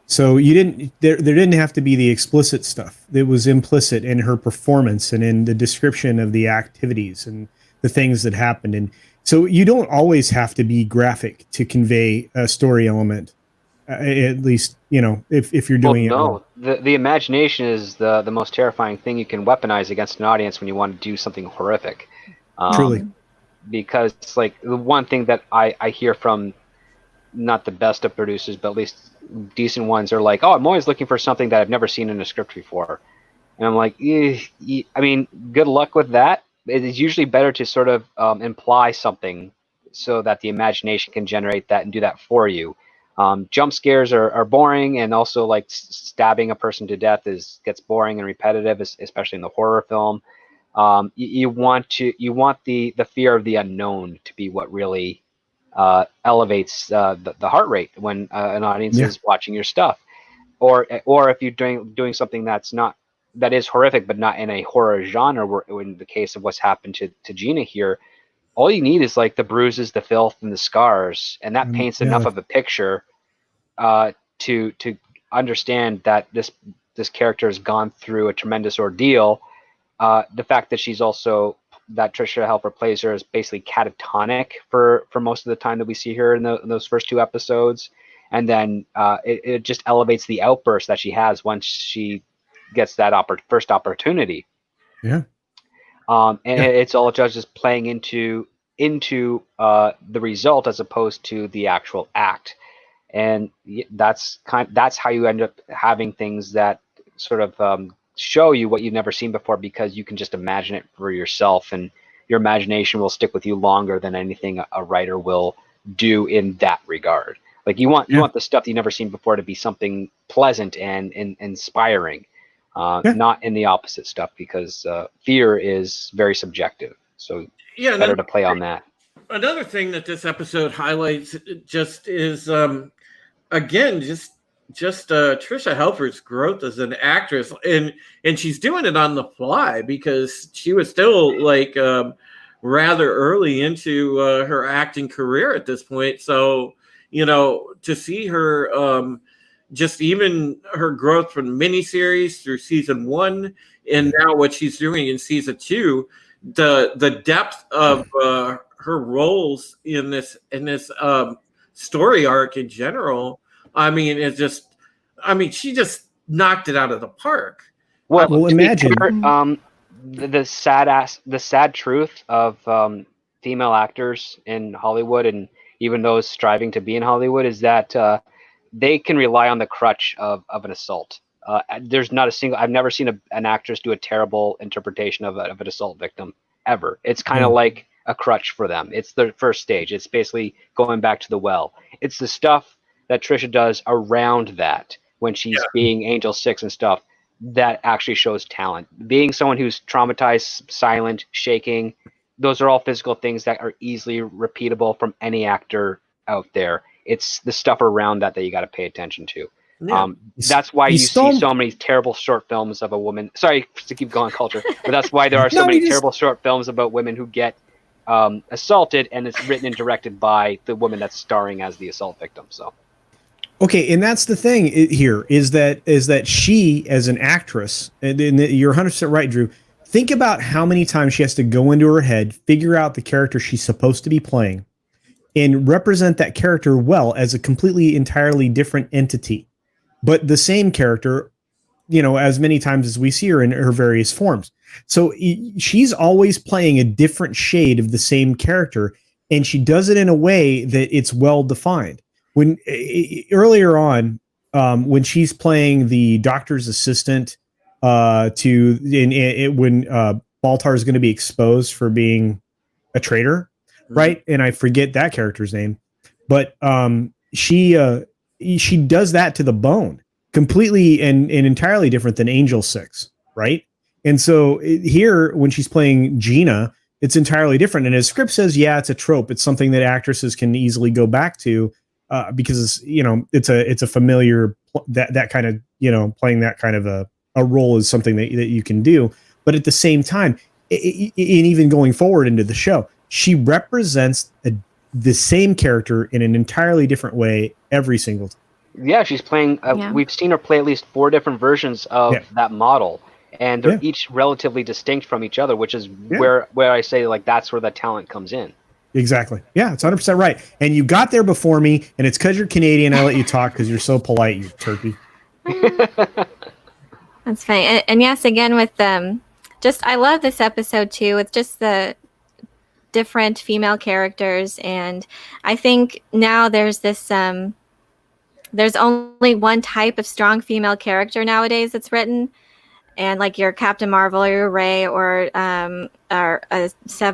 So there didn't have to be the explicit stuff. It was implicit in her performance and in the description of the activities and the things that happened. And so you don't always have to be graphic to convey a story element. At least, if you're doing it. No, the imagination is the most terrifying thing you can weaponize against an audience when you want to do something horrific. Truly. Because it's like the one thing that I hear from not the best of producers, but at least decent ones, are like, oh, I'm always looking for something that I've never seen in a script before. And I'm like, I mean, good luck with that. It is usually better to sort of imply something so that the imagination can generate that and do that for you. Jump scares are boring, and also like stabbing a person to death gets boring and repetitive, especially in the horror film. You want the fear of the unknown to be what really elevates the heart rate when an audience is watching your stuff, or if you're doing something that is horrific but not in a horror genre. Where in the case of what's happened to Gina here, all you need is like the bruises, the filth, and the scars, and that paints enough of a picture to understand that this character has gone through a tremendous ordeal. The fact that that Tricia Helfer plays her is basically catatonic for most of the time that we see her in those first two episodes, and then it just elevates the outburst that she has once she gets that first opportunity. Yeah. It's all just playing into the result as opposed to the actual act, and that's how you end up having things that sort of show you what you've never seen before, because you can just imagine it for yourself, and your imagination will stick with you longer than anything a writer will do in that regard. Like you want the stuff that you've never seen before to be something pleasant and inspiring, not in the opposite stuff, because fear is very subjective. So better to play on that. Another thing that this episode highlights just is again just Trisha Helfer's growth as an actress, and she's doing it on the fly because she was still like rather early into her acting career at this point. So to see her just even her growth from miniseries through season 1 and now what she's doing in season 2, the depth of her roles in this story arc in general. I mean, she just knocked it out of the park. Well, imagine the sad truth of female actors in Hollywood, and even those striving to be in Hollywood, is that they can rely on the crutch of an assault. There's not a single. I've never seen an actress do a terrible interpretation of an assault victim ever. It's kind of like a crutch for them. It's the first stage. It's basically going back to the well. It's the stuff that Trisha does around that when she's being Angel 6 and stuff that actually shows talent. Being someone who's traumatized, silent, shaking, those are all physical things that are easily repeatable from any actor out there. It's the stuff around that you got to pay attention to. Yeah. That's why you see so many terrible short films of a woman. Sorry to keep going, culture, but that's why there are so many terrible short films about women who get assaulted, and it's written and directed by the woman that's starring as the assault victim. So, okay, and that's the thing here is that she, as an actress, and you're 100% right, Drew. Think about how many times she has to go into her head, figure out the character she's supposed to be playing, and represent that character well as a completely, entirely different entity. But the same character, as many times as we see her in her various forms. So she's always playing a different shade of the same character, and she does it in a way that it's well defined. When earlier on, when she's playing the doctor's assistant, when Baltar is going to be exposed for being a traitor, right? And I forget that character's name, but she does that to the bone, completely and entirely different than Angel 6, right? And so here, when she's playing Gina, it's entirely different. And as script says, it's a trope. It's something that actresses can easily go back to because it's a familiar that kind of playing that kind of a role is something that you can do. But at the same time, and even going forward into the show, she represents the same character in an entirely different way every single time. Yeah, she's playing. We've seen her play at least 4 different versions of that model, and they're each relatively distinct from each other, which is where I say that's where the talent comes in. Exactly. Yeah, it's 100% right. And you got there before me, and it's because you're Canadian. I let you talk because you're so polite, you turkey. That's funny. And yes, again with I love this episode too. It's just the different female characters, and I think now there's this there's only one type of strong female character nowadays that's written, and like your Captain Marvel or your Rey or 7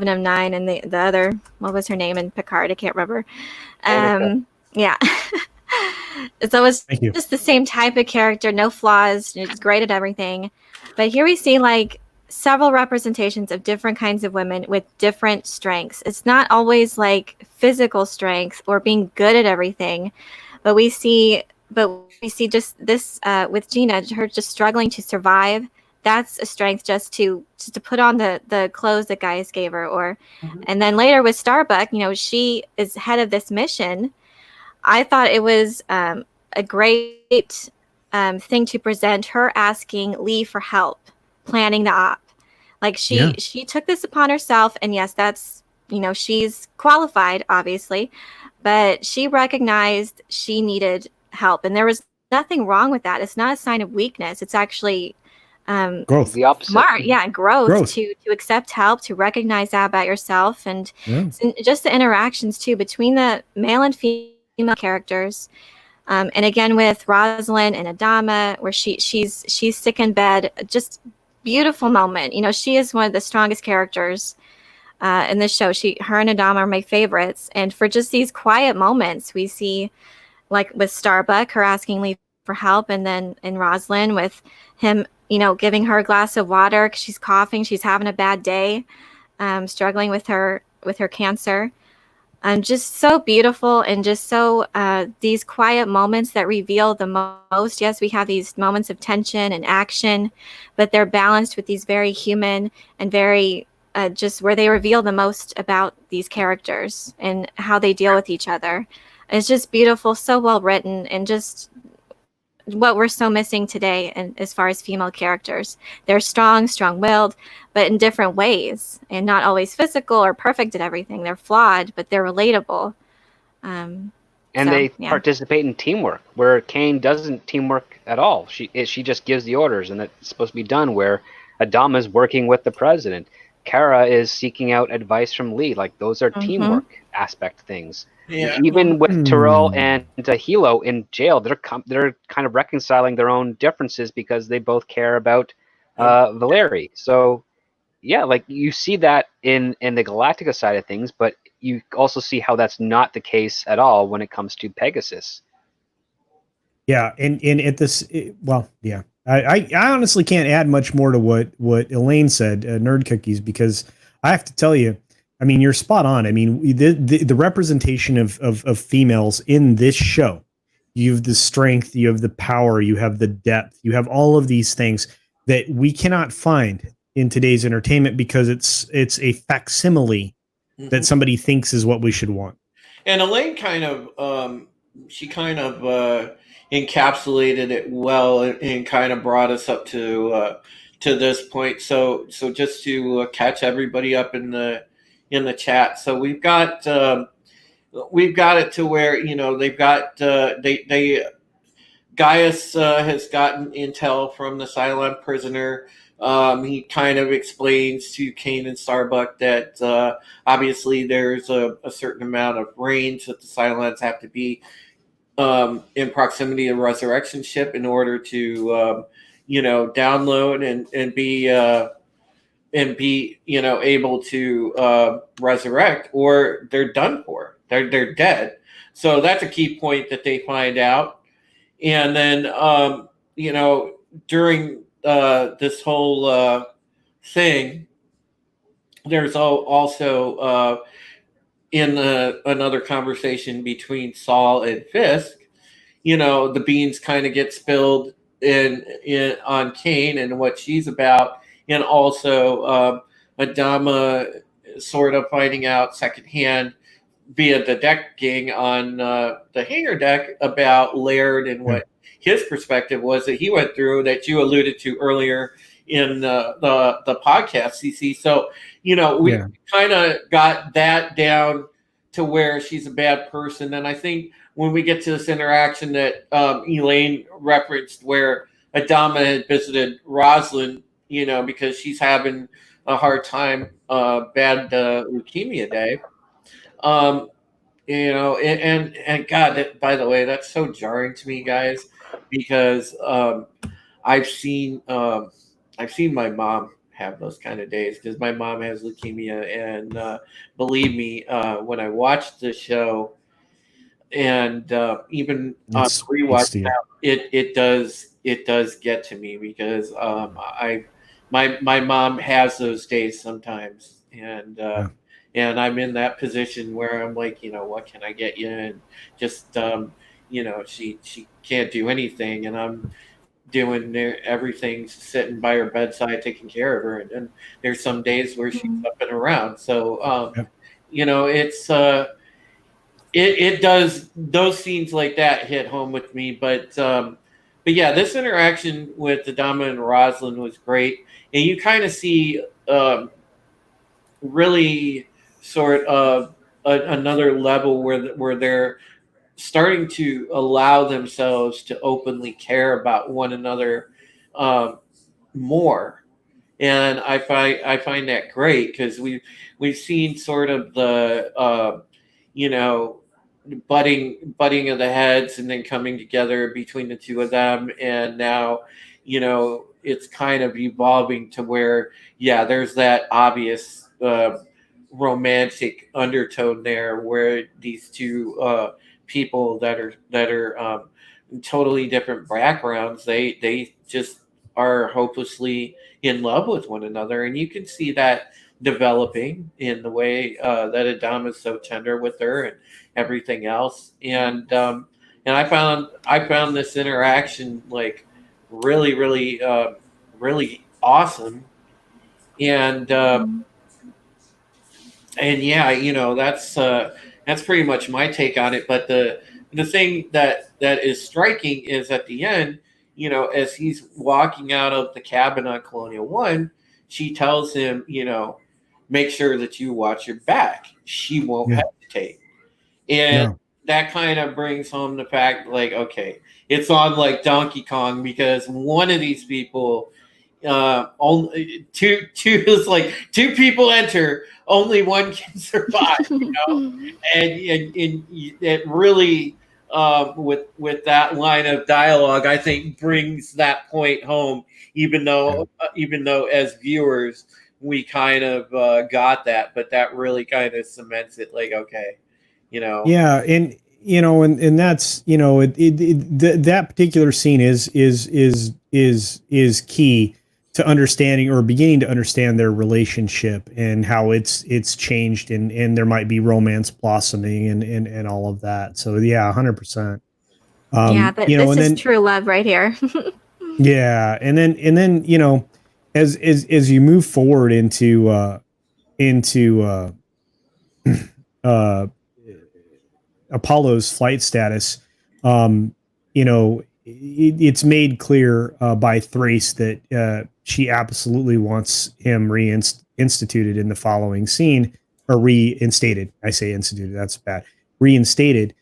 of 9 and the other, what was her name in Picard? I can't remember. Yeah. So it's just the same type of character, no flaws, it's great at everything. But here we see several representations of different kinds of women with different strengths. It's not always physical strength or being good at everything, but we see just this with Gina, her just struggling to survive. That's a strength just to put on the clothes that guys gave her, and then later with Starbuck, she is head of this mission. I thought it was a great thing to present her asking Lee for help planning the op. She took this upon herself, and yes, that's she's qualified obviously, but she recognized she needed help, and there was nothing wrong with that. It's not a sign of weakness. It's actually growth. The opposite. Smart, growth. To accept help, to recognize that about yourself, and just the interactions too between the male and female characters. And again with Rosalind and Adama, where she's sick in bed, just beautiful moment. She is one of the strongest characters in this show. Her and Adama are my favorites, and for just these quiet moments we see, like with Starbuck, her asking Lee for help, and then in Rosalind with him giving her a glass of water because she's coughing, she's having a bad day, struggling with her cancer. Just so beautiful, and just so these quiet moments that reveal the most. Yes, we have these moments of tension and action, but they're balanced with these very human and very just where they reveal the most about these characters and how they deal with each other. It's just beautiful, so well written, and just what we're so missing today. And as far as female characters, they're strong-willed, but in different ways, and not always physical or perfect at everything. They're flawed, but they're relatable. And So, they yeah. participate in teamwork, where Kane doesn't teamwork at all. She just gives the orders, and that's supposed to be done. Where Adama is working with the president, Kara is seeking out advice from Lee. Like, those are teamwork aspect things. Yeah. Even with Terrell and Hilo in jail, they're kind of reconciling their own differences because they both care about Valeri. So yeah, like you see that in the Galactica side of things, but you also see how that's not the case at all when it comes to Pegasus. Yeah, and at this, well, yeah, I honestly can't add much more to what Elaine said, Nerd Cookies, because I have to tell you, I mean, you're spot on. I mean, the representation of females in this show, you have the strength, you have the power, you have the depth, you have all of these things that we cannot find in today's entertainment because it's a facsimile that somebody thinks is what we should want. And Elaine kind of she kind of encapsulated it well, and kind of brought us up to this point. So just to catch everybody up in the chat. So we've got it to where, you know, they've got they Gaius has gotten intel from the Cylon prisoner. He kind of explains to Kane and Starbuck that obviously there's a certain amount of range that the Cylons have to be in proximity of resurrection ship in order to download and be able to resurrect, or they're done for. They're dead. So that's a key point that they find out. And then during this whole thing, there's also in another conversation between Saul and Fisk, the beans kind of get spilled in on Kane and what she's about, and also Adama sort of finding out secondhand via the decking on the hangar deck about Laird and what his perspective was that he went through, that you alluded to earlier in the podcast, CC. So, we kind of got that down to where she's a bad person. And I think when we get to this interaction that Elaine referenced, where Adama had visited Rosalind, because she's having a hard time, bad leukemia day. And God, by the way, that's so jarring to me, guys, because I've seen my mom have those kind of days, because my mom has leukemia, and believe me, when I watched the show, and even on rewatch now, it does get to me, because my mom has those days sometimes, and I'm in that position where I'm like, what can I get you? And just, she can't do anything. And I'm doing everything, sitting by her bedside, taking care of her. And there's some days where she's up and around. So, it's, it does, those scenes like that hit home with me. But yeah, this interaction with Adama and Rosalind was great. And you kind of see, really sort of another level where they're starting to allow themselves to openly care about one another more, and I find that great, because we've seen sort of the butting of the heads, and then coming together between the two of them, and now it's kind of evolving to where there's that obvious romantic undertone there, where these two people that are totally different backgrounds, they just are hopelessly in love with one another. And you can see that developing in the way that Adam is so tender with her and everything else. And I found this interaction like really, really, really awesome. And and yeah, that's pretty much my take on it. But the thing that is striking is at the end, as he's walking out of the cabin on Colonial One, she tells him, make sure that you watch your back. She won't hesitate. And that kind of brings home the fact, like, okay, it's on like Donkey Kong, because one of these people, only two is like two people enter, only one can survive, and it really, with that line of dialogue, I think brings that point home, even though as viewers we kind of got that, but that really kind of cements it, like, okay. Yeah, and that's that particular scene is key to understanding or beginning to understand their relationship and how it's changed, and there might be romance blossoming and all of that. So yeah, 100%. Yeah, but this is true love right here. Yeah, and then as you move forward into Apollo's flight status, it's made clear by Thrace that she absolutely wants him reinstituted in the following scene, or reinstated. I say instituted, that's bad. Reinstated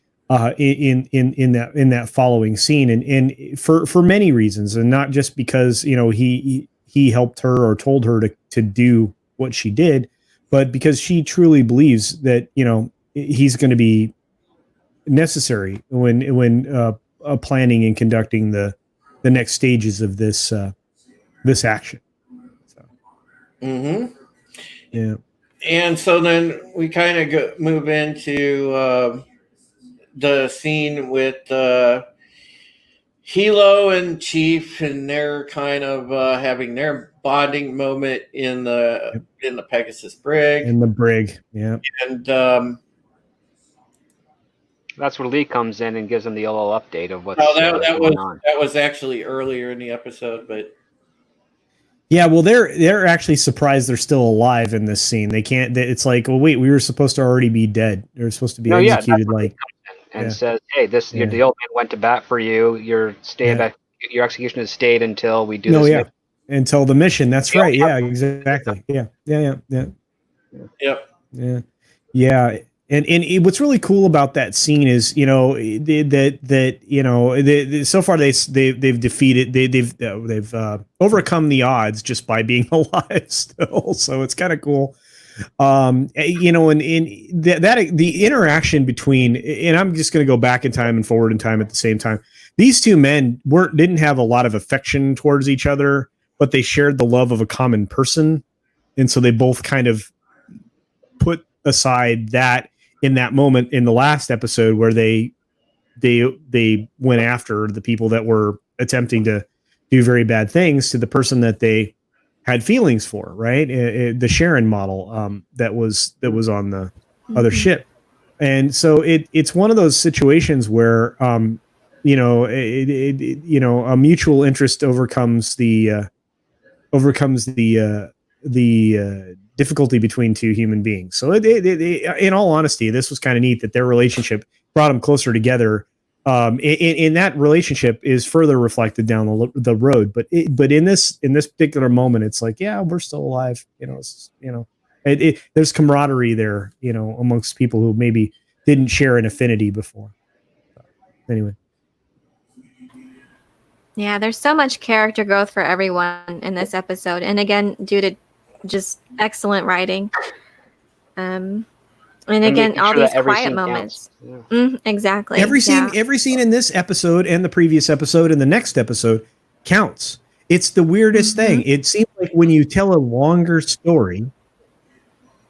in that following scene, and for many reasons, and not just because he helped her or told her to do what she did, but because she truly believes that he's going to be necessary when planning and conducting the next stages of this action. So. Yeah. And so then we kind of move into the scene with Hilo and Chief, and they're kind of having their bonding moment in the Pegasus brig. In the brig, yeah. And that's where Lee comes in and gives them the little update of what's going on. That was actually earlier in the episode, but yeah, well, they're actually surprised they're still alive in this scene. They can't. It's like, well, wait, we were supposed to already be dead. They're supposed to be executed. Says, hey, the old man went to bat for you. Your execution has stayed until we do this. Yeah, until the mission. That's right. Yeah, exactly. Yeah. Yep. Yeah. And what's really cool about that scene is, so far they've defeated, they've overcome the odds just by being alive still. So it's kind of cool. And the interaction between, and I'm just going to go back in time and forward in time at the same time. These two men didn't have a lot of affection towards each other, but they shared the love of a common person. And so they both kind of put aside that in that moment in the last episode where they went after the people that were attempting to do very bad things to the person that they had feelings for, right? The Sharon model that was on the other ship. And so it's one of those situations where a mutual interest overcomes the difficulty between two human beings. So in all honesty, this was kind of neat that their relationship brought them closer together. And that relationship is further reflected down the road. But in this particular moment, it's like, yeah, we're still alive. There's camaraderie there, amongst people who maybe didn't share an affinity before. So, anyway. Yeah, there's so much character growth for everyone in this episode. And again, due to just excellent writing. And again, all these quiet moments. Yeah. Exactly. Every scene in this episode and the previous episode and the next episode counts. It's the weirdest thing. It seems like when you tell a longer story,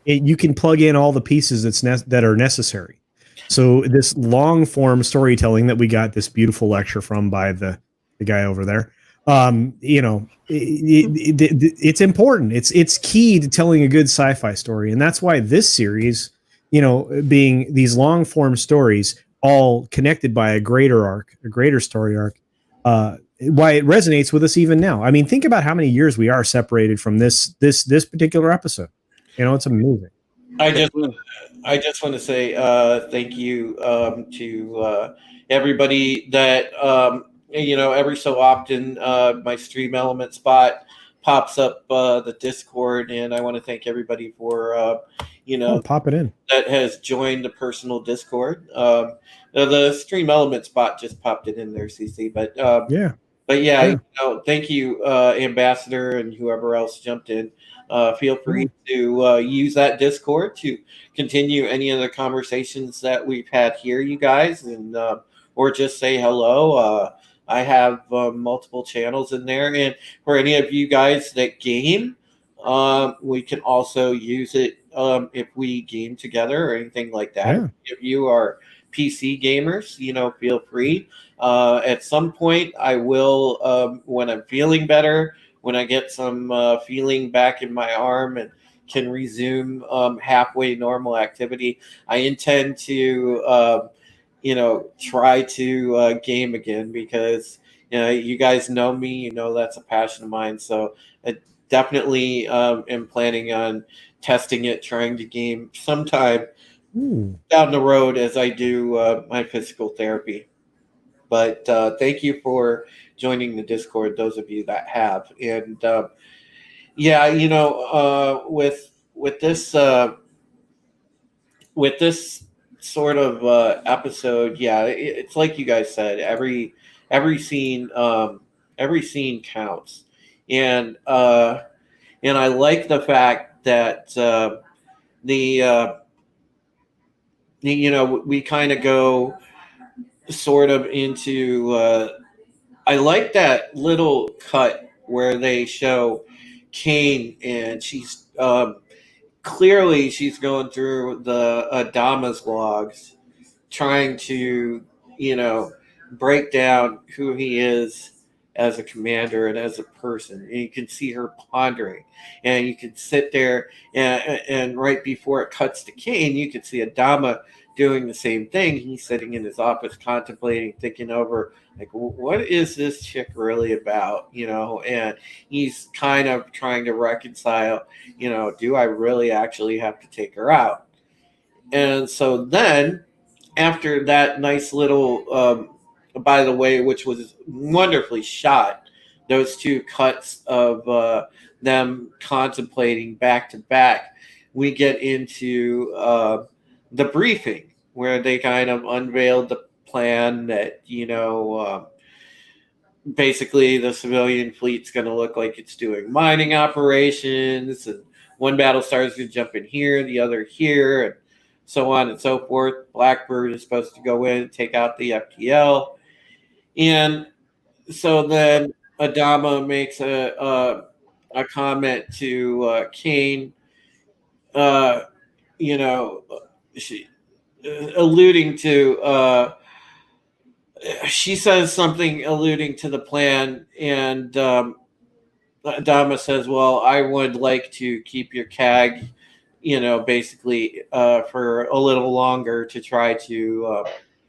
you can plug in all the pieces that are necessary. So this long form storytelling that we got this beautiful lecture from by the guy over there, You know, it's important. It's key to telling a good sci-fi story, and that's why this series, you know, being these long form stories, all connected by a greater arc, a greater story arc, why it resonates with us even now. I mean, think about how many years we are separated from this particular episode. You know, it's amazing. I just want to say thank you to everybody that you know, every so often my stream element spot pops up the Discord, and I want to thank everybody for you know, Pop it in. that has joined the personal Discord. The stream element spot just popped it in there, CC, Yeah. but yeah, you know, thank you, Ambassador, and whoever else jumped in. Feel free to use that Discord to continue any of the conversations that we've had here, you guys, and or just say hello. I have multiple channels in there, and for any of you guys that game, we can also use it if we game together or anything like that. Yeah. If you are PC gamers, you know, feel free. At some point, I will, when I'm feeling better, when I get some feeling back in my arm and can resume halfway normal activity, I intend to, you know, try to game again because, you know, you guys know me, you know, that's a passion of mine. So I definitely am planning on testing it, trying to game sometime down the road as I do my physical therapy. But thank you for joining the Discord, those of you that have. And yeah, you know, with this sort of episode, yeah, it's like you guys said, every scene counts, and I like the fact that you know, we kind of go sort of into I like that little cut where they show Kane, and she's clearly she's going through the Adama's logs, trying to, you know, break down who he is as a commander and as a person. And you can see her pondering, and you can sit there, and right before it cuts to Kane, you can see Adama doing the same thing. He's sitting in his office contemplating, thinking over, like, what is this chick really about, you know? And he's kind of trying to reconcile, you know, do I really actually have to take her out? And so then, after that nice little, by the way, which was wonderfully shot, those two cuts of them contemplating back to back, we get into the briefing where they kind of unveiled the plan that, you know, basically the civilian fleet's going to look like it's doing mining operations, and one Battlestar is going to jump in here, the other here, and so on and so forth. Blackbird is supposed to go in and take out the FTL. And so then Adama makes a comment to Kane, you know, she alluding to she says something alluding to the plan, and Adama says, well, I would like to keep your CAG, you know, basically for a little longer to try to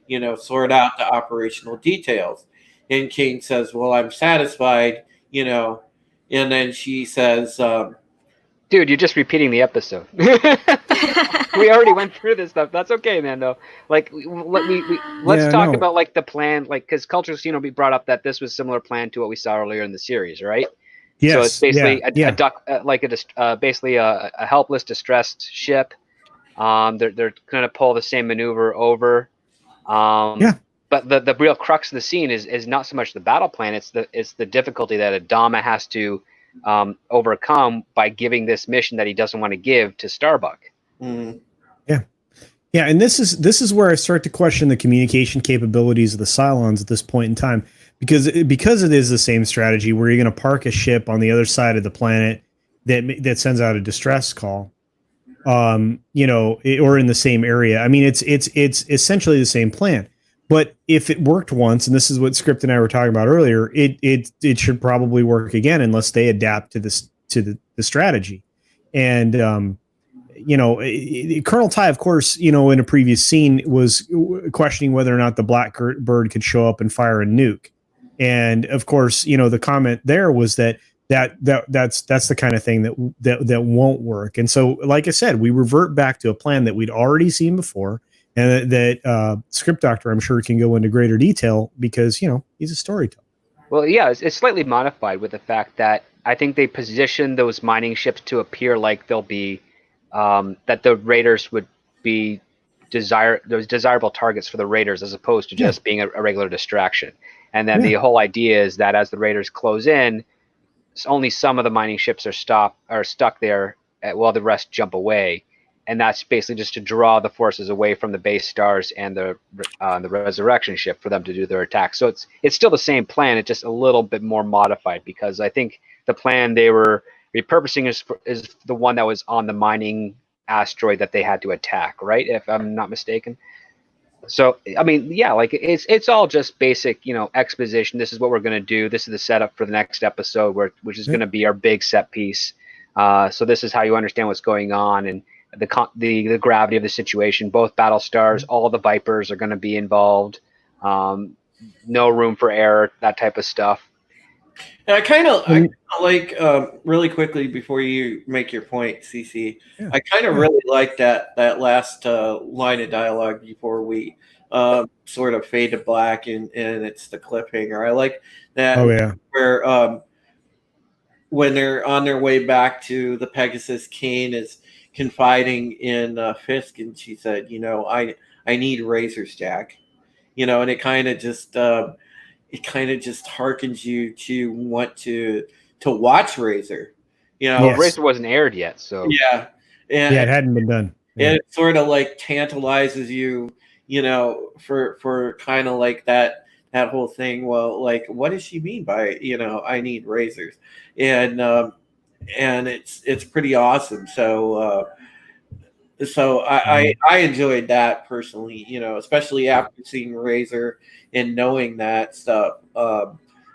you know, sort out the operational details. And Kane says, well, I'm satisfied, you know. And then she says, dude, you're just repeating the episode. We already went through this stuff. That's okay, man. Though, like, let's talk about like the plan, like, because Cultures, you know, we brought up that this was similar plan to what we saw earlier in the series, right? Yes. So it's basically a duck, like basically a helpless, distressed ship. They're going to pull the same maneuver over. But the real crux of the scene is not so much the battle plan. It's the difficulty that Adama has to overcome by giving this mission that he doesn't want to give to Starbuck. Yeah, and this is where I start to question the communication capabilities of the Cylons at this point in time, because it is the same strategy where you're going to park a ship on the other side of the planet that sends out a distress call, you know, or in the same area. I mean, it's essentially the same plan, But if it worked once, and this is what Script and I were talking about earlier, it should probably work again unless they adapt to this to the strategy. And Colonel Ty, of course, in a previous scene was questioning whether or not the Blackbird could show up and fire a nuke. And of course, the comment there was that's the kind of thing that won't work. And so, like I said, we revert back to a plan that we'd already seen before, and that Script Doctor, I'm sure, can go into greater detail because he's a storyteller. Well, yeah, it's slightly modified with the fact that I think they position those mining ships to appear like they'll be that the raiders would be those desirable targets for the raiders as opposed to just being a regular distraction. And then the whole idea is that as the raiders close in, only some of the mining ships are stuck there while the rest jump away. And that's basically just to draw the forces away from the base stars and the resurrection ship for them to do their attack. So it's still the same plan. It's just a little bit more modified because I think the plan they were repurposing is the one that was on the mining asteroid that they had to attack, right? If I'm not mistaken. So, I mean, yeah, like it's all just basic, exposition. This is what we're going to do. This is the setup for the next episode, which is going to be our big set piece. So this is how you understand what's going on and the gravity of the situation. Both Battlestars, all the Vipers are going to be involved. No room for error, that type of stuff. And I kind of like really quickly before you make your point, CC. Yeah. I kind of really like that last line of dialogue before we sort of fade to black and it's the cliffhanger. I like that. Oh yeah. Where when they're on their way back to the Pegasus, Kane is confiding in Fisk, and she said, I need razors, Jack. And it kind of just harkens you to want to watch Razor. Well, Razor wasn't aired yet, so yeah, and it hadn't been done. And it sort of like tantalizes you, for kind of like that whole thing. Well, like, what does she mean by I need razors, and it's pretty awesome. So I enjoyed that personally, especially after seeing Razor and knowing that stuff.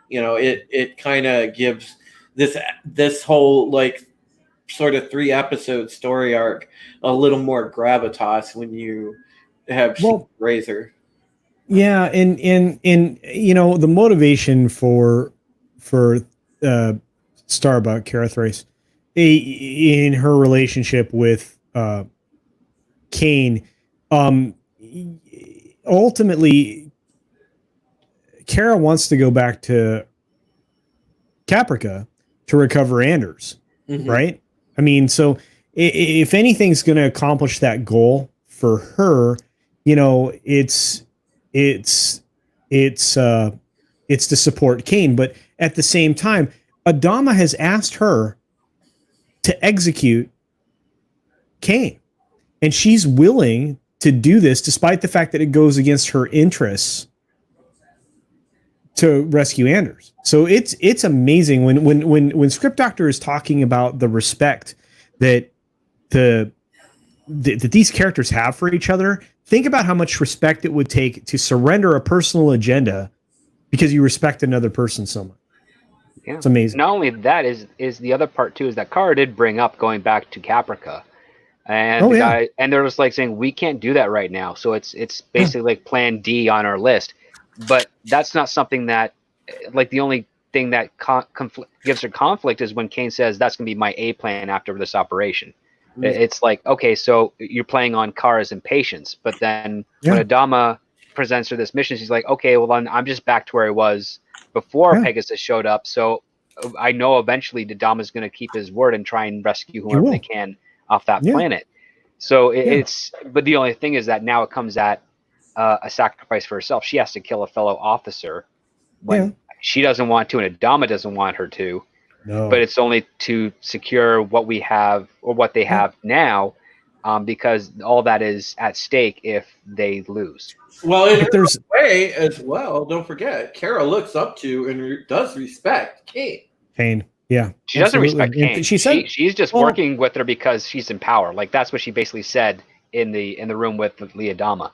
It kind of gives this whole like sort of 3-episode story arc a little more gravitas when you have seen Razor. Yeah, and the motivation for Starbuck, Kara Thrace, in her relationship with Kane, ultimately Kara wants to go back to Caprica to recover Anders, right? I mean, so if anything's going to accomplish that goal for her, it's to support Kane, but at the same time, Adama has asked her to execute Kane. And she's willing to do this despite the fact that it goes against her interests to rescue Anders. So it's amazing when Script Doctor is talking about the respect that that these characters have for each other. Think about how much respect it would take to surrender a personal agenda because you respect another person so much. Yeah. It's amazing. Not only that is the other part too is that Kara did bring up going back to Caprica. And guy, and they're just like saying we can't do that right now. So it's basically like Plan D on our list. But that's not something that, like, the only thing that gives her conflict is when Kane says that's going to be my A plan after this operation. It's like, okay, so you're playing on Kara's impatience. But then when Adama presents her this mission, she's like, okay, well then I'm just back to where I was before Pegasus showed up. So I know eventually Adama's going to keep his word and try and rescue whoever they can off that planet. So but the only thing is that now it comes at a sacrifice for herself. She has to kill a fellow officer when she doesn't want to, and Adama doesn't want her to. No. But it's only to secure what we have or what they have now, because all that is at stake if they lose. Well, in a way as well, don't forget, Kara looks up to and does respect Kane. Yeah, she doesn't respect Kane. She said she's just working with her because she's in power. Like that's what she basically said in the room with Lee Adama.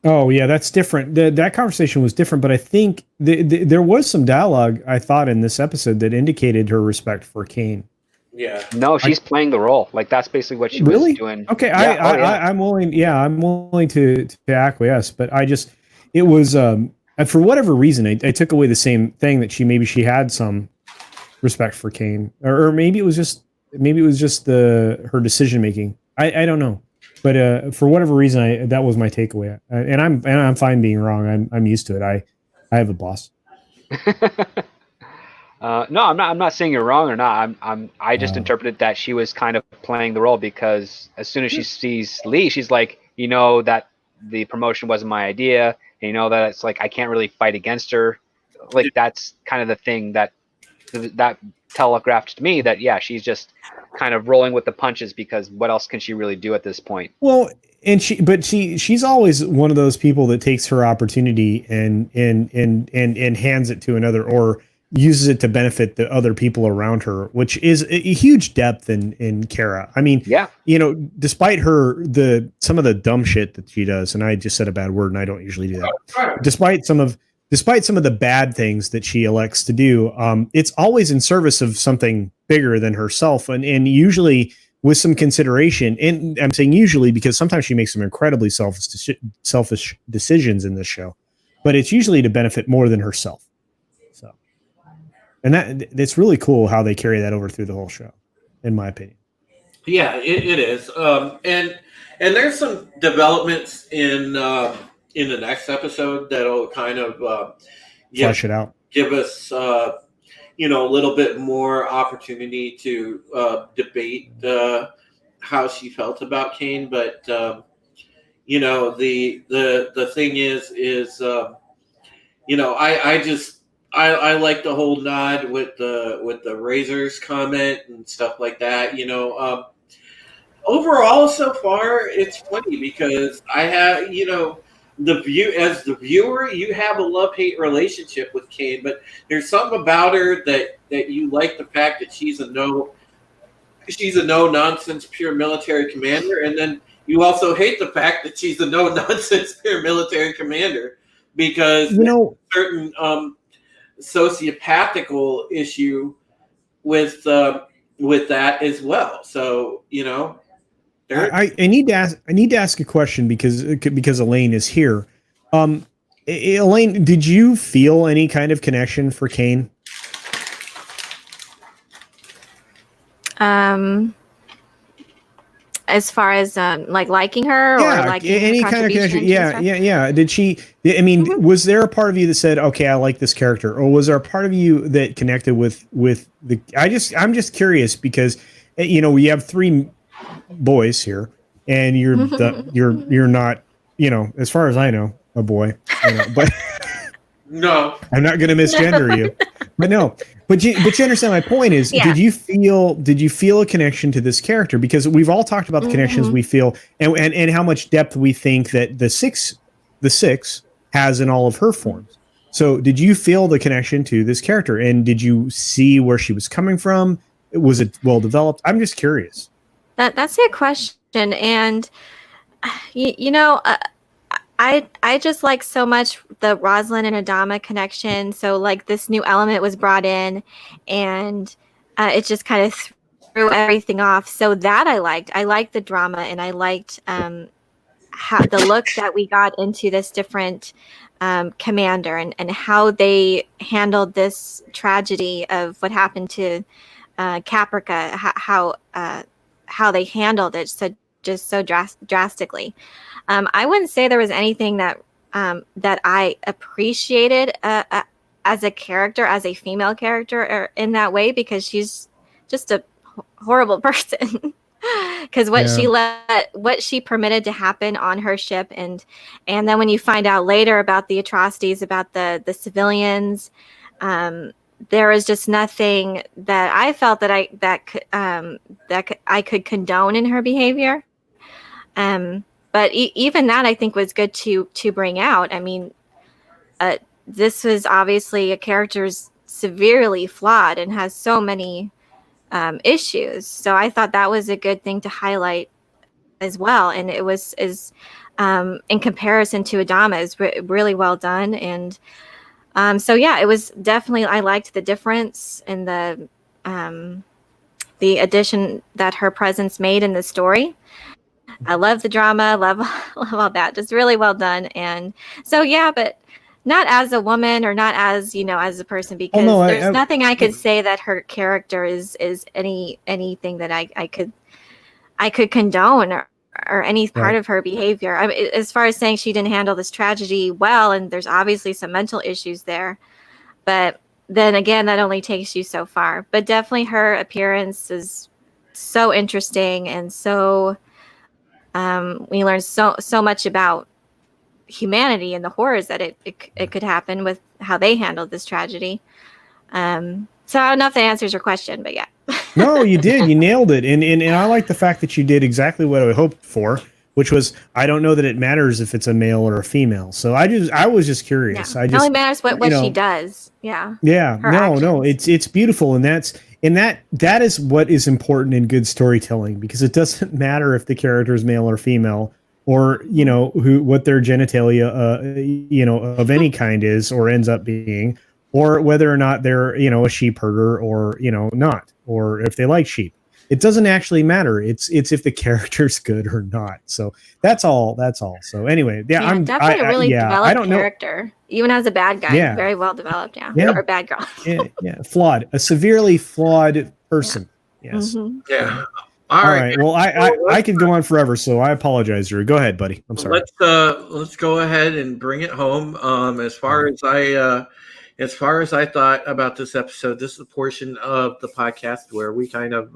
Oh yeah, that's different. That conversation was different, but I think there was some dialogue I thought in this episode that indicated her respect for Kane. Yeah. No, she's playing the role. Like that's basically what she was Really? doing. Okay, Yeah. I'm willing. Yeah, I'm willing to acquiesce, but it was for whatever reason, I took away the same thing that she had some respect for Kane, or maybe it was just her decision making. I don't know, but for whatever reason, that was my takeaway, and I'm fine being wrong. I'm used to it. I have a boss. No, I'm not saying you're wrong or not. I just interpreted that she was kind of playing the role because as soon as she sees Lee, she's like, that the promotion wasn't my idea, and that it's like I can't really fight against her. Like that's kind of the thing that telegraphed to me that she's just kind of rolling with the punches because what else can she really do at this point? Well, and she's always one of those people that takes her opportunity and hands it to another or uses it to benefit the other people around her, which is a huge depth in Kara. I mean, despite some of the dumb shit that she does, and I just said a bad word and I don't usually do that. Despite some of the bad things that she elects to do, it's always in service of something bigger than herself, and usually with some consideration. And I'm saying usually because sometimes she makes some incredibly selfish decisions in this show, but it's usually to benefit more than herself. So, and it's really cool how they carry that over through the whole show, in my opinion. Yeah, it is. And there's some developments in the next episode that'll kind of flesh it out, give us a little bit more opportunity to debate how she felt about Kane. But the thing is I like the whole nod with the Razors comment and stuff like that. Overall, so far, it's funny because I have, as the viewer, you have a love-hate relationship with Kane, but there's something about her that you like the fact that she's a no-nonsense pure military commander, and then you also hate the fact that she's a no-nonsense pure military commander because certain sociopathical issue with that as well. So I need to ask a question because Elaine is here. Elaine, did you feel any kind of connection for Kane? As far as like liking her or like any kind of connection? Yeah. Did she? I mean, was there a part of you that said, "Okay, I like this character," or was there a part of you that connected with the? I'm just curious because we have three boys here, and you're not, as far as I know, a boy, but no, I'm not going to misgender you, but no. But you understand my point is, did you feel a connection to this character? Because we've all talked about the connections we feel and how much depth we think that the six has in all of her forms. So did you feel the connection to this character? And did you see where she was coming from? Was it well developed? I'm just curious. That's a good question. And, I just like so much the Rosalind and Adama connection. So like this new element was brought in and it just kind of threw everything off. So that I liked the drama, and I liked how the look that we got into this different commander and how they handled this tragedy of what happened to Caprica, how they handled it so drastically. I wouldn't say there was anything that I appreciated as a character, as a female character, or in that way, because she's just a horrible person. Because what she permitted to happen on her ship, and then when you find out later about the atrocities about the civilians, there was just nothing that I felt that I could condone in her behavior. But even that, I think, was good to bring out. I mean, this was obviously a character's severely flawed and has so many issues. So I thought that was a good thing to highlight as well. And it was in comparison to Adama is really well done. And so yeah, it was definitely, I liked the difference in the addition that her presence made in the story. I love the drama, love all that. Just really well done. And so yeah, but not as a woman or not as, as a person, because no, there's nothing I could say that her character is anything that I could condone or any part of her behavior. I mean, as far as saying she didn't handle this tragedy well, and there's obviously some mental issues there, but then again, that only takes you so far. But definitely her appearance is so interesting, and so we learn so much about humanity and the horrors that it could happen with how they handled this tragedy. So I don't know if that answers your question, but yeah. No, you did. You nailed it. And I like the fact that you did exactly what I hoped for, which was, I don't know that it matters if it's a male or a female. So I was just curious. Yeah. It only matters what she does. Yeah. Yeah. No, it's beautiful. And that is what is important in good storytelling, because it doesn't matter if the character is male or female, or, what their genitalia, of any kind is, or ends up being, or whether or not they're, a sheep herder or, not, or if they like sheep. It doesn't actually matter. It's if the character's good or not. So that's all. So anyway, I'm definitely a really developed character, even as a bad guy. Yeah. Very well developed. Yeah. Or a bad girl. Flawed, a severely flawed person. Yeah. Yes. Mm-hmm. Yeah. All right. Well, I could go on forever, so I apologize, Drew. Go ahead, buddy. I'm sorry. Let's go ahead and bring it home. As far as I thought about this episode, this is a portion of the podcast where we kind of,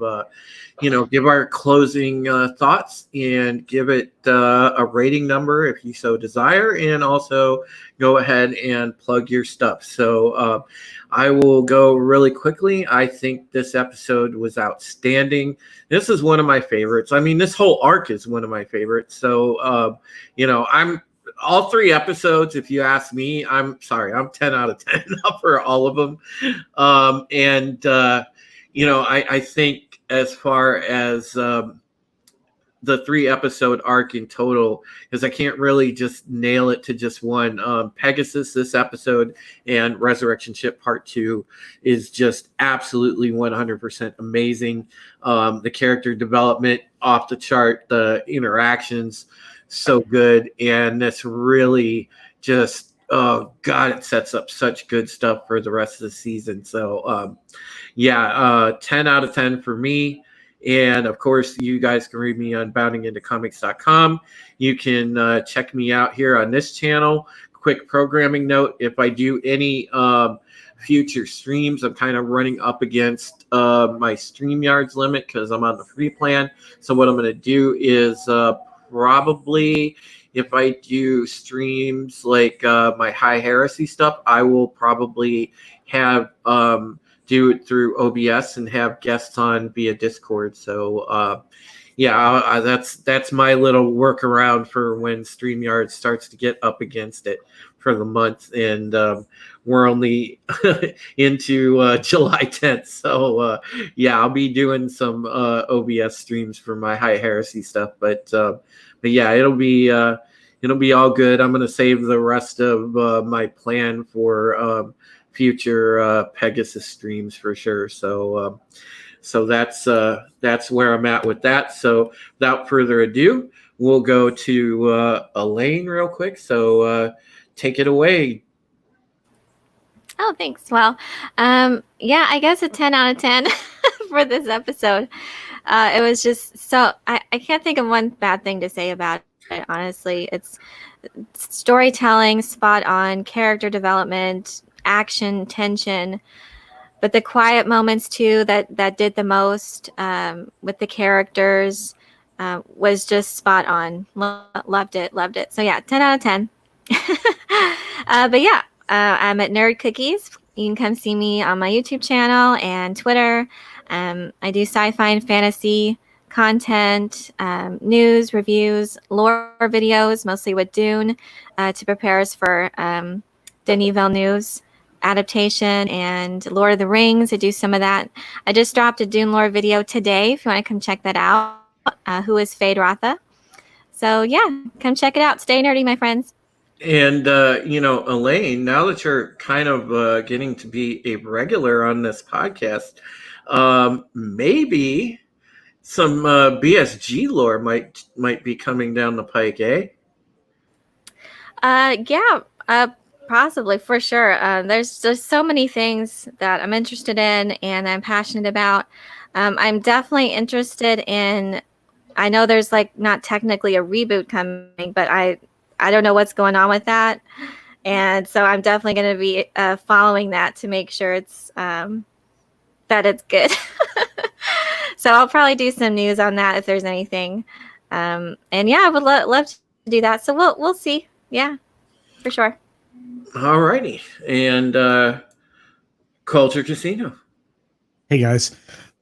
give our closing thoughts and give it a rating number if you so desire, and also go ahead and plug your stuff. So I will go really quickly. I think this episode was outstanding. This is one of my favorites. I mean, this whole arc is one of my favorites. So, I'm all 3 episodes. If you ask me, I'm 10 out of 10 for all of them. I think as far as the 3 episode arc in total, because I can't really just nail it to just one. Pegasus, this episode, and Resurrection Ship Part 2 is just absolutely 100% amazing. The character development off the chart, the interactions, so good. And that's really just, oh God, it sets up such good stuff for the rest of the season. So 10 out of 10 for me. And of course, you guys can read me on boundingintocomics.com. You can check me out here on this channel. Quick programming note: if I do any future streams, I'm kind of running up against my StreamYards limit because I'm on the free plan. So what I'm going to do is probably, if I do streams like my High Heresy stuff, I will probably have do it through OBS and have guests on via Discord. So that's my little workaround for when StreamYard starts to get up against it for the month. And we're only into July 10th. So I'll be doing some OBS streams for my High Heresy stuff. But it'll be all good. I'm going to save the rest of my plan for future Pegasus streams for sure. So that's where I'm at with that. So without further ado, we'll go to Elaine real quick. So take it away. Oh, thanks. Well, I guess a 10 out of 10 for this episode. It was just so, I can't think of one bad thing to say about it, honestly. It's storytelling, spot on, character development, action, tension, but the quiet moments too that did the most with the characters was just spot on. Loved it. So 10 out of 10. I'm at Nerd Cookies. You can come see me on my YouTube channel and Twitter. I do sci-fi and fantasy content, news, reviews, lore videos, mostly with Dune, to prepare us for Denis Villeneuve's adaptation, and Lord of the Rings. I do some of that. I just dropped a Dune lore video today if you want to come check that out. Who is Fade Ratha? So yeah, come check it out. Stay nerdy, my friends. And Elaine, now that you're kind of getting to be a regular on this podcast, maybe some BSG lore might be coming down the pike, eh? Yeah, possibly for sure. There's just so many things that I'm interested in and I'm passionate about. I'm definitely interested in. I know there's like not technically a reboot coming, but I don't know what's going on with that, and so I'm definitely going to be following that to make sure it's that it's good. So I'll probably do some news on that if there's anything. And yeah, I would love to do that. So we'll see. Yeah, for sure. All righty. And Culture Casino. Hey guys,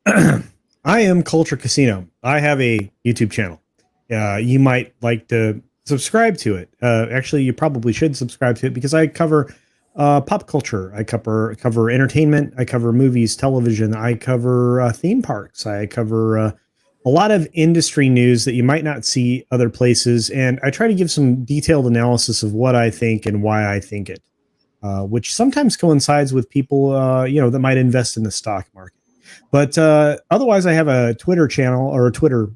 I am Culture Casino. I have a YouTube channel. You might like to subscribe to it. Actually, you probably should subscribe to it because I cover pop culture. I cover entertainment. I cover movies, television. I cover theme parks. I cover a lot of industry news that you might not see other places. And I try to give some detailed analysis of what I think and why I think it, which sometimes coincides with people, that might invest in the stock market. But otherwise, I have a Twitter channel or a Twitter.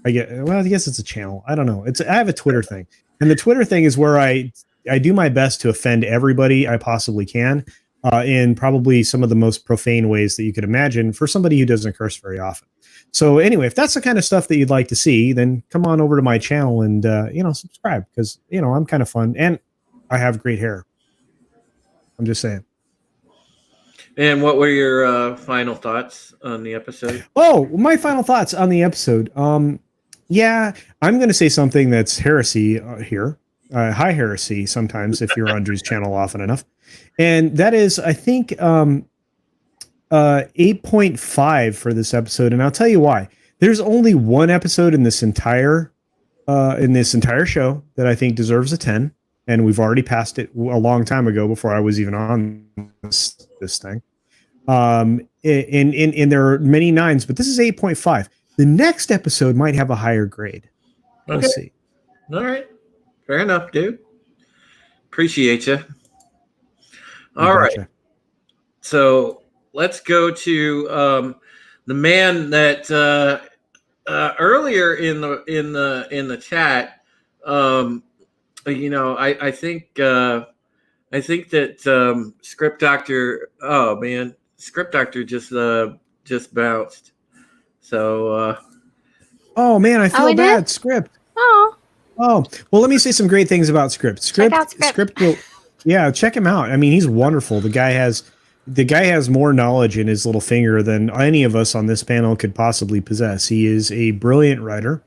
I guess it's a channel. I don't know. I have a Twitter thing, and the Twitter thing is where I do my best to offend everybody I possibly can, in probably some of the most profane ways that you could imagine for somebody who doesn't curse very often. So anyway, if that's the kind of stuff that you'd like to see, then come on over to my channel and subscribe because I'm kind of fun and I have great hair. I'm just saying. And what were your final thoughts on the episode? Oh, my final thoughts on the episode. Yeah, I'm going to say something that's heresy here. High heresy sometimes if you're on Drew's channel often enough. And that is, I think, 8.5 for this episode. And I'll tell you why. There's only one episode in this entire show that I think deserves a 10. And we've already passed it a long time ago before I was even on this thing. And there are many 9s, but this is 8.5. The next episode might have a higher grade. We'll see. All right. Fair enough, dude. Appreciate you. All right. So let's go to the man that earlier in the chat. I think that Script Doctor. Oh man, Script Doctor just bounced. So. Oh man, I feel bad. Script. Oh, well, let me say some great things about Script. Script. Yeah, check him out. I mean, he's wonderful. The guy has more knowledge in his little finger than any of us on this panel could possibly possess. He is a brilliant writer.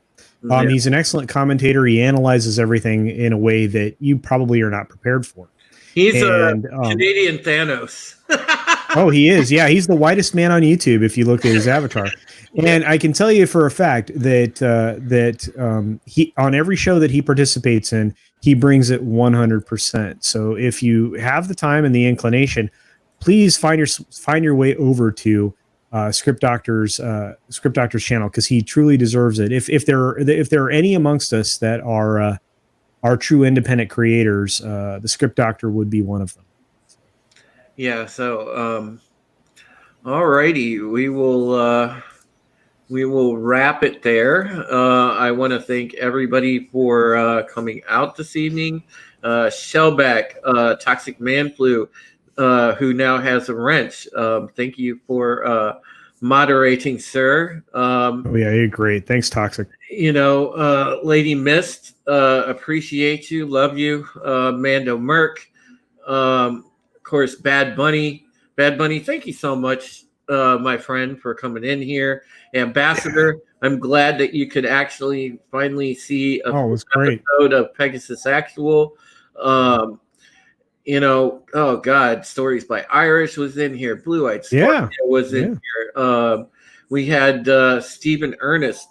He's an excellent commentator. He analyzes everything in a way that you probably are not prepared for. He's a Canadian Thanos. Oh, he is. Yeah, he's the whitest man on YouTube if you look at his avatar. And I can tell you for a fact that he on every show that he participates in, he brings it 100%. So if you have the time and the inclination, please find your way over to Script Doctor's channel because he truly deserves it. If there are any amongst us that are true independent creators, the Script Doctor would be one of them. Yeah. So, all righty, we will wrap it there. I want to thank everybody for coming out this evening. Shellback, Toxic Man Flu, who now has a wrench. Thank you for moderating, sir. Oh yeah, you're great. Thanks, Toxic. Lady Mist, appreciate you, love you. Mando Merc, of course, Bad Bunny, thank you so much, my friend, for coming in here. Ambassador, I'm glad that you could actually finally see it was great. Episode of Pegasus Actual. Oh God, Stories by Irish was in here. Blue Eyed Scorpio was in here. We had Stephen Ernest,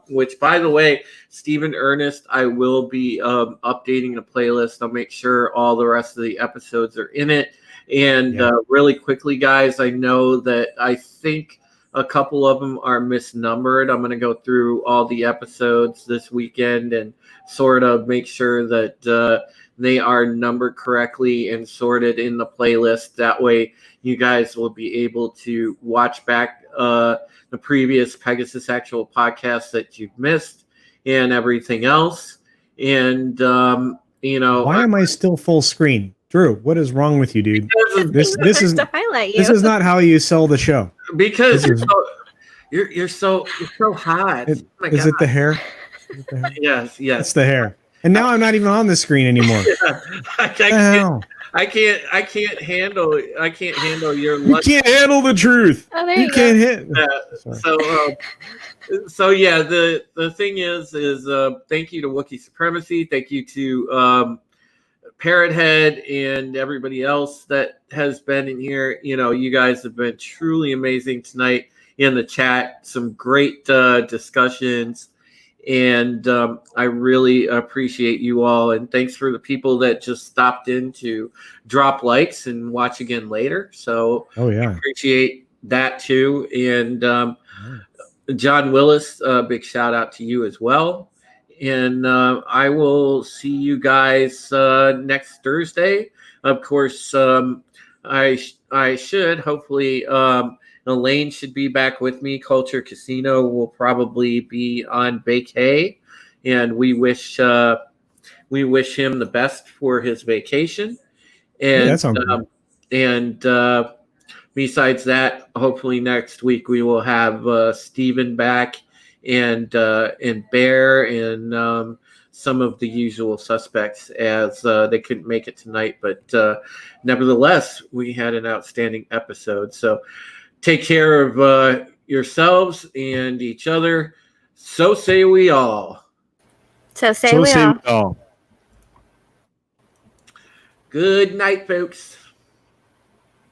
which, by the way, Stephen Ernest, I will be updating the playlist. I'll make sure all the rest of the episodes are in it. And really quickly, guys, I know that I think a couple of them are misnumbered. I'm going to go through all the episodes this weekend and sort of make sure that they are numbered correctly and sorted in the playlist. That way you guys will be able to watch back the previous Pegasus Actual podcast that you've missed and everything else. And, why am I still full screen? Drew, what is wrong with you, dude? This is to highlight you. This is not how you sell the show. Because you're so hot. Is it the hair? Yes. It's the hair. And now I'm not even on the screen anymore. I can't handle your. You can't handle the truth. Oh, there you can't hit. So yeah, the thing is thank you to Wookiee Supremacy. Thank you to Parrot Head and everybody else that has been in here. You guys have been truly amazing tonight in the chat. Some great discussions. And I really appreciate you all. And thanks for the people that just stopped in to drop likes and watch again later. So I appreciate that too. And John Willis, big shout out to you as well. And I will see you guys next Thursday. Of course, I should hopefully Elaine should be back with me. Culture Casino will probably be on vacay, and we wish him the best for his vacation. And besides that, hopefully next week we will have Steven back and Bear and some of the usual suspects, as they couldn't make it tonight. But nevertheless, we had an outstanding episode. So take care of yourselves and each other. So say we all. So say we all. Good night, folks.